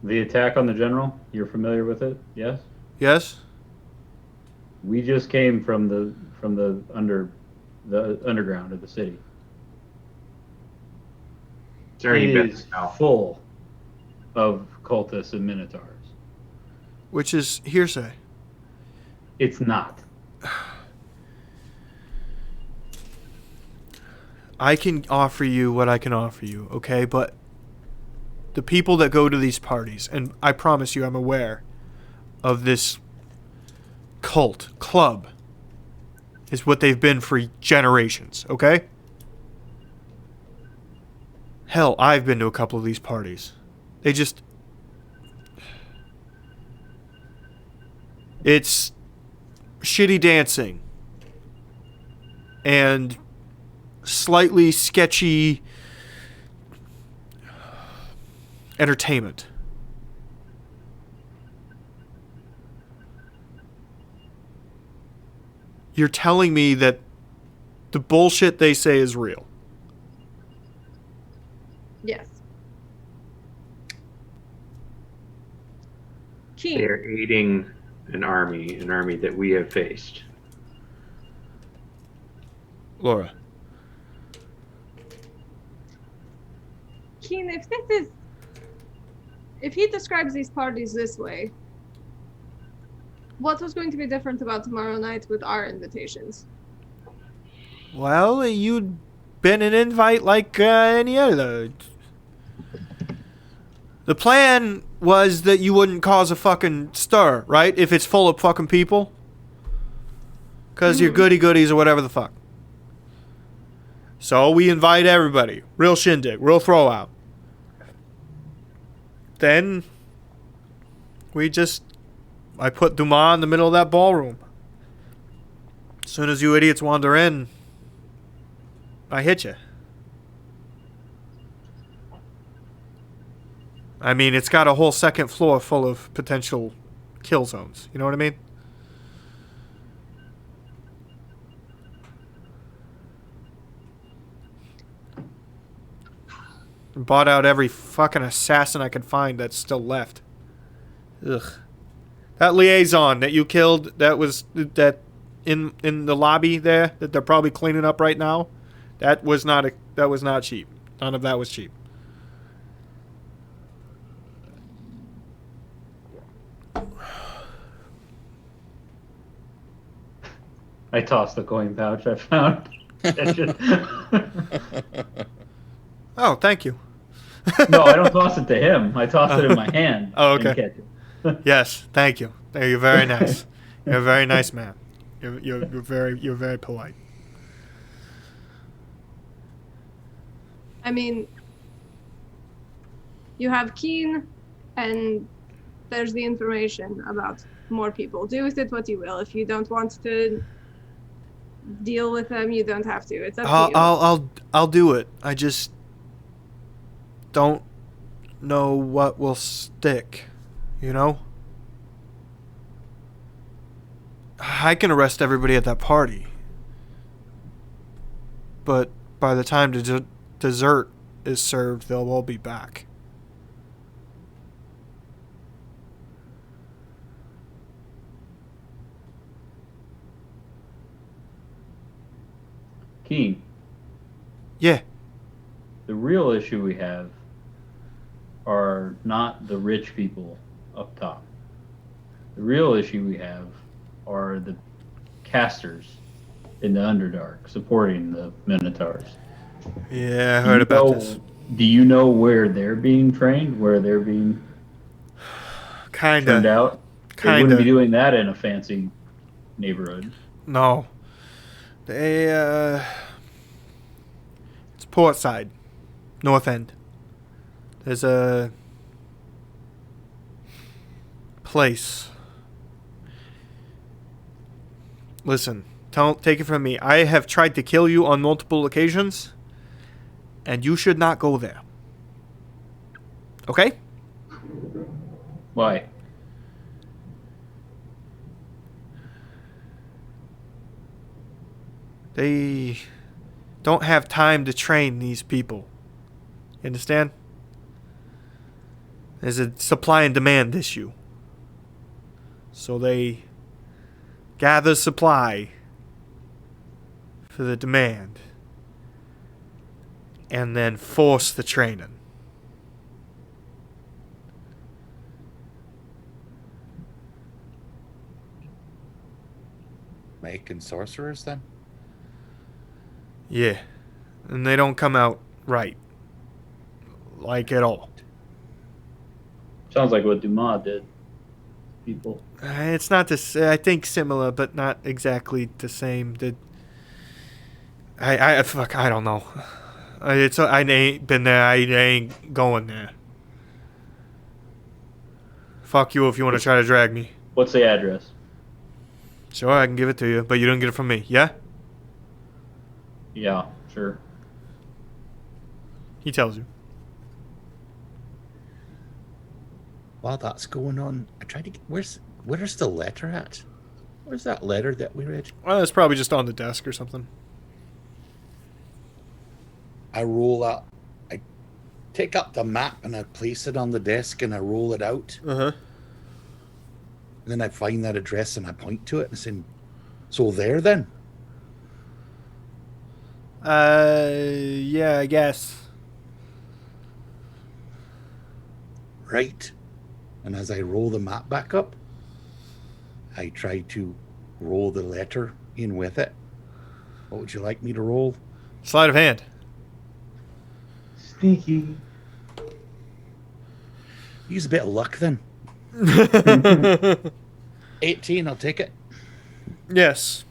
The attack on the general, you're familiar with it? Yes? Yes? We just came from the underground of the city. Is there any It better is now? full of cultists and minotaurs. Which is hearsay. It's not. I can offer you what I can offer you, okay? But the people that go to these parties, and I promise you I'm aware of this cult, club, is what they've been for generations, okay? Hell, I've been to a couple of these parties. They just... It's shitty dancing. And slightly sketchy entertainment. You're telling me that the bullshit they say is real. Yes. They Keen, are aiding an army that we have faced. Laura. Keen, if he describes these parties this way, what was going to be different about tomorrow night with our invitations? Well, you'd been an invite like any other. The plan was that you wouldn't cause a fucking stir, right? If it's full of fucking people. Because you're goody-goodies or whatever the fuck. So we invite everybody. Real shindig. Real throwout. Then I put Dumas in the middle of that ballroom. As soon as you idiots wander in, I hit you. I mean, it's got a whole second floor full of potential kill zones. You know what I mean? Bought out every fucking assassin I could find that's still left. Ugh. That liaison that you killed, that was that in the lobby there that they're probably cleaning up right now. That was not cheap. None of that was cheap. I tossed the coin pouch I found. Oh, thank you. No, I don't toss it to him. I toss it in my hand. Oh, okay. And catch it. Yes, thank you. You're very nice. You're a very nice man. You're very polite. I mean, you have Keen, and there's the information about more people. Do with it what you will. If you don't want to deal with them, you don't have to. It's up to you. I'll do it. I just don't know what will stick. You know? I can arrest everybody at that party. But by the time dessert is served, they'll all be back. Keen, Yeah. the real issue we have are not the rich people up top. The real issue we have are the casters in the Underdark supporting the Minotaurs. Yeah, I heard about this. Do you know where they're being trained? Where they're being turned Kinda. out? They wouldn't be doing that in a fancy neighborhood. No. They, it's port side. North end. There's a place. Listen, take it from me. I have tried to kill you on multiple occasions, and you should not go there. Okay? Why? They don't have time to train these people. You understand? There's a supply and demand issue. So they gather supply for the demand and then force the training. Making sorcerers then? Yeah. And they don't come out right. Like at all. Sounds like what Dumas did. People. It's not this. I think similar, but not exactly the same. I don't know. I ain't been there. I ain't going there. Fuck you if you want to try to drag me. What's the address? Sure, I can give it to you, but you don't get it from me. Yeah? Yeah, sure. He tells you. While that's going on, I tried to get, where's the letter at? Where's that letter that we read? Well, it's probably just on the desk or something. I roll out, I take up the map and I place it on the desk and I roll it out. Uh-huh. And then I find that address and I point to it and say, so there then? Yeah, I guess. Right. And as I roll the map back up, I try to roll the letter in with it. What would you like me to roll? Sleight of hand. Sneaky. Use a bit of luck then. 18, I'll take it. Yes.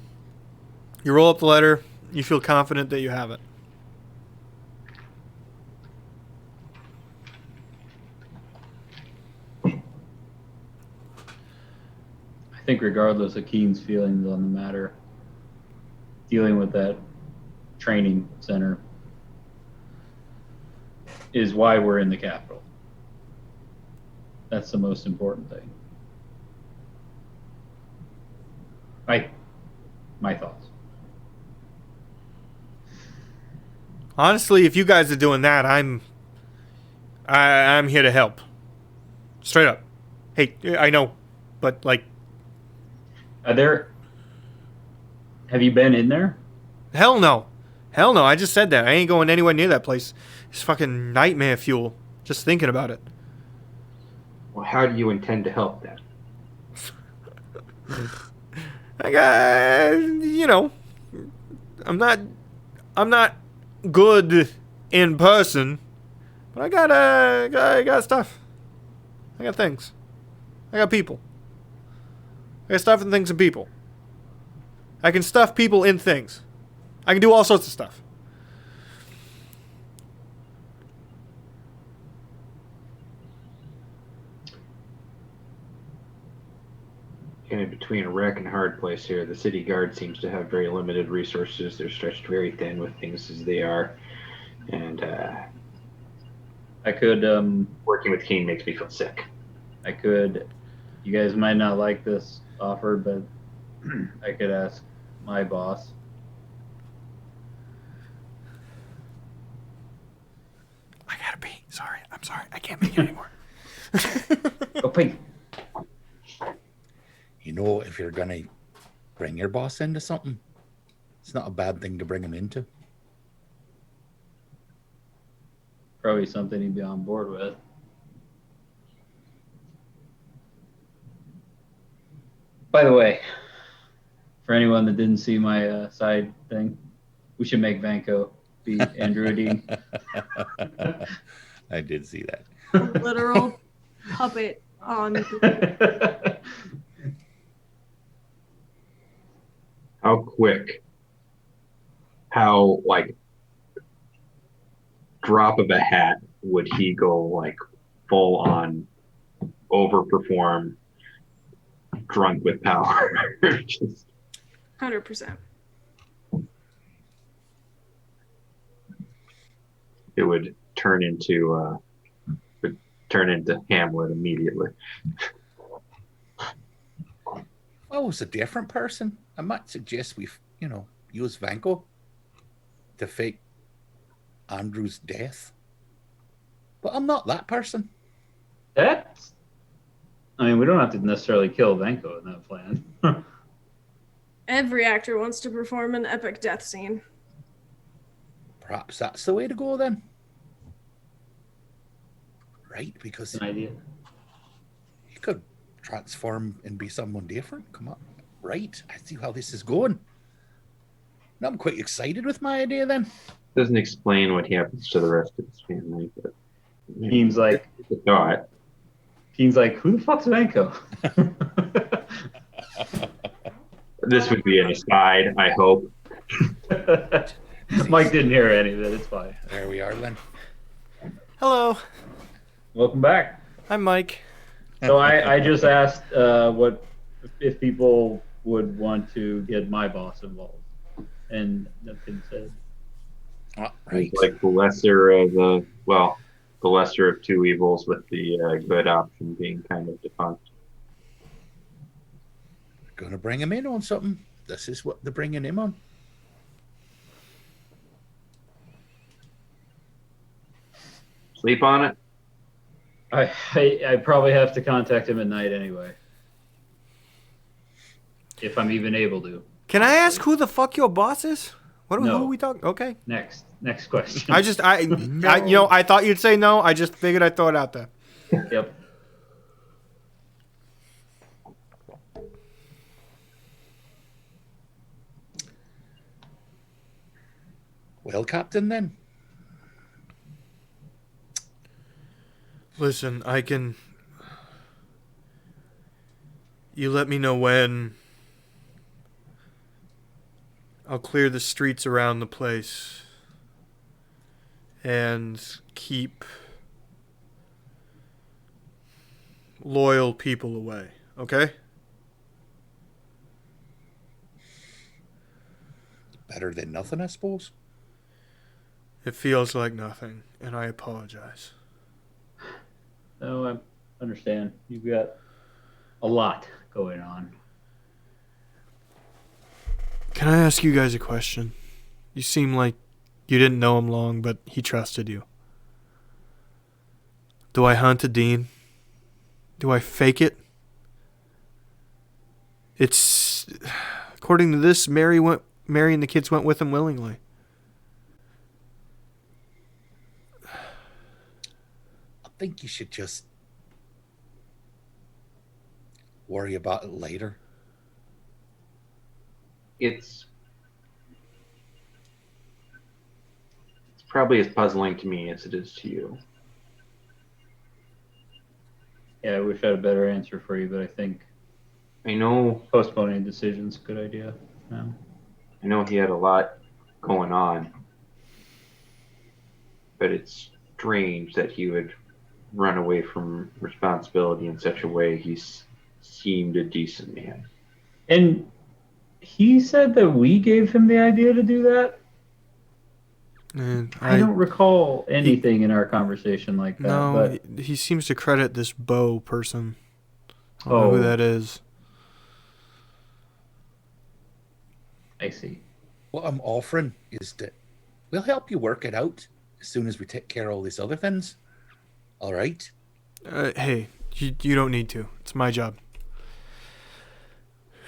You roll up the letter. You feel confident that you have it. I think regardless of Keen's feelings on the matter, dealing with that training center is why we're in the capital. That's the most important thing. My thoughts. Honestly, if you guys are doing that, I'm here to help. Straight up. Hey, I know, but like, Have you been in there? hell no. Hell no, I just said that. I ain't going anywhere near that place. It's fucking nightmare fuel. Just thinking about it. Well, how do you intend to help then? I got, I'm not good in person, but I got stuff. I got things. I got people. I got stuff and things and people. I can stuff people in things. I can do all sorts of stuff. Kind of between a wreck and a hard place here. The city guard seems to have very limited resources. They're stretched very thin with things as they are. And I could, working with King makes me feel sick. you guys might not like this offer, but I could ask my boss. I gotta pee. Sorry. I'm sorry. I can't make it anymore. Go pee. You know, if you're gonna bring your boss into something, it's not a bad thing to bring him into. Probably something he'd be on board with. By the way, for anyone that didn't see my side thing, we should make Vanko be Androidine. I did see that. Literal puppet on. How quick? How like drop of a hat would he go like full on overperform, drunk with power? Just 100%. it would turn into Hamlet immediately. Oh, it's a different person. I might suggest we, use Vanko to fake Andrew's death. But I'm not that person. We don't have to necessarily kill Vanko in that plan. Every actor wants to perform an epic death scene. Perhaps that's the way to go then. Right? Because An idea. you could transform and be someone different. Come on. Right? I see how this is going. Now I'm quite excited with my idea then. Doesn't explain what happens to the rest of his family, but Keen's like, it's a thought. who the fuck's Vanko? This would be an aside, I hope. Mike didn't hear any of it. It's fine. There we are then. Hello. Welcome back. I'm Mike. So I just asked what if people would want to get my boss involved, and nothing said. Oh, right. It's like the lesser of the lesser of two evils, with the good option being kind of defunct. Gonna bring him in on something. This is what they're bringing him on. Sleep on it. I probably have to contact him at night anyway, if I'm even able to. Can I ask who the fuck your boss is? Who No. are we talking? Okay. Next question. I thought you'd say no. I just figured I'd throw it out there. Yep. Well, Captain, then. Listen, you let me know when. I'll clear the streets around the place and keep loyal people away, okay? Better than nothing, I suppose. It feels like nothing, and I apologize. No, I understand. You've got a lot going on. Can I ask you guys a question? You seem like you didn't know him long, but he trusted you. Do I hunt a Dean? Do I fake it? It's... According to this, Mary and the kids went with him willingly. I think you should just worry about it later. It's probably as puzzling to me as it is to you. Yeah, I wish I had a better answer for you, but I think I know postponing decision's a good idea now. I know he had a lot going on, but it's strange that he would run away from responsibility in such a way. He seemed a decent man. And he said that we gave him the idea to do that? And I don't recall anything in our conversation like that. No, but he seems to credit this Bo person. I don't know who that is. I see. What I'm offering is that we'll help you work it out as soon as we take care of all these other things. All right? Hey, you don't need to. It's my job.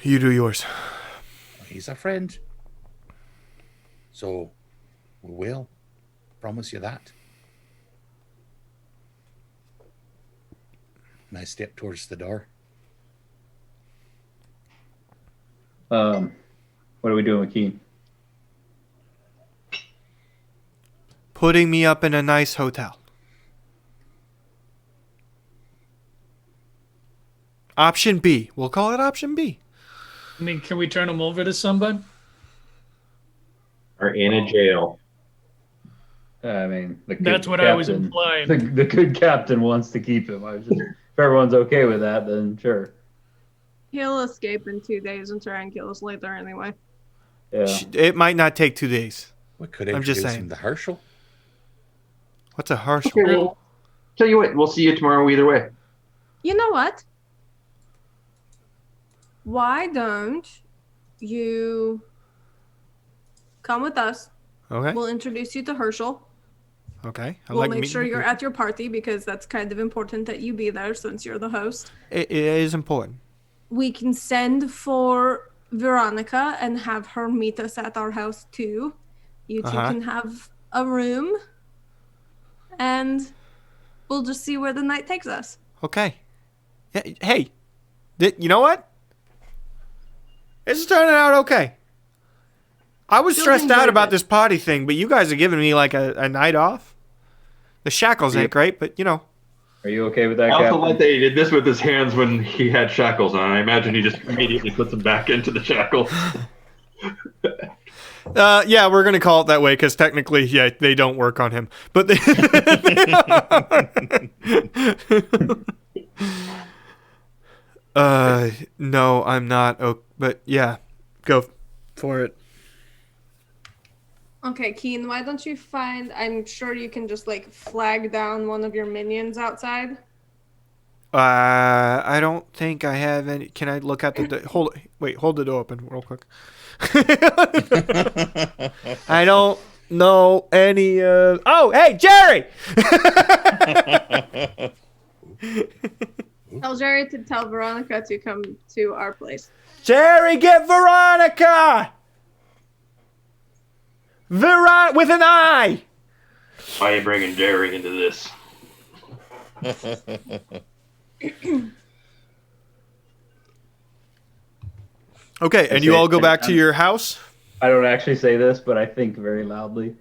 You do yours. He's a friend. So, we will. Promise you that. And I step towards the door. What are we doing with Keen? Putting me up in a nice hotel. Option B. We'll call it option B. I mean, can we turn him over to somebody? Or in a jail. I mean, That's what I was implying. The good captain wants to keep him. If everyone's okay with that, then sure. He'll escape in 2 days and try and kill us later anyway. Yeah. It might not take 2 days. We could I'm just introduce saying. him to Herschel. What's a Herschel? Okay, well, tell you what, we'll see you tomorrow either way. You know what? Why don't you come with us? Okay. We'll introduce you to Herschel. Okay. We'll make sure you're at your party because that's kind of important that you be there since you're the host. It is important. We can send for Veronica and have her meet us at our house too. You two can have a room and we'll just see where the night takes us. Okay. Hey, you know what? This is turning out okay. I was stressed out about this party thing, but you guys are giving me like a night off. The shackles ain't great, but you know. Are you okay with that, I also Captain? like that he did this with his hands when he had shackles on. I imagine he just immediately puts them back into the shackles. Yeah, we're gonna call it that way because technically, yeah, they don't work on him. But no, I'm not. Oh, but yeah, go for it. Okay, Keen, why don't you find... I'm sure you can just, like, flag down one of your minions outside. I don't think I have any... Can I look at the... hold the door open real quick. I don't know any... Oh, hey, Jerry! Tell Jerry to tell Veronica to come to our place. Jerry, get Veronica! With an I! Why are you bringing Jerry into this? Okay, and you all go back to your house? I don't actually say this, but I think very loudly.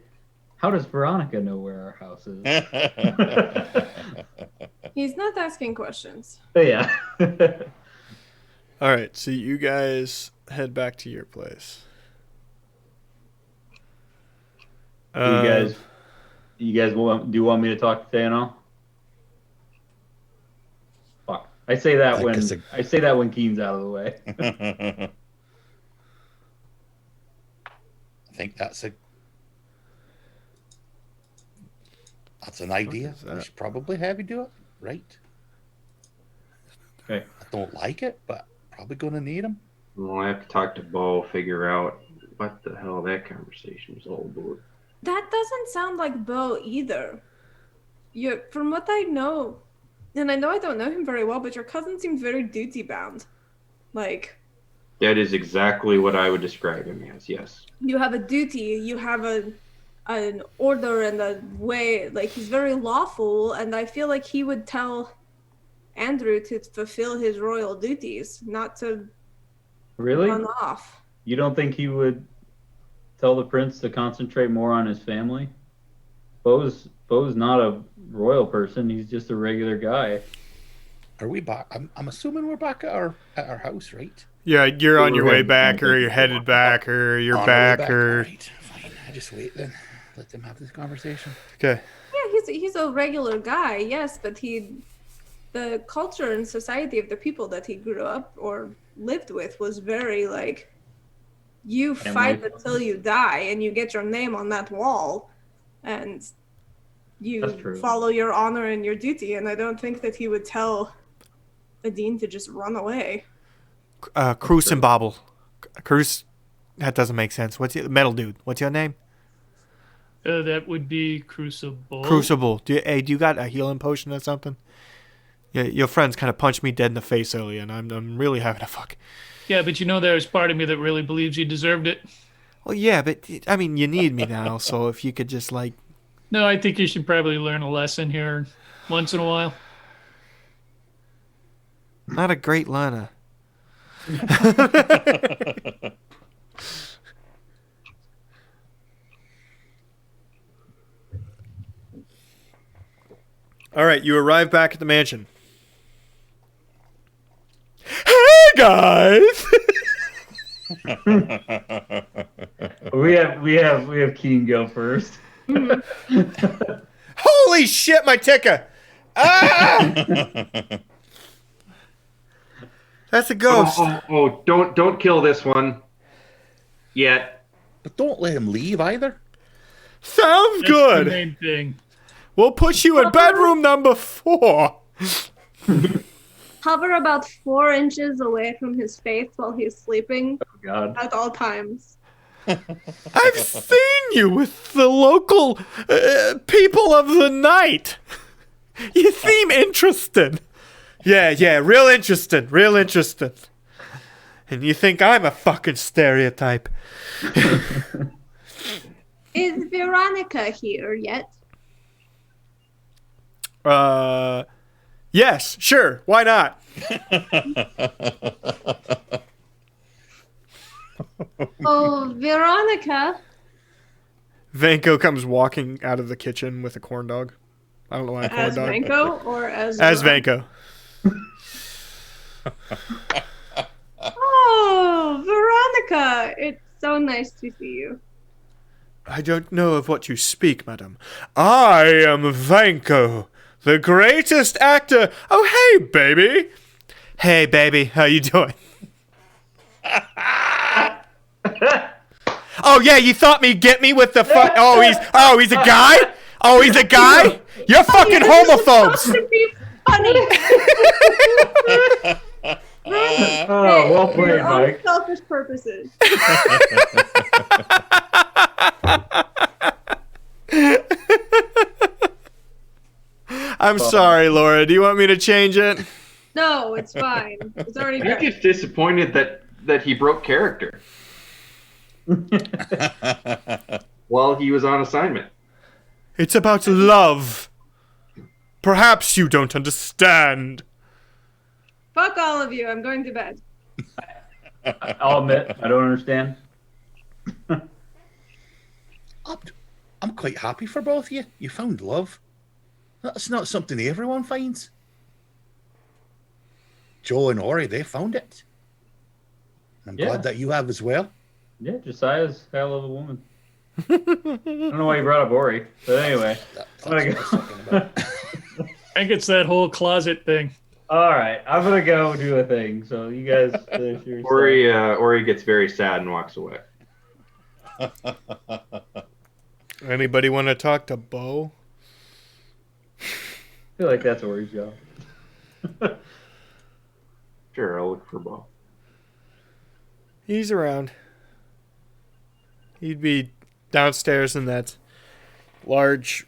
How does Veronica know where our house is? He's not asking questions. Yeah. All right, so you guys head back to your place. You guys do you want me to talk to Tano? Fuck. I say that when Keen's out of the way. I think that's an idea. We should probably have you do it, right? Okay. I don't like it, but probably gonna need him. We'll have to talk to Bo, figure out what the hell that conversation was all about. That doesn't sound like Bo either. From what I know, and I know I don't know him very well, but your cousin seems very duty bound. Like, That is exactly what I would describe him as, yes. you have a duty, you have an order and a way, like he's very lawful, and I feel like he would tell Andrew to fulfill his royal duties, not to Really? run off. You don't think he would tell the prince to concentrate more on his family? Bo's not a royal person. He's just a regular guy. Are we back? I'm assuming we're back at our house, right? Yeah, you're on your We're way heading back, or you're headed back, or you're On our way back, or... Right, fine. I just wait then. Let them have this conversation. Okay. Yeah, he's a regular guy, yes, but the culture and society of the people that he grew up or lived with was very like, you fight until you die and you get your name on that wall and you follow your honor and your duty, and I don't think that he would tell Adine to just run away. Cruise and Bobble. Cruise, that doesn't make sense. What's your metal dude? What's your name? That would be Crucible. Crucible. Do you got a healing potion or something? Yeah, your friends kind of punched me dead in the face earlier, and I'm really having a fuck. Yeah, but there's part of me that really believes you deserved it. Well, yeah, but I mean, you need me now, so if you could just like... No, I think you should probably learn a lesson here once in a while. Not a great learner. All right, you arrive back at the mansion. Hey guys! We have Keen go first. Holy shit, my ticker! Ah! That's a ghost. Oh, don't kill this one yet. But don't let him leave either. Sounds That's good. the main thing. We'll put you in bedroom number 4. Hover about 4 inches away from his face while he's sleeping God. at all times. I've seen you with the local people of the night. You seem interested. Yeah, real interested. And you think I'm a fucking stereotype. Is Veronica here yet? Yes, sure. Why not? Oh, Veronica. Vanko comes walking out of the kitchen with a corn dog. I don't know why a corn As dog. Vanko or as Vanko. Oh, Veronica. It's so nice to see you. I don't know of what you speak, madam. I am Vanko, the greatest actor. Oh, hey, baby. Hey, baby. How you doing? Oh, yeah, you thought me get me with the fuck? Oh, he's a guy? Oh, he's a guy? You're fucking homophobes. To be funny. Oh, well played, your own Mike. selfish purposes. I'm sorry, Laura. Do you want me to change it? No, it's fine. It's already I'm done. just disappointed that he broke character while he was on assignment. It's about love. Perhaps you don't understand. Fuck all of you. I'm going to bed. I'll admit, I don't understand. I'm quite happy for both of you. You found love. That's not something everyone finds. Joe and Ori, they found it. I'm glad that you have as well. Yeah, Josiah's hell of a woman. I don't know why you brought up Ori, but anyway. I'm gonna go. I think it's that whole closet thing. All right, I'm gonna go do a thing. So you guys finish your stuff. Ori gets very sad and walks away. Anybody want to talk to Bo? I feel like that's Ori's job. Sure, I'll look for Bo. He's around. He'd be downstairs in that large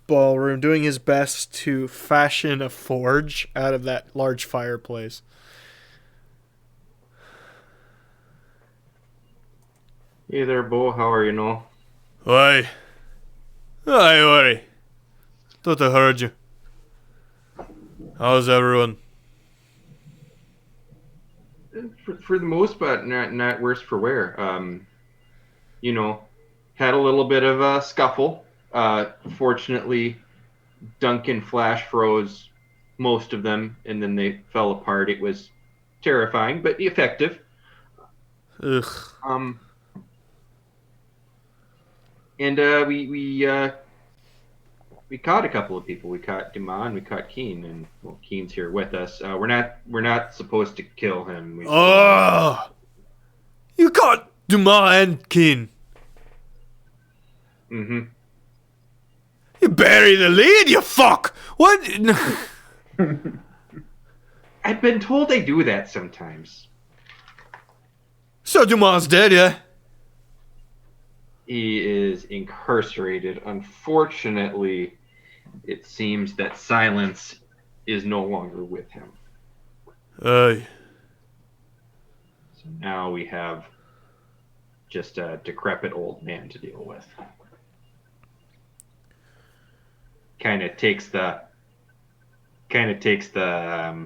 ballroom doing his best to fashion a forge out of that large fireplace. Hey there, Bo. How are you, Noel? Why? Aye, worry. Thought I heard you. How's everyone? For the most part, not worse for wear. Had a little bit of a scuffle. Fortunately, Duncan flash froze most of them, and then they fell apart. It was terrifying, but effective. Ugh. And we caught a couple of people. We caught Dumas and we caught Keen, and well, Keen's here with us. We're not supposed to kill him. Oh! You caught Dumas and Keen. Mm-hmm. You bury the lead, you fuck! What? I've been told they do that sometimes. So Dumas dead, yeah? He is incarcerated. Unfortunately, it seems that silence is no longer with him. Aye. So now we have just a decrepit old man to deal with. Kind of takes the I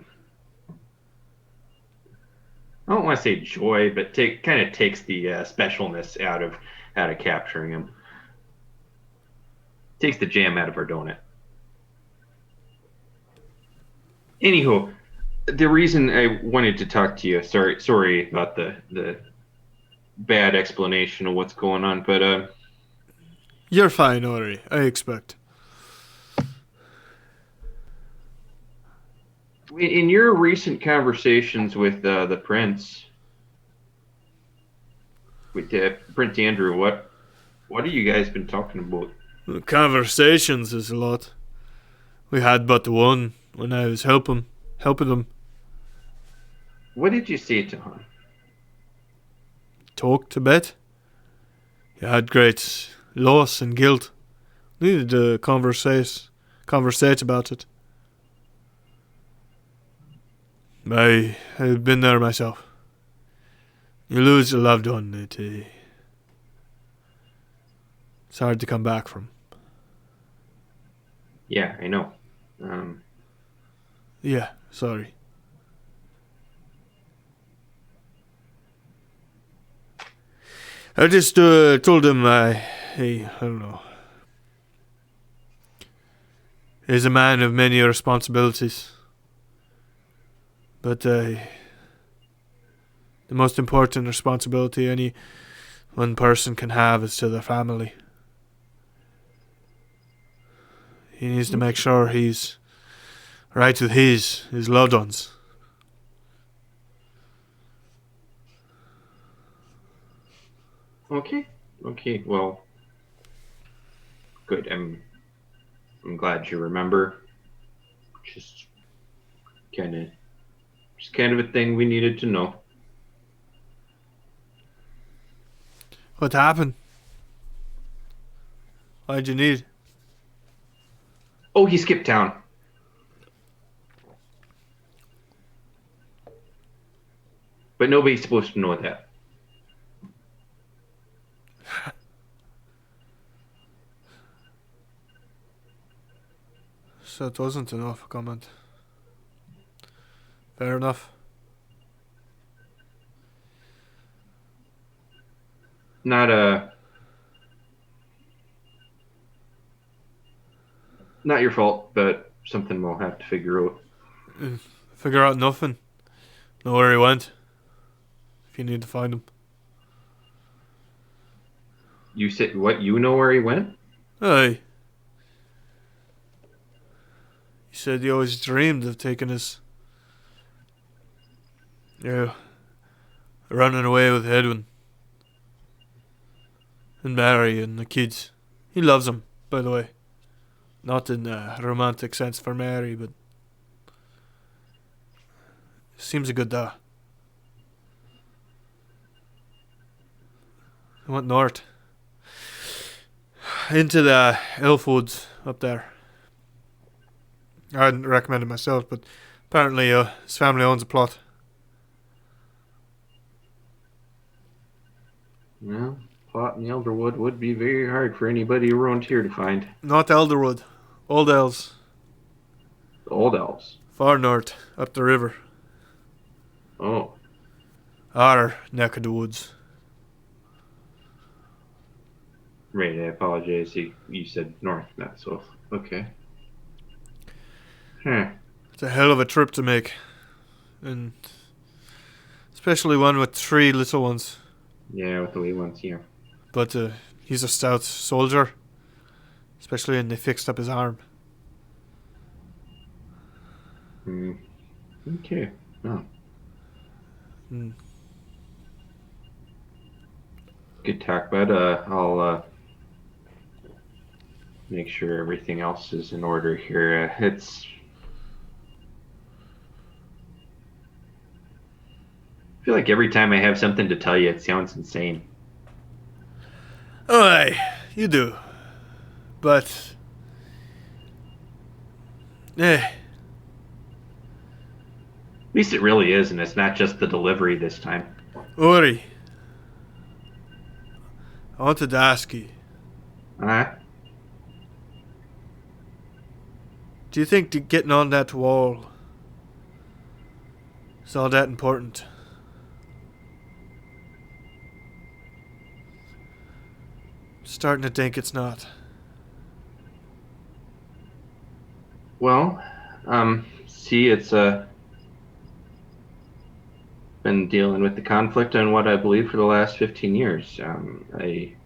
don't want to say joy, but kind of takes the specialness out of capturing him. Takes the jam out of our donut. Anywho, the reason I wanted to talk to you, sorry about the bad explanation of what's going on, but You're fine, Ori. I expect. in your recent conversations with the prince, with Prince Andrew, what have you guys been talking about? Conversations is a lot. We had but one when I was helping them. What did you say to him? Talked a bit. He had great loss and guilt. Needed to conversate about it. I've been there myself. You lose a loved one, it's hard to come back from. Yeah, I know. Yeah, sorry. I just told him I don't know. He's a man of many responsibilities. But the most important responsibility any one person can have is to their family. He needs to make sure he's right with his loved ones. Okay, well, good. I'm glad you remember. Just kind of a thing we needed to know. What happened? Why'd you need? Oh, he skipped town. But nobody's supposed to know that. So it wasn't enough comment. Fair enough. Not your fault, but something we'll have to figure out. Figure out nothing. Know where he went. If you need to find him. You said what? You know where he went? Aye. He said he always dreamed of taking his... running away with Edwin. And Mary and the kids. He loves them, by the way. Not in a romantic sense for Mary, but... Seems a good I went north. Into the elf woods up there. I didn't recommend it myself, but apparently his family owns a plot. Well, plot in the Elderwood would be very hard for anybody around here to find. Not Elderwood. Old Elves. The Old Elves. Far north, up the river. Oh. Our neck of the woods. Right, I apologize. You said north, not south. Okay. Huh. It's a hell of a trip to make. And especially one with 3 little ones. Yeah, with the wee ones, yeah. But he's a stout soldier. Especially when they fixed up his arm. Okay. Oh. Mm. Good talk, bud. I'll make sure everything else is in order here. I feel like every time I have something to tell you, it sounds insane. Oh, aye, you do. But... At least it really is, and it's not just the delivery this time. Ori. I wanted to ask you. Huh? Do you think getting on that wall is all that important? Starting to think it's not. Well, see, it's been dealing with the conflict on what I believe for the last 15 years. Like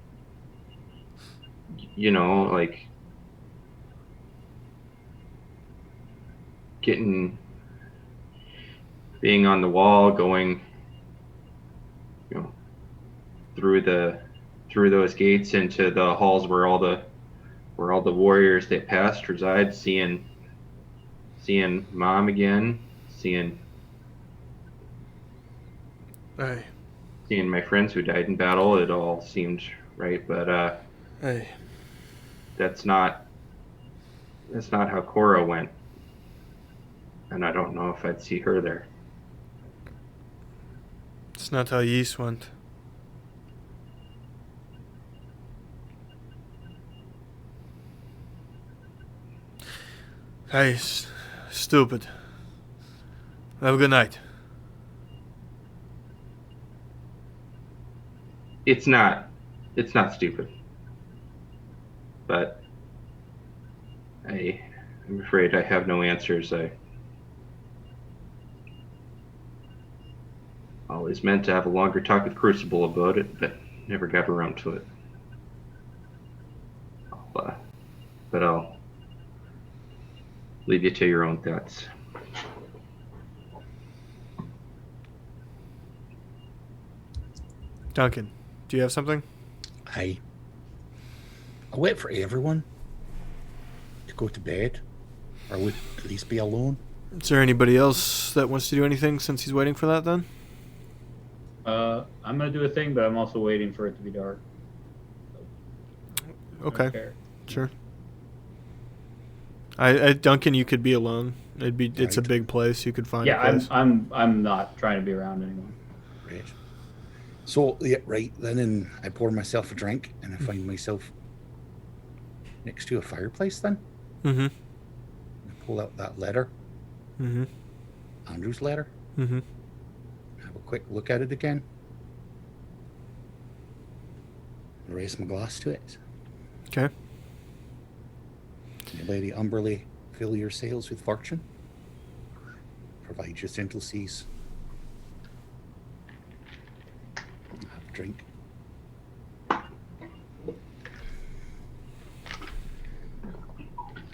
being on the wall, going, through those gates into the halls where all the warriors that passed reside, seeing Mom again, seeing Aye. seeing my friends who died in battle. It all seemed right, but Aye. that's not how Cora went, and I don't know if I'd see her there. It's not how Yeast went. Hey, stupid. Have a good night. It's not stupid, but I'm afraid I have no answers. I always meant to have a longer talk with Crucible about it, but never got around to it. But I'll leave you to your own thoughts. Duncan, do you have something? I wait for everyone to go to bed, or would at least be alone. Is there anybody else that wants to do anything since he's waiting for that then? I'm gonna do a thing, but I'm also waiting for it to be dark. Okay, sure. I Duncan, you could be alone. It's a Right. big place. You could find a Yeah, place. I'm not trying to be around anyone. Right. So yeah, right then, and I pour myself a drink, and I find myself next to a fireplace. Then Mm-hmm. I pull out that letter, Mm-hmm. Andrew's letter. Mm-hmm. Have a quick look at it again. Raise my glass to it. Okay. May Lady Umberly fill your sails with fortune. Provide your gentle seas. Have a drink.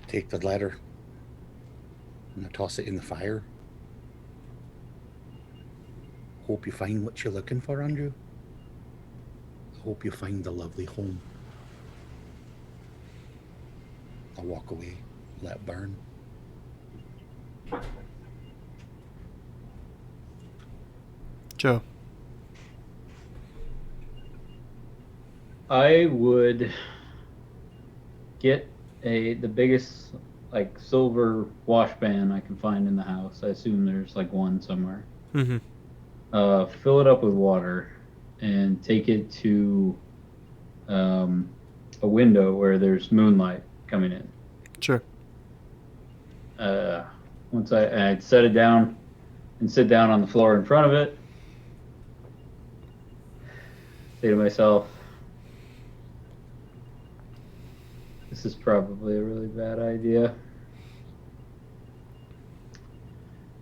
Take the letter and I toss it in the fire. Hope you find what you're looking for, Andrew. Hope you find the lovely home. I'll walk away, let it burn. Joe. I would get the biggest like silver washpan I can find in the house. I assume there's like one somewhere. Mm-hmm. Fill it up with water and take it to a window where there's moonlight coming in. Sure. Once I'd set it down and sit down on the floor in front of it, say to myself, this is probably a really bad idea.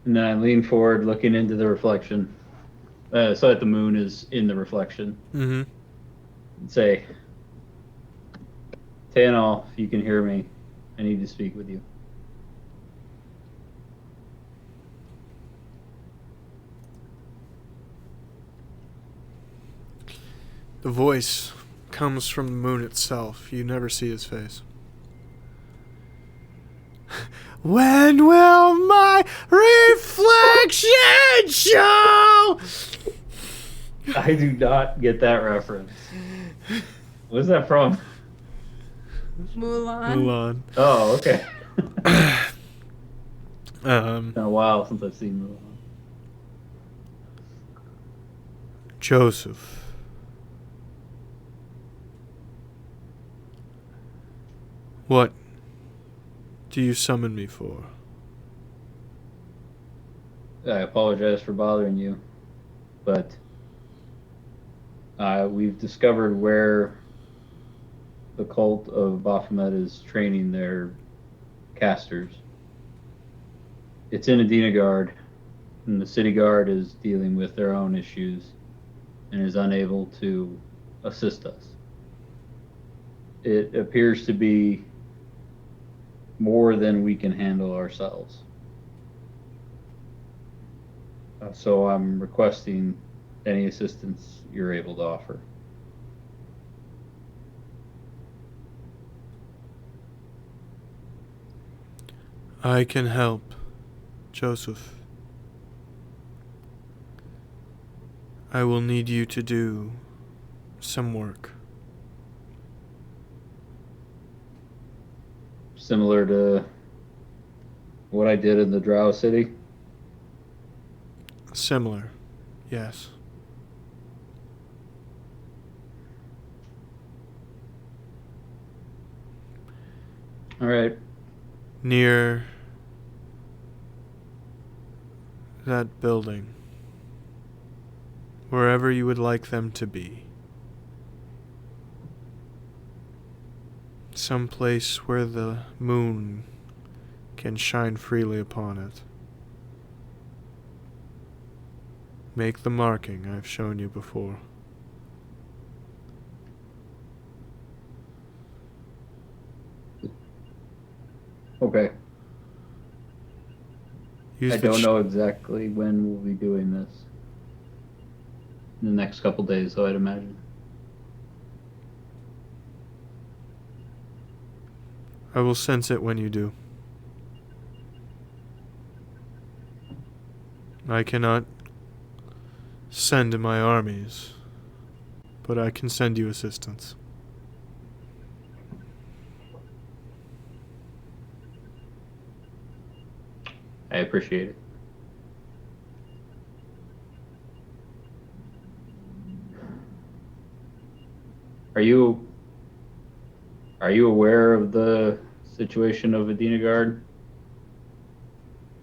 And then I lean forward, looking into the reflection, so that the moon is in the reflection. Mm-hmm. And say, Tanal, if you can hear me, I need to speak with you. The voice comes from the moon itself. You never see his face. When will my reflection show? I do not get that reference. What's that from? Mulan. Mulan. Oh, okay. Um, Been a while since I've seen Mulan. Joseph. What do you summon me for? I apologize for bothering you, but we've discovered where the cult of Baphomet is training their casters. It's in Adina Guard, and the city guard is dealing with their own issues and is unable to assist us. It appears to be more than we can handle ourselves. So I'm requesting any assistance you're able to offer. I can help, Joseph. I will need you to do some work. Similar to what I did in the Drow City. Similar, yes. All right. Near that building, wherever you would like them to be. Some place where the moon can shine freely upon it. Make the marking I've shown you before. Okay. Use I the don't know exactly when we'll be doing this. In the next couple days, so I'd imagine. I will sense it when you do. I cannot send my armies, but I can send you assistance. I appreciate it. Are you aware of the situation of Adina Guard?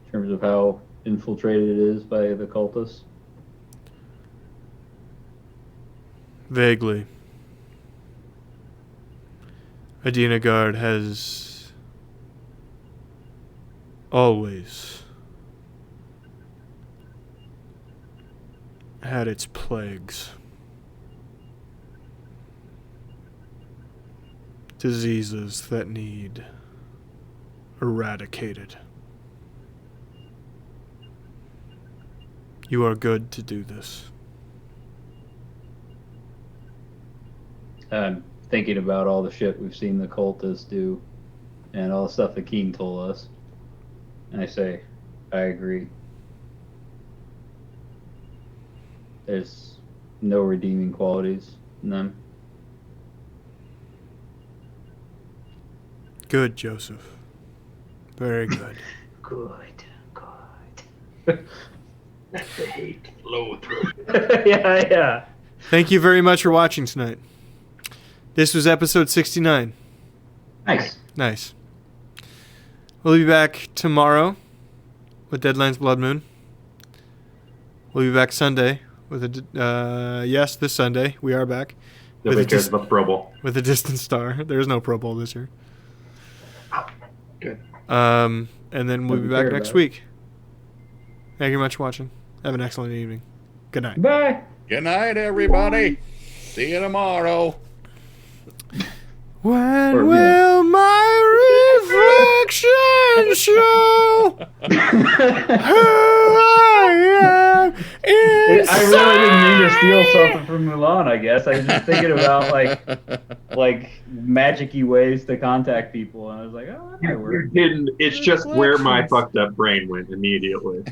In terms of how infiltrated it is by the cultists? Vaguely. Adina Guard has always had its plagues. Diseases that need eradicated. You are good to do this. I'm thinking about all the shit we've seen the cultists do and all the stuff that Keen told us. And I say, I agree. There's no redeeming qualities in them. Good, Joseph. Very good. Good. Let the hate flow through. Yeah. Thank you very much for watching tonight. This was episode 69. Nice. Nice. We'll be back tomorrow with Deadlands Blood Moon. We'll be back Sunday with this Sunday we are back. Nobody cares about the Pro Bowl. With a distant star. There's no Pro Bowl this year. Good. And then we'll be back care next about week. Thank you much for watching. Have an excellent evening. Good night. Bye. Good night, everybody. See you tomorrow. When Or, will my reflection show who I am inside? I really didn't mean to steal something from Mulan, I guess. I was just thinking about like magic-y ways to contact people, and I was like, oh, that might work. You didn't. It's just where my fucked up brain went immediately.